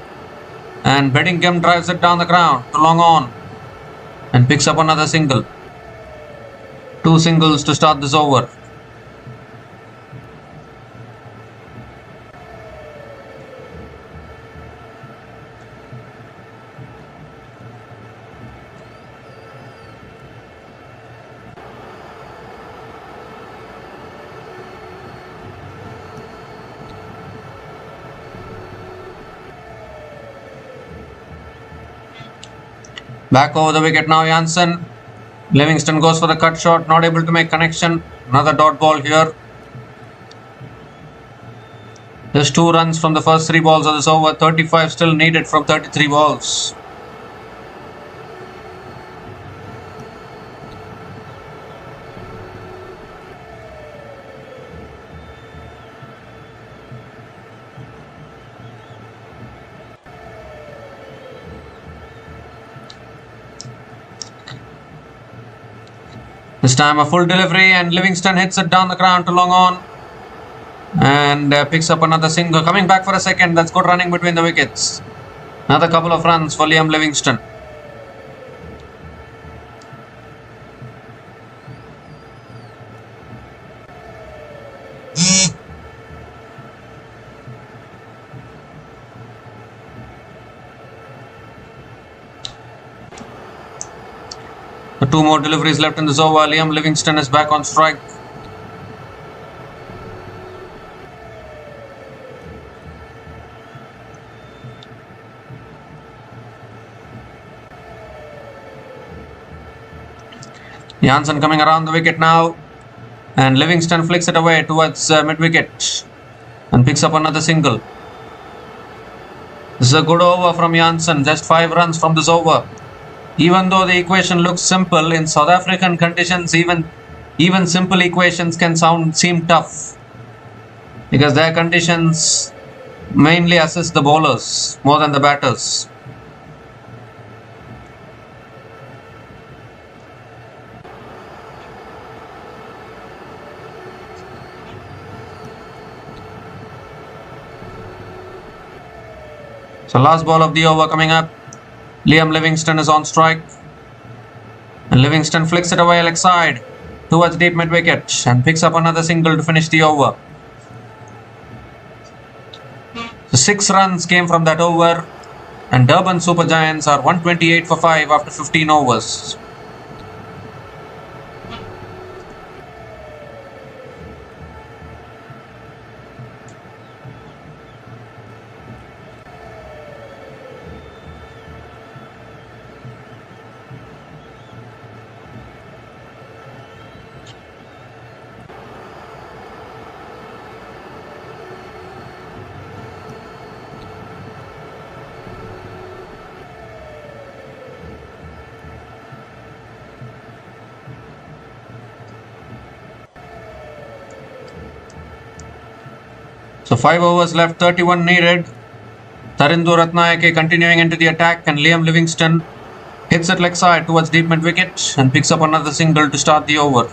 and Bedingham drives it down the ground to long on and picks up another single. Two singles to start this over. Back over the wicket now, Jansen. Livingston goes for the cut shot, not able to make connection. Another dot ball here. Just 2 runs from the first 3 balls of this over. 35 still needed from 33 balls. This time a full delivery and Livingston hits it down the ground to long on and picks up another single. Coming back for a second. That's good running between the wickets. Another couple of runs for Liam Livingston. The 2 more deliveries left in this over. Liam Livingston is back on strike. Jansen coming around the wicket now, and Livingston flicks it away towards mid-wicket and picks up another single. This is a good over from Jansen. Just 5 runs from this over. Even though the equation looks simple, in South African conditions, even simple equations can seem tough because their conditions mainly assist the bowlers more than the batters. So last ball of the over coming up. Liam Livingston is on strike, and Livingston flicks it away leg side towards deep mid wicket and picks up another single to finish the over. So 6 runs came from that over, and Durban Supergiants are 128 for 5 after 15 overs. So 5 overs left, 31 needed. Tarindu Ratnayake continuing into the attack, and Liam Livingston hits it leg side towards deep mid wicket and picks up another single to start the over.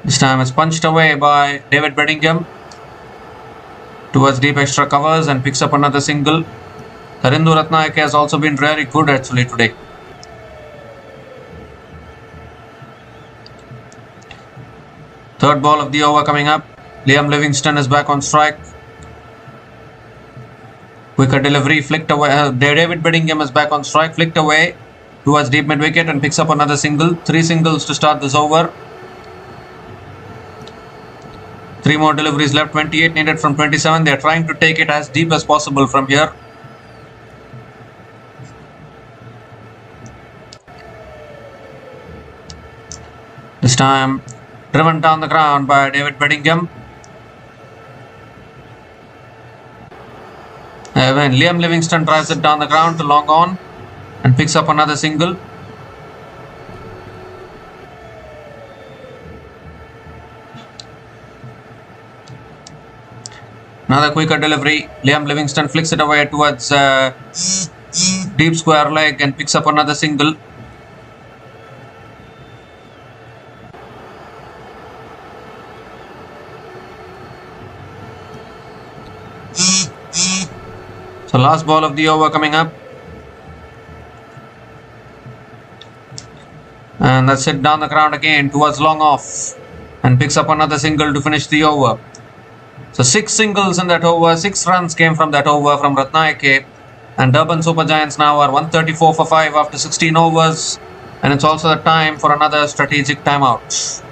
This time it's punched away by David Bedingham towards deep extra covers and picks up another single. Tarindu Ratnayake has also been very good actually today. Third ball of the over coming up. Liam Livingston is back on strike. Quicker delivery, flicked away. David Bedingham is back on strike, flicked away towards deep mid wicket and picks up another single. 3 singles to start this over. 3 more deliveries left, 28 needed from 27. They are trying to take it as deep as possible from here. This time driven down the ground by David Bedingham. When Liam Livingston drives it down the ground to long on and picks up another single. Another quicker delivery. Liam Livingston flicks it away towards deep square leg and picks up another single. So last ball of the over coming up. And that's it down the ground again towards long off. And picks up another single to finish the over. So 6 singles in that over. 6 runs came from that over from Ratnayake. And Durban Supergiants now are 134 for 5 after 16 overs. And it's also the time for another strategic timeout.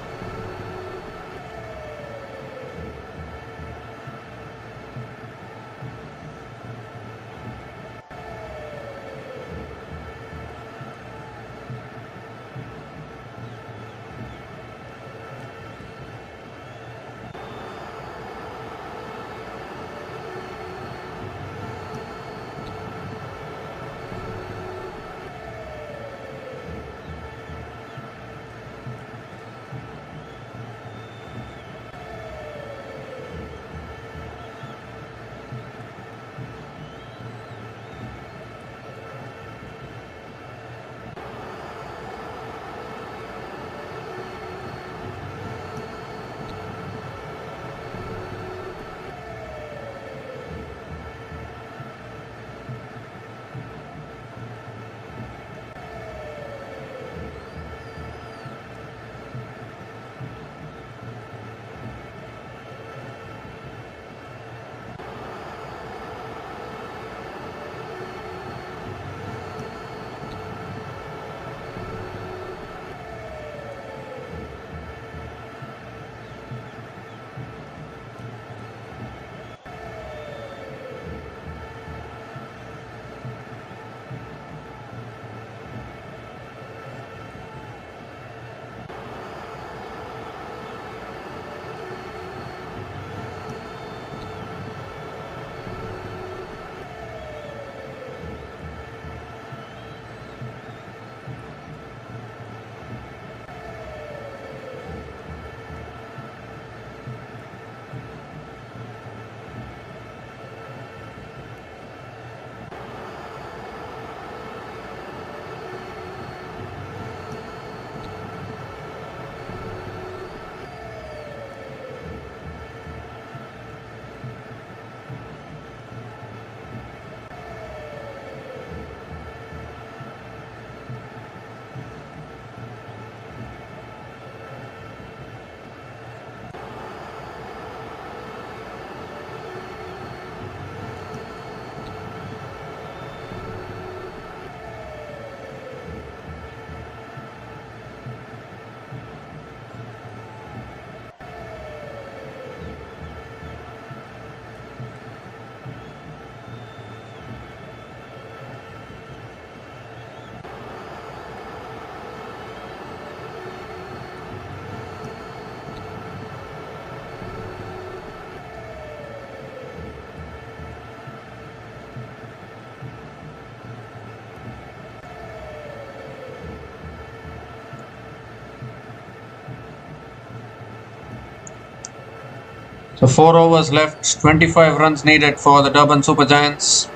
So 4 overs left, 25 runs needed for the Durban Supergiants.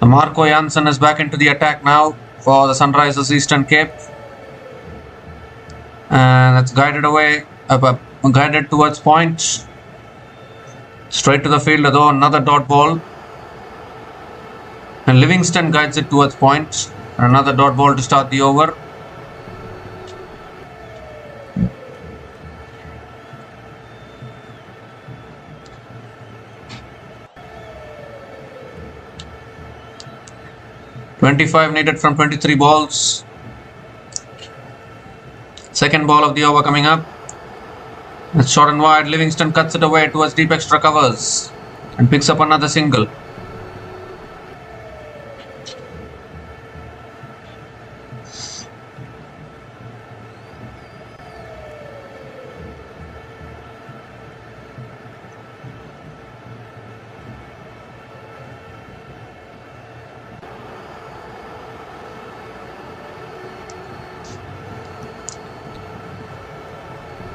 The Marco Janssen is back into the attack now for the Sunrisers Eastern Cape. And that's guided away, guided towards point. Straight to the fielder though, another dot ball. And Livingston guides it towards point. Another dot ball to start the over. 25 needed from 23 balls. Second ball of the over coming up. It's short and wide. Livingston cuts it away towards deep extra covers and picks up another single.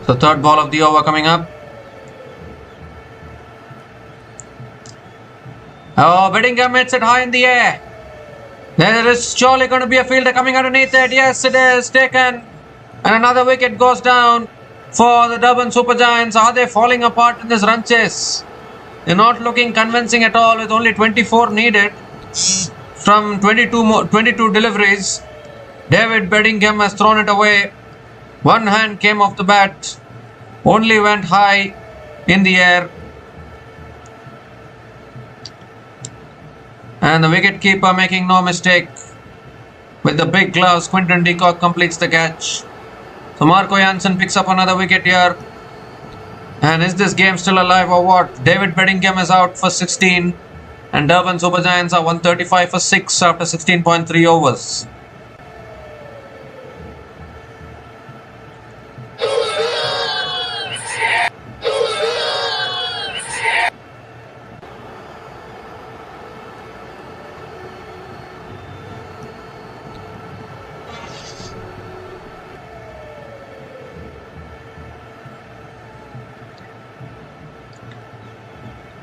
The third ball of the over coming up. Oh, Bedingham hits it high in the air. There is surely going to be a fielder coming underneath it. Yes, it is taken. And another wicket goes down for the Durban Supergiants. Are they falling apart in this run chase? They're not looking convincing at all with only 24 needed from 22 deliveries. David Bedingham has thrown it away. One hand came off the bat, only went high in the air. And the wicketkeeper making no mistake. With the big gloves, Quinton de Kock completes the catch. So Marco Jansen picks up another wicket here. And is this game still alive or what? David Bedingham is out for 16. And Durban Supergiants are 135 for 6 after 16.3 overs.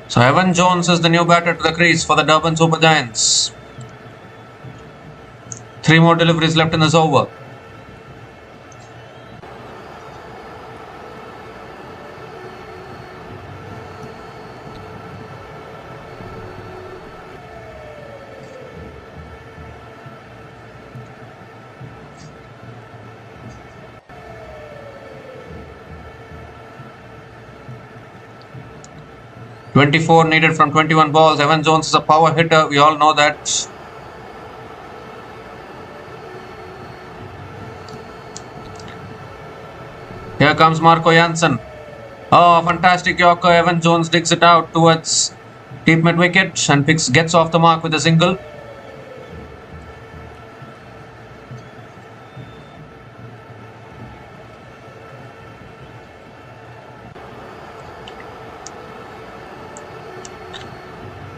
So Evan Jones is the new batter to the crease for the Durban Supergiants. 3 more deliveries left in this over. .24 needed from 21 balls. Evan Jones is a power hitter. We all know that. Here comes Marco Jansen. Oh, fantastic Yorker. Evan Jones digs it out towards deep mid wicket and gets off the mark with a single.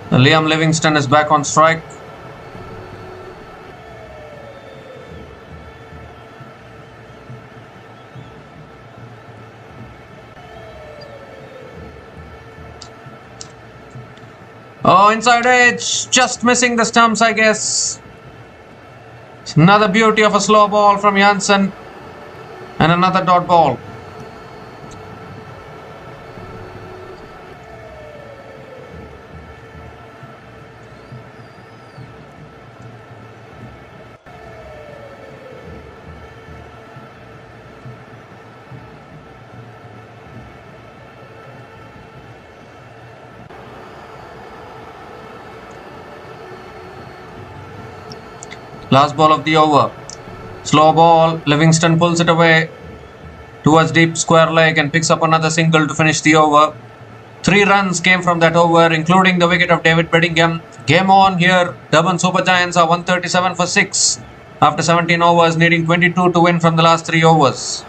Liam Livingston is back on strike. Oh, inside edge, just missing the stumps, I guess. Another beauty of a slow ball from Jansen and another dot ball. Last ball of the over. Slow ball. Livingston pulls it away towards deep square leg and picks up another single to finish the over. 3 runs came from that over, including the wicket of David Bedingham. Game on here. Durban Supergiants are 137 for 6 after 17 overs, needing 22 to win from the last 3 overs.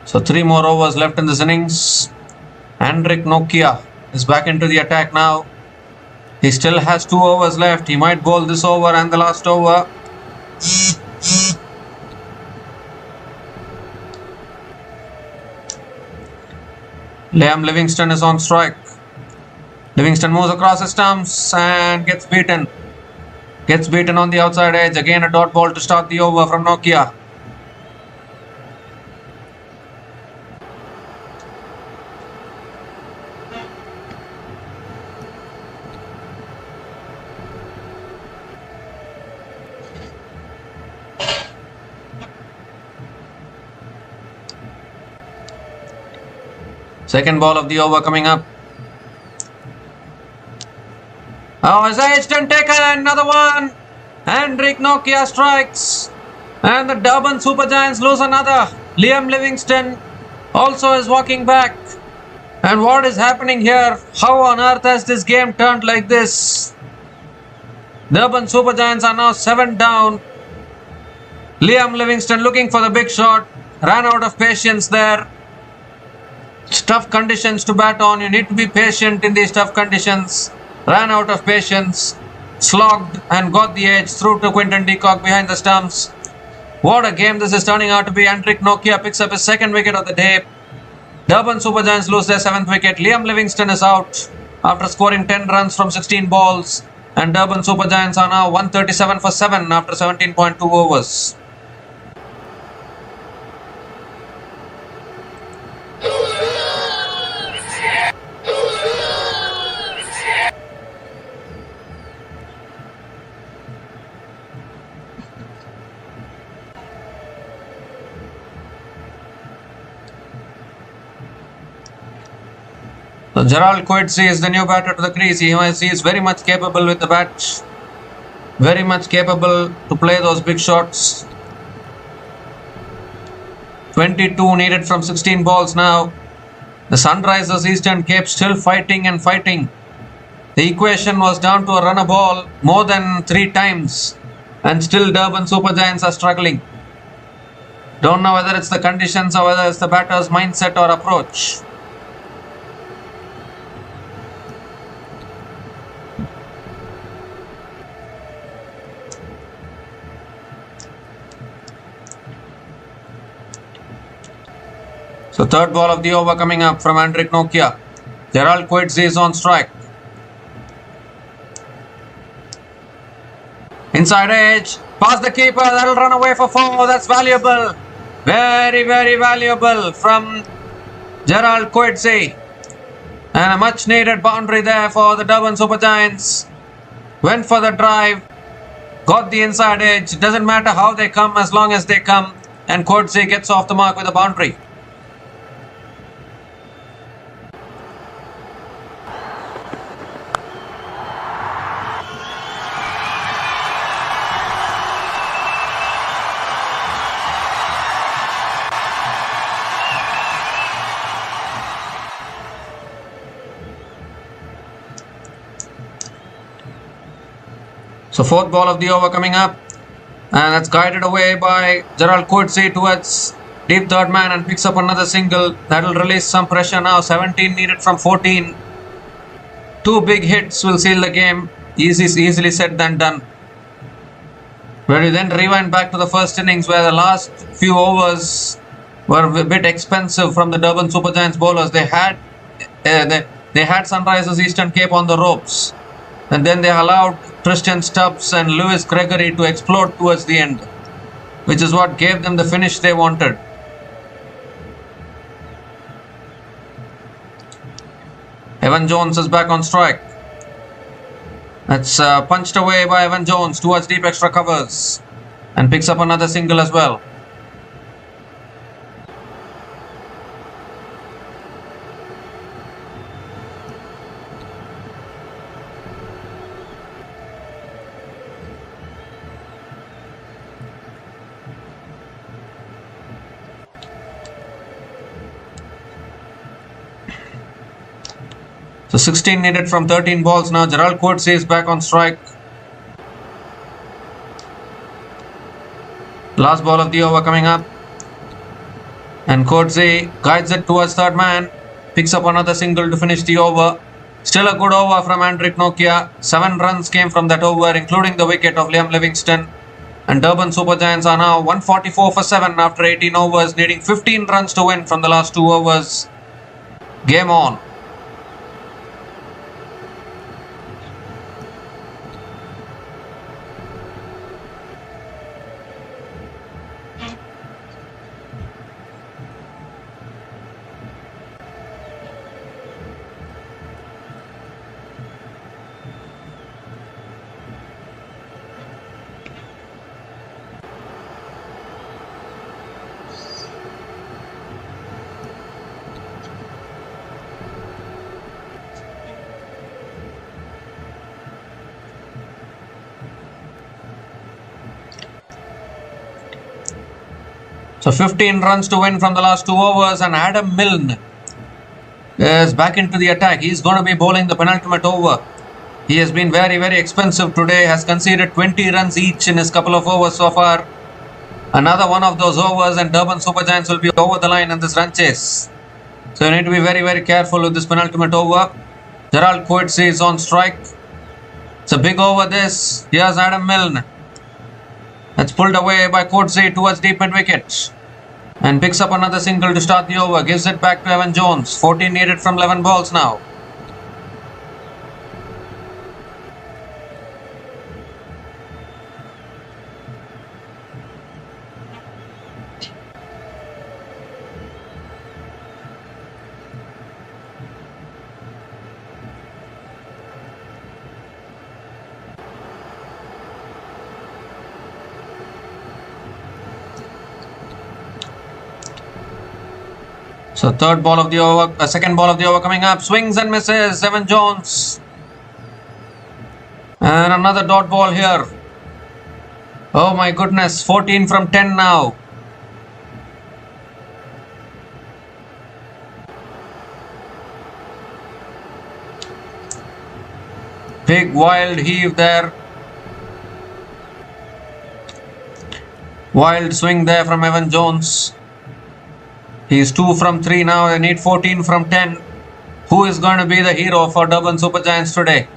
So 3 more overs left in this innings. Hendrik Nokia is back into the attack now. He still has 2 overs left. He might bowl this over and the last over. Liam Livingston is on strike. Livingston moves across the stumps and gets beaten. Gets beaten on the outside edge. Again a dot ball to start the over from Nokia. Second ball of the over coming up. Oh, is Ashton taken another one? Hendrik Nokia strikes. And the Durban Supergiants lose another. Liam Livingston also is walking back. And what is happening here? How on earth has this game turned like this? Durban Supergiants are now 7 down. Liam Livingston looking for the big shot. Ran out of patience there. Tough conditions to bat on. You need to be patient in these tough conditions. Ran out of patience. Slogged and got the edge through to Quinton de Kock behind the stumps. What a game this is turning out to be. Hendrik Nokia picks up his second wicket of the day. Durban Supergiants lose their 7th wicket. Liam Livingston is out after scoring 10 runs from 16 balls. And Durban Supergiants are now 137 for 7 after 17.2 overs. So Gerald Coetzee is the new batter to the crease. He is very much capable with the bat. Very much capable to play those big shots. 22 needed from 16 balls now. The Sunrisers Eastern Cape still fighting and fighting. The equation was down to a run a ball more than 3 times. And still Durban Supergiants are struggling. Don't know whether it's the conditions or whether it's the batter's mindset or approach. So third ball of the over coming up from Hendrik Nokia. Gerald Coetzee is on strike. Inside edge. Past the keeper. That'll run away for 4. That's valuable. Very, very valuable from Gerald Coetzee. And a much needed boundary there for the Durban Supergiants. Went for the drive. Got the inside edge. Doesn't matter how they come as long as they come. And Coetzee gets off the mark with a boundary. So fourth ball of the over coming up, and that's guided away by Gerald Coetzee towards deep third man and picks up another single. That'll release some pressure now. 17 needed from 14. 2 big hits will seal the game. Easily said than done. Where we then rewind back to the first innings where the last few overs were a bit expensive from the Durban Supergiants bowlers. They had Sunrisers Eastern Cape on the ropes. And then they allowed Tristan Stubbs and Lewis Gregory to explode towards the end, which is what gave them the finish they wanted. Evan Jones is back on strike. That's punched away by Evan Jones towards deep extra covers and picks up another single as well. So 16 needed from 13 balls now. Gerald Coetzee is back on strike. Last ball of the over coming up. And Coetzee guides it towards third man. Picks up another single to finish the over. Still a good over from Hendrik Nokia. 7 runs came from that over, including the wicket of Liam Livingston. And Durban Supergiants are now 144 for 7 after 18 overs, needing 15 runs to win from the last 2 overs. Game on. So 15 runs to win from the last 2 overs, and Adam Milne is back into the attack. He's going to be bowling the penultimate over. He has been very, very expensive today, has conceded 20 runs each in his couple of overs so far. Another one of those overs and Durban Supergiants will be over the line in this run chase. So you need to be very, very careful with this penultimate over. Gerald Coetzee is on strike. It's a big over this. Here's Adam Milne. That's pulled away by Coetzee towards deep mid wicket. And picks up another single to start the over. Gives it back to Evan Jones. 14 needed from 11 balls now. So second ball of the over coming up. Swings and misses. Evan Jones. And another dot ball here. Oh my goodness. 14 from 10 now. Big wild heave there. Wild swing there from Evan Jones. He's 2 from 3 now. They need 14 from 10. Who is going to be the hero for Durban Supergiants today?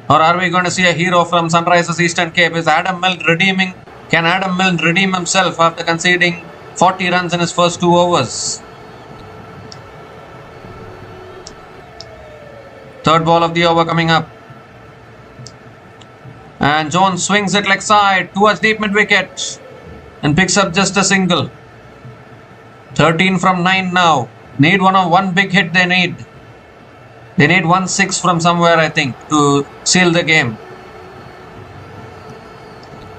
Or are we going to see a hero from Sunrisers Eastern Cape? Is Adam Milne redeeming? Can Adam Milne redeem himself after conceding 40 runs in his first 2 overs? Third ball of the over coming up. And Jones swings it leg side towards deep mid wicket and picks up just a single. 13 from 9 now. Need one big hit they need. They need 1-6 from somewhere, I think, to seal the game.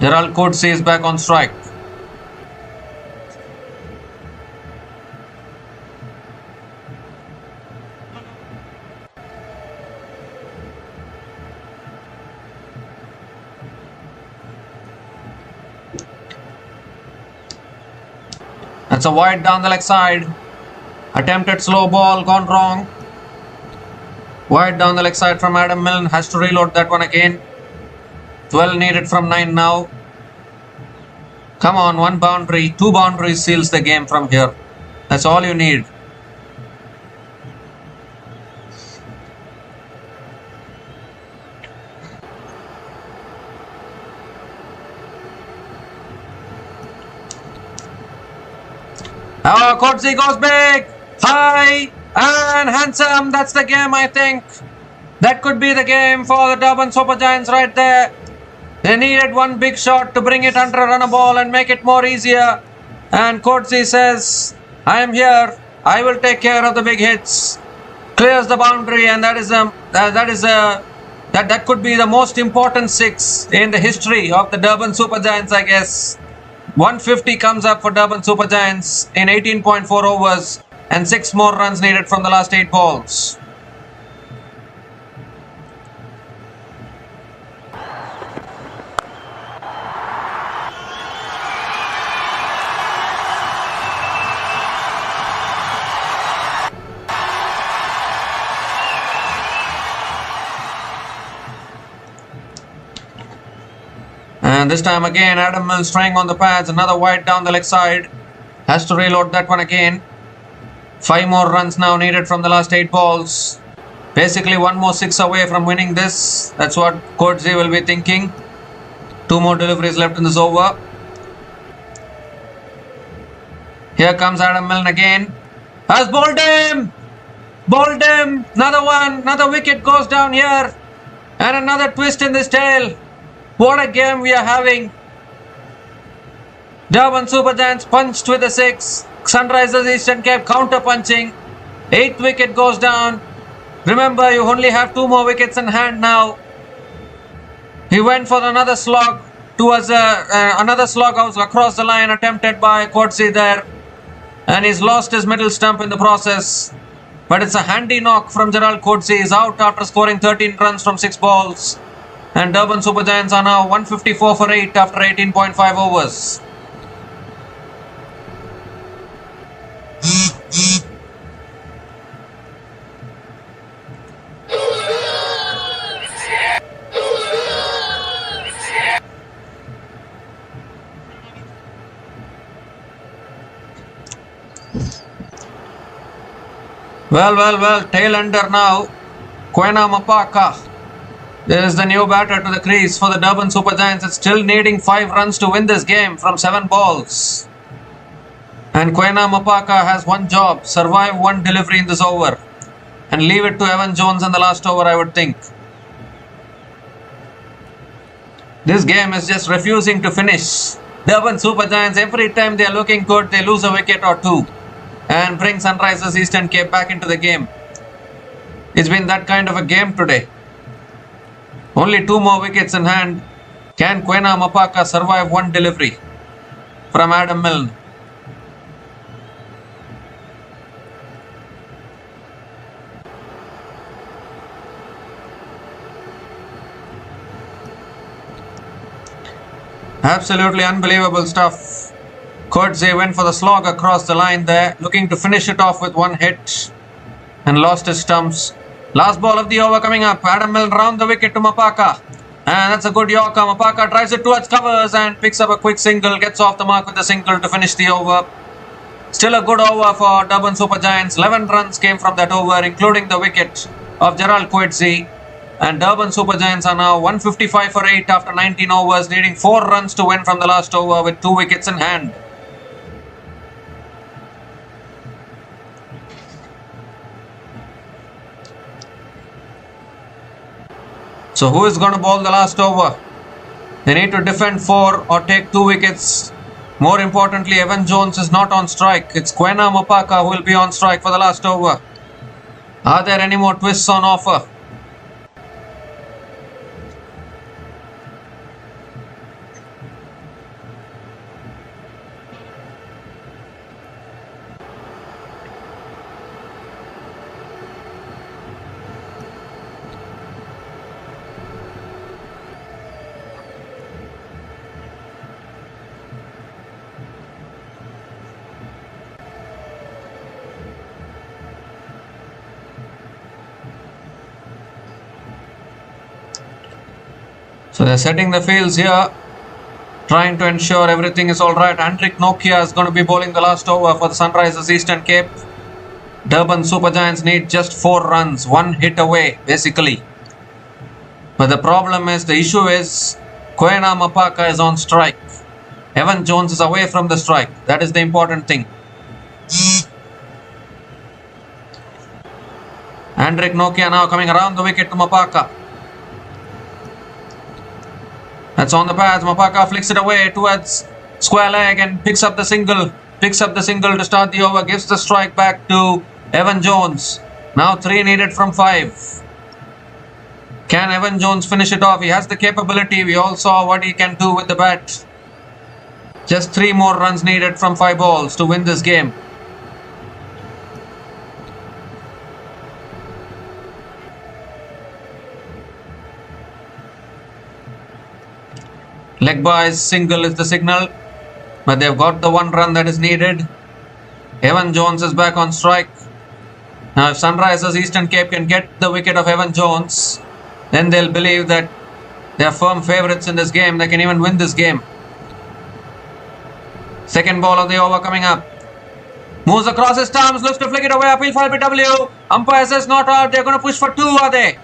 Gerald Coetzee is back on strike. That's a wide down the leg side. Attempted slow ball, gone wrong. Wide down the leg side from Adam Milne. Has to reload that one again. 12 needed from 9 now. Come on, 1 boundary. 2 boundaries seals the game from here. That's all you need. Oh, Coetzee goes big, high and handsome. That's the game, I think. That could be the game for the Durban Supergiants right there. They needed 1 big shot to bring it under a runner ball and make it more easier. And Coetzee says, I am here. I will take care of the big hits. Clears the boundary, and that could be the most important 6 in the history of the Durban Supergiants, I guess. 150 comes up for Durban Supergiants in 18.4 overs and 6 more runs needed from the last 8 balls. And this time again, Adam Milne trying on the pads. Another wide down the leg side. Has to reload that one again. 5 more runs now needed from the last 8 balls. Basically 1 more 6 away from winning this. That's what Coetzee will be thinking. 2 more deliveries left in this over. Here comes Adam Milne again. Has bowled him. Bowled him. Another one. Another wicket goes down here. And another twist in this tail. What a game we are having. Durban Supergiants punched with a 6. Sunrisers Eastern Cape counter punching. 8th wicket goes down. Remember, you only have 2 more wickets in hand now. He went for another slog towards another slog across the line attempted by Coetzee there. And he's lost his middle stump in the process. But it's a handy knock from Gerald Coetzee. He's out after scoring 13 runs from 6 balls. And Durban Supergiants are now 154 for 8 after 18.5 overs. Well, tail ender now. Kwena Mapaka. There is the new batter to the crease for the Durban Supergiants. It's still needing 5 runs to win this game from 7 balls. And Kwena Mapaka has one job, survive one delivery in this over. And leave it to Evan Jones in the last over, I would think. This game is just refusing to finish. Durban Supergiants, every time they are looking good, they lose a wicket or 2. And bring Sunrisers Eastern Cape back into the game. It's been that kind of a game today. Only 2 more wickets in hand. Can Kwena Mapaka survive one delivery from Adam Milne? Absolutely unbelievable stuff. Coetzee went for the slog across the line there, looking to finish it off with one hit and lost his stumps. Last ball of the over coming up. Adam Milne round the wicket to Mapaka. And that's a good Yorker. Mapaka drives it towards covers and picks up a quick single, gets off the mark with a single to finish the over. Still a good over for Durban Supergiants. 11 runs came from that over, including the wicket of Gerald Coetzee. And Durban Supergiants are now 155 for 8 after 19 overs, needing 4 runs to win from the last over with 2 wickets in hand. So who is going to bowl the last over? They need to defend 4 or take 2 wickets. More importantly, Evan Jones is not on strike. It's Kwena Mapaka who will be on strike for the last over. Are there any more twists on offer? So they're setting the fields here, trying to ensure everything is alright. Hendrik Nokia is going to be bowling the last over for the Sunrisers Eastern Cape. Durban Supergiants need just 4 runs, 1 hit away basically. But the problem is, the issue is, Kwena Mapaka is on strike. Evan Jones is away from the strike. That is the important thing. Hendrik Nokia now coming around the wicket to Mapaka. That's on the pads. Mapaka flicks it away towards square leg and picks up the single. Picks up the single to start the over. Gives the strike back to Evan Jones. Now 3 needed from 5. Can Evan Jones finish it off? He has the capability. We all saw what he can do with the bat. Just 3 more runs needed from 5 balls to win this game. Leg by's single is the signal, but they've got the 1 run that is needed. Evan Jones is back on strike. Now if Sunrisers Eastern Cape can get the wicket of Evan Jones, then they'll believe that they are firm favourites in this game. They can even win this game. Second ball of the over coming up. Moves across his stumps, looks to flick it away, appeal for LBW. Umpire says not out, they're going to push for 2, are they?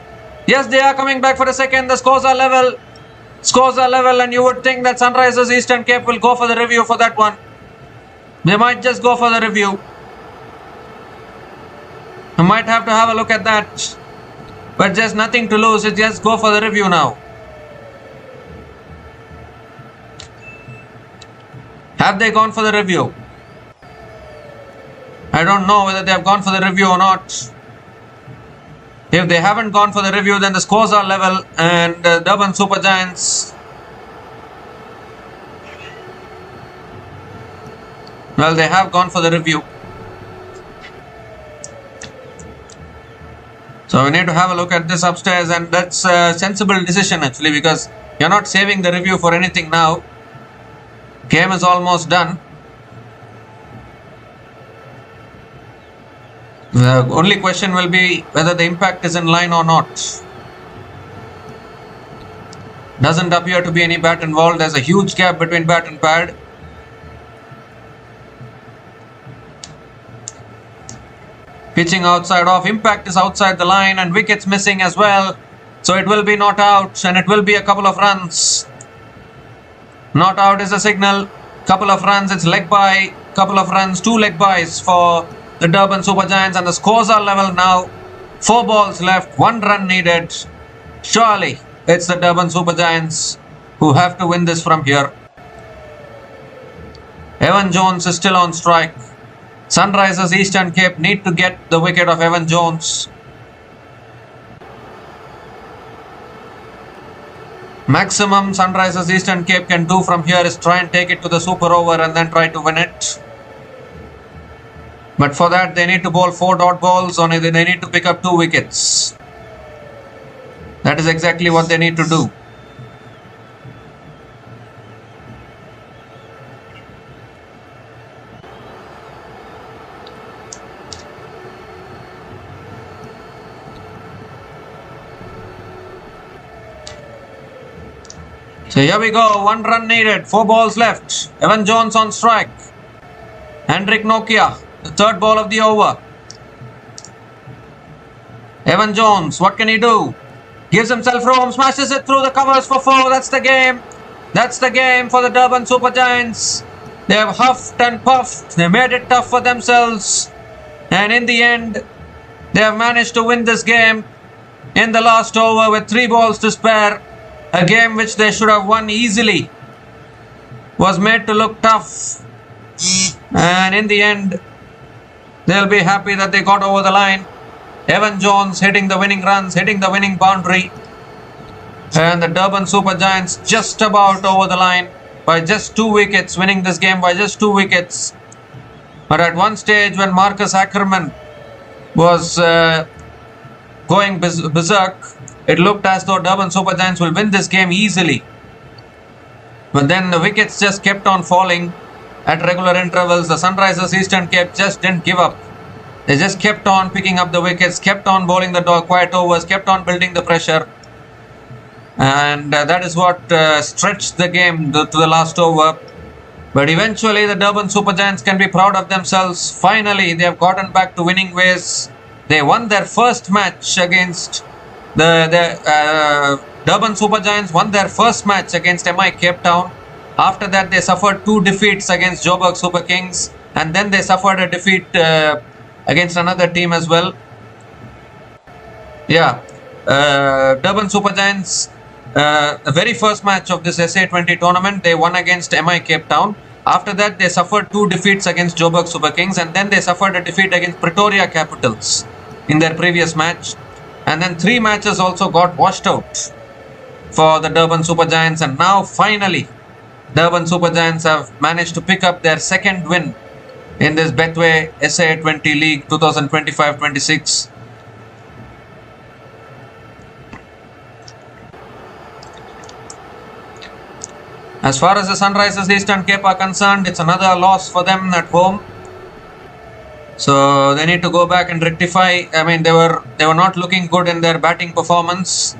Yes, they are coming back for the second. The scores are level. Scores are level, and you would think that Sunrisers Eastern Cape will go for the review for that one. They might just go for the review. I might have to have a look at that. But just nothing to lose. Just go for the review now. Have they gone for the review? I don't know whether they have gone for the review or not. If they haven't gone for the review, then the scores are level and Durban Supergiants, well, they have gone for the review. So we need to have a look at this upstairs, and that's a sensible decision actually, because you're not saving the review for anything now. Game is almost done. The only question will be whether the impact is in line or not. Doesn't appear to be any bat involved. There's a huge gap between bat and pad. Pitching outside off. Impact is outside the line and wickets missing as well. So it will be not out and it will be a couple of runs. Not out is a signal. Couple of runs. It's leg by. Couple of runs. 2 leg bys for the Durban Supergiants, and the scores are level now. 4 balls left, 1 run needed. Surely it's the Durban Supergiants who have to win this from here. Evan Jones is still on strike. Sunrisers Eastern Cape need to get the wicket of Evan Jones. Maximum Sunrisers Eastern Cape can do from here is try and take it to the super over and then try to win it. But for that, they need to bowl 4 dot balls, or they need to pick up 2 wickets. That is exactly what they need to do. So here we go, 1 run needed, 4 balls left. Evan Jones on strike. Hendrik Nokia, the 3rd ball of the over. Evan Jones, what can he do? Gives himself room, smashes it through the covers for 4. That's the game. That's the game for the Durban Supergiants. They have huffed and puffed. They made it tough for themselves. And in the end, they have managed to win this game in the last over with 3 balls to spare. A game which they should have won easily was made to look tough. And in the end, they'll be happy that they got over the line. Evan Jones hitting the winning runs, hitting the winning boundary. And the Durban Supergiants just about over the line by just 2 wickets, winning this game by just 2 wickets. But at one stage when Marcus Ackerman was going berserk, it looked as though Durban Supergiants will win this game easily. But then the wickets just kept on falling at regular intervals. The Sunrisers Eastern Cape just didn't give up. They just kept on picking up the wickets, kept on bowling the quiet overs, kept on building the pressure. And that is what stretched the game to the last over. But eventually the Durban Supergiants can be proud of themselves. Finally, they have gotten back to winning ways. They won their first match against the Durban Supergiants won their first match against MI Cape Town. After that, they suffered 2 defeats against Joburg Super Kings, and then they suffered a defeat against another team as well. Yeah, Durban Supergiants, the very first match of this SA20 tournament, they won against MI Cape Town. After that, they suffered 2 defeats against Joburg Super Kings, and then they suffered a defeat against Pretoria Capitals in their previous match. And then 3 matches also got washed out for the Durban Supergiants, and now finally Durban Supergiants have managed to pick up their 2nd win in this Betway SA20 League 2025-26. As far as the Sunrisers Eastern Cape are concerned, it's another loss for them at home. So they need to go back and rectify. I mean, they were not looking good in their batting performance.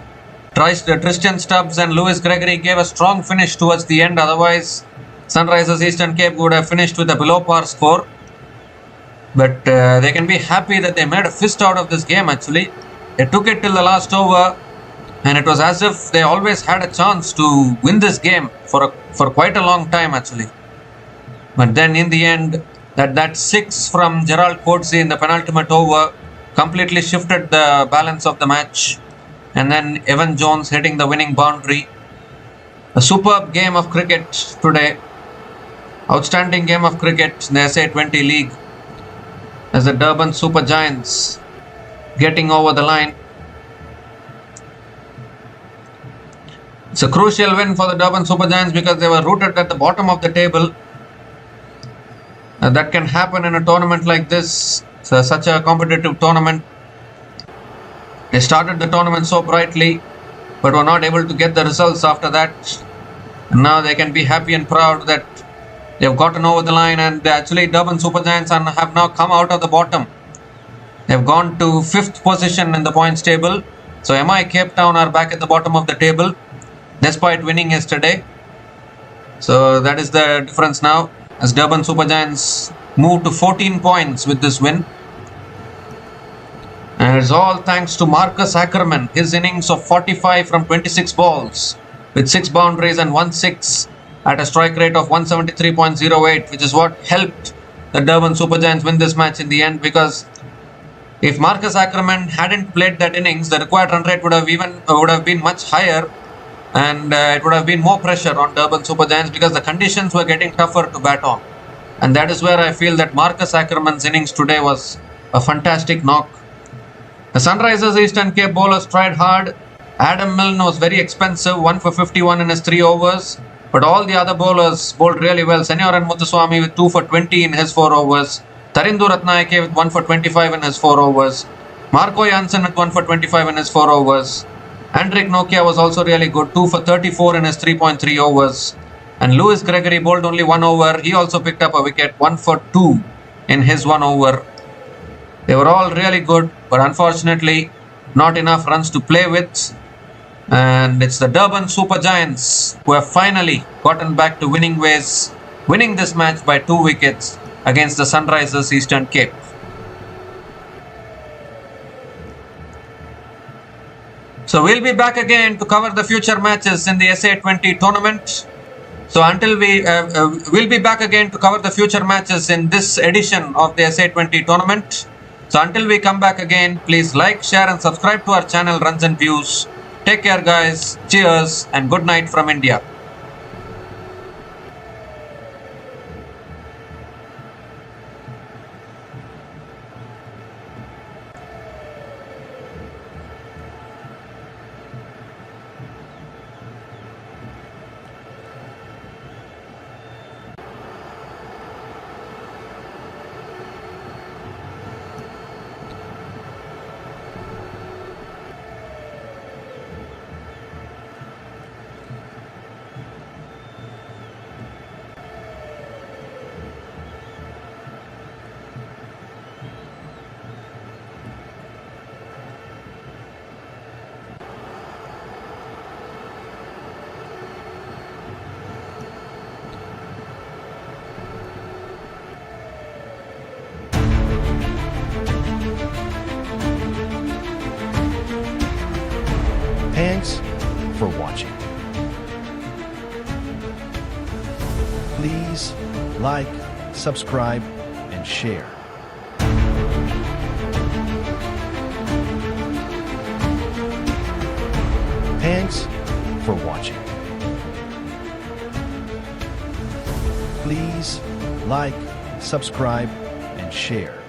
Tristan Stubbs and Lewis Gregory gave a strong finish towards the end. Otherwise, Sunrisers Eastern Cape would have finished with a below par score. But they can be happy that they made a fist out of this game actually. They took it till the last over, and it was as if they always had a chance to win this game for quite a long time actually. But then in the end, that 6 from Gerald Coetzee in the penultimate over completely shifted the balance of the match. And then Evan Jones hitting the winning boundary. A superb game of cricket today. Outstanding game of cricket in the SA20 League as the Durban Supergiants getting over the line. It's a crucial win for the Durban Supergiants because they were rooted at the bottom of the table. That can happen in a tournament like this. It's such a competitive tournament. They started the tournament so brightly, but were not able to get the results after that. And now they can be happy and proud that they have gotten over the line, and actually Durban Supergiants have now come out of the bottom. They have gone to 5th position in the points table. So MI Cape Town are back at the bottom of the table despite winning yesterday. So that is the difference now as Durban Supergiants move to 14 points with this win. And it's all thanks to Marcus Ackerman. His innings of 45 from 26 balls with 6 boundaries and 1 6 at a strike rate of 173.08, which is what helped the Durban Supergiants win this match in the end, because if Marcus Ackerman hadn't played that innings, the required run rate would have been much higher, and it would have been more pressure on Durban Supergiants because the conditions were getting tougher to bat on. And that is where I feel that Marcus Ackerman's innings today was a fantastic knock. The Sunrisers Eastern Cape bowlers tried hard. Adam Milne was very expensive, 1 for 51 in his 3 overs. But all the other bowlers bowled really well. Senioran Muthuswamy with 2 for 20 in his 4 overs. Tarindu Ratnayake with 1 for 25 in his 4 overs. Marco Jansen with 1 for 25 in his 4 overs. Hendrik Nokia was also really good, 2 for 34 in his 3.3 overs. And Lewis Gregory bowled only 1 over. He also picked up a wicket, 1 for 2 in his 1 over. They were all really good, but unfortunately not enough runs to play with. And it's the Durban Supergiants who have finally gotten back to winning ways, winning this match by 2 wickets against the Sunrisers Eastern Cape. So we'll be back again to cover the future matches in the SA20 tournament. So until we'll be back again to cover the future matches in this edition of the SA20 tournament. So until we come back again, please like, share and subscribe to our channel Runs and Views. Take care guys, cheers and good night from India. Thanks for watching. Please like, subscribe, and share. Thanks for watching. Please like, subscribe, and share.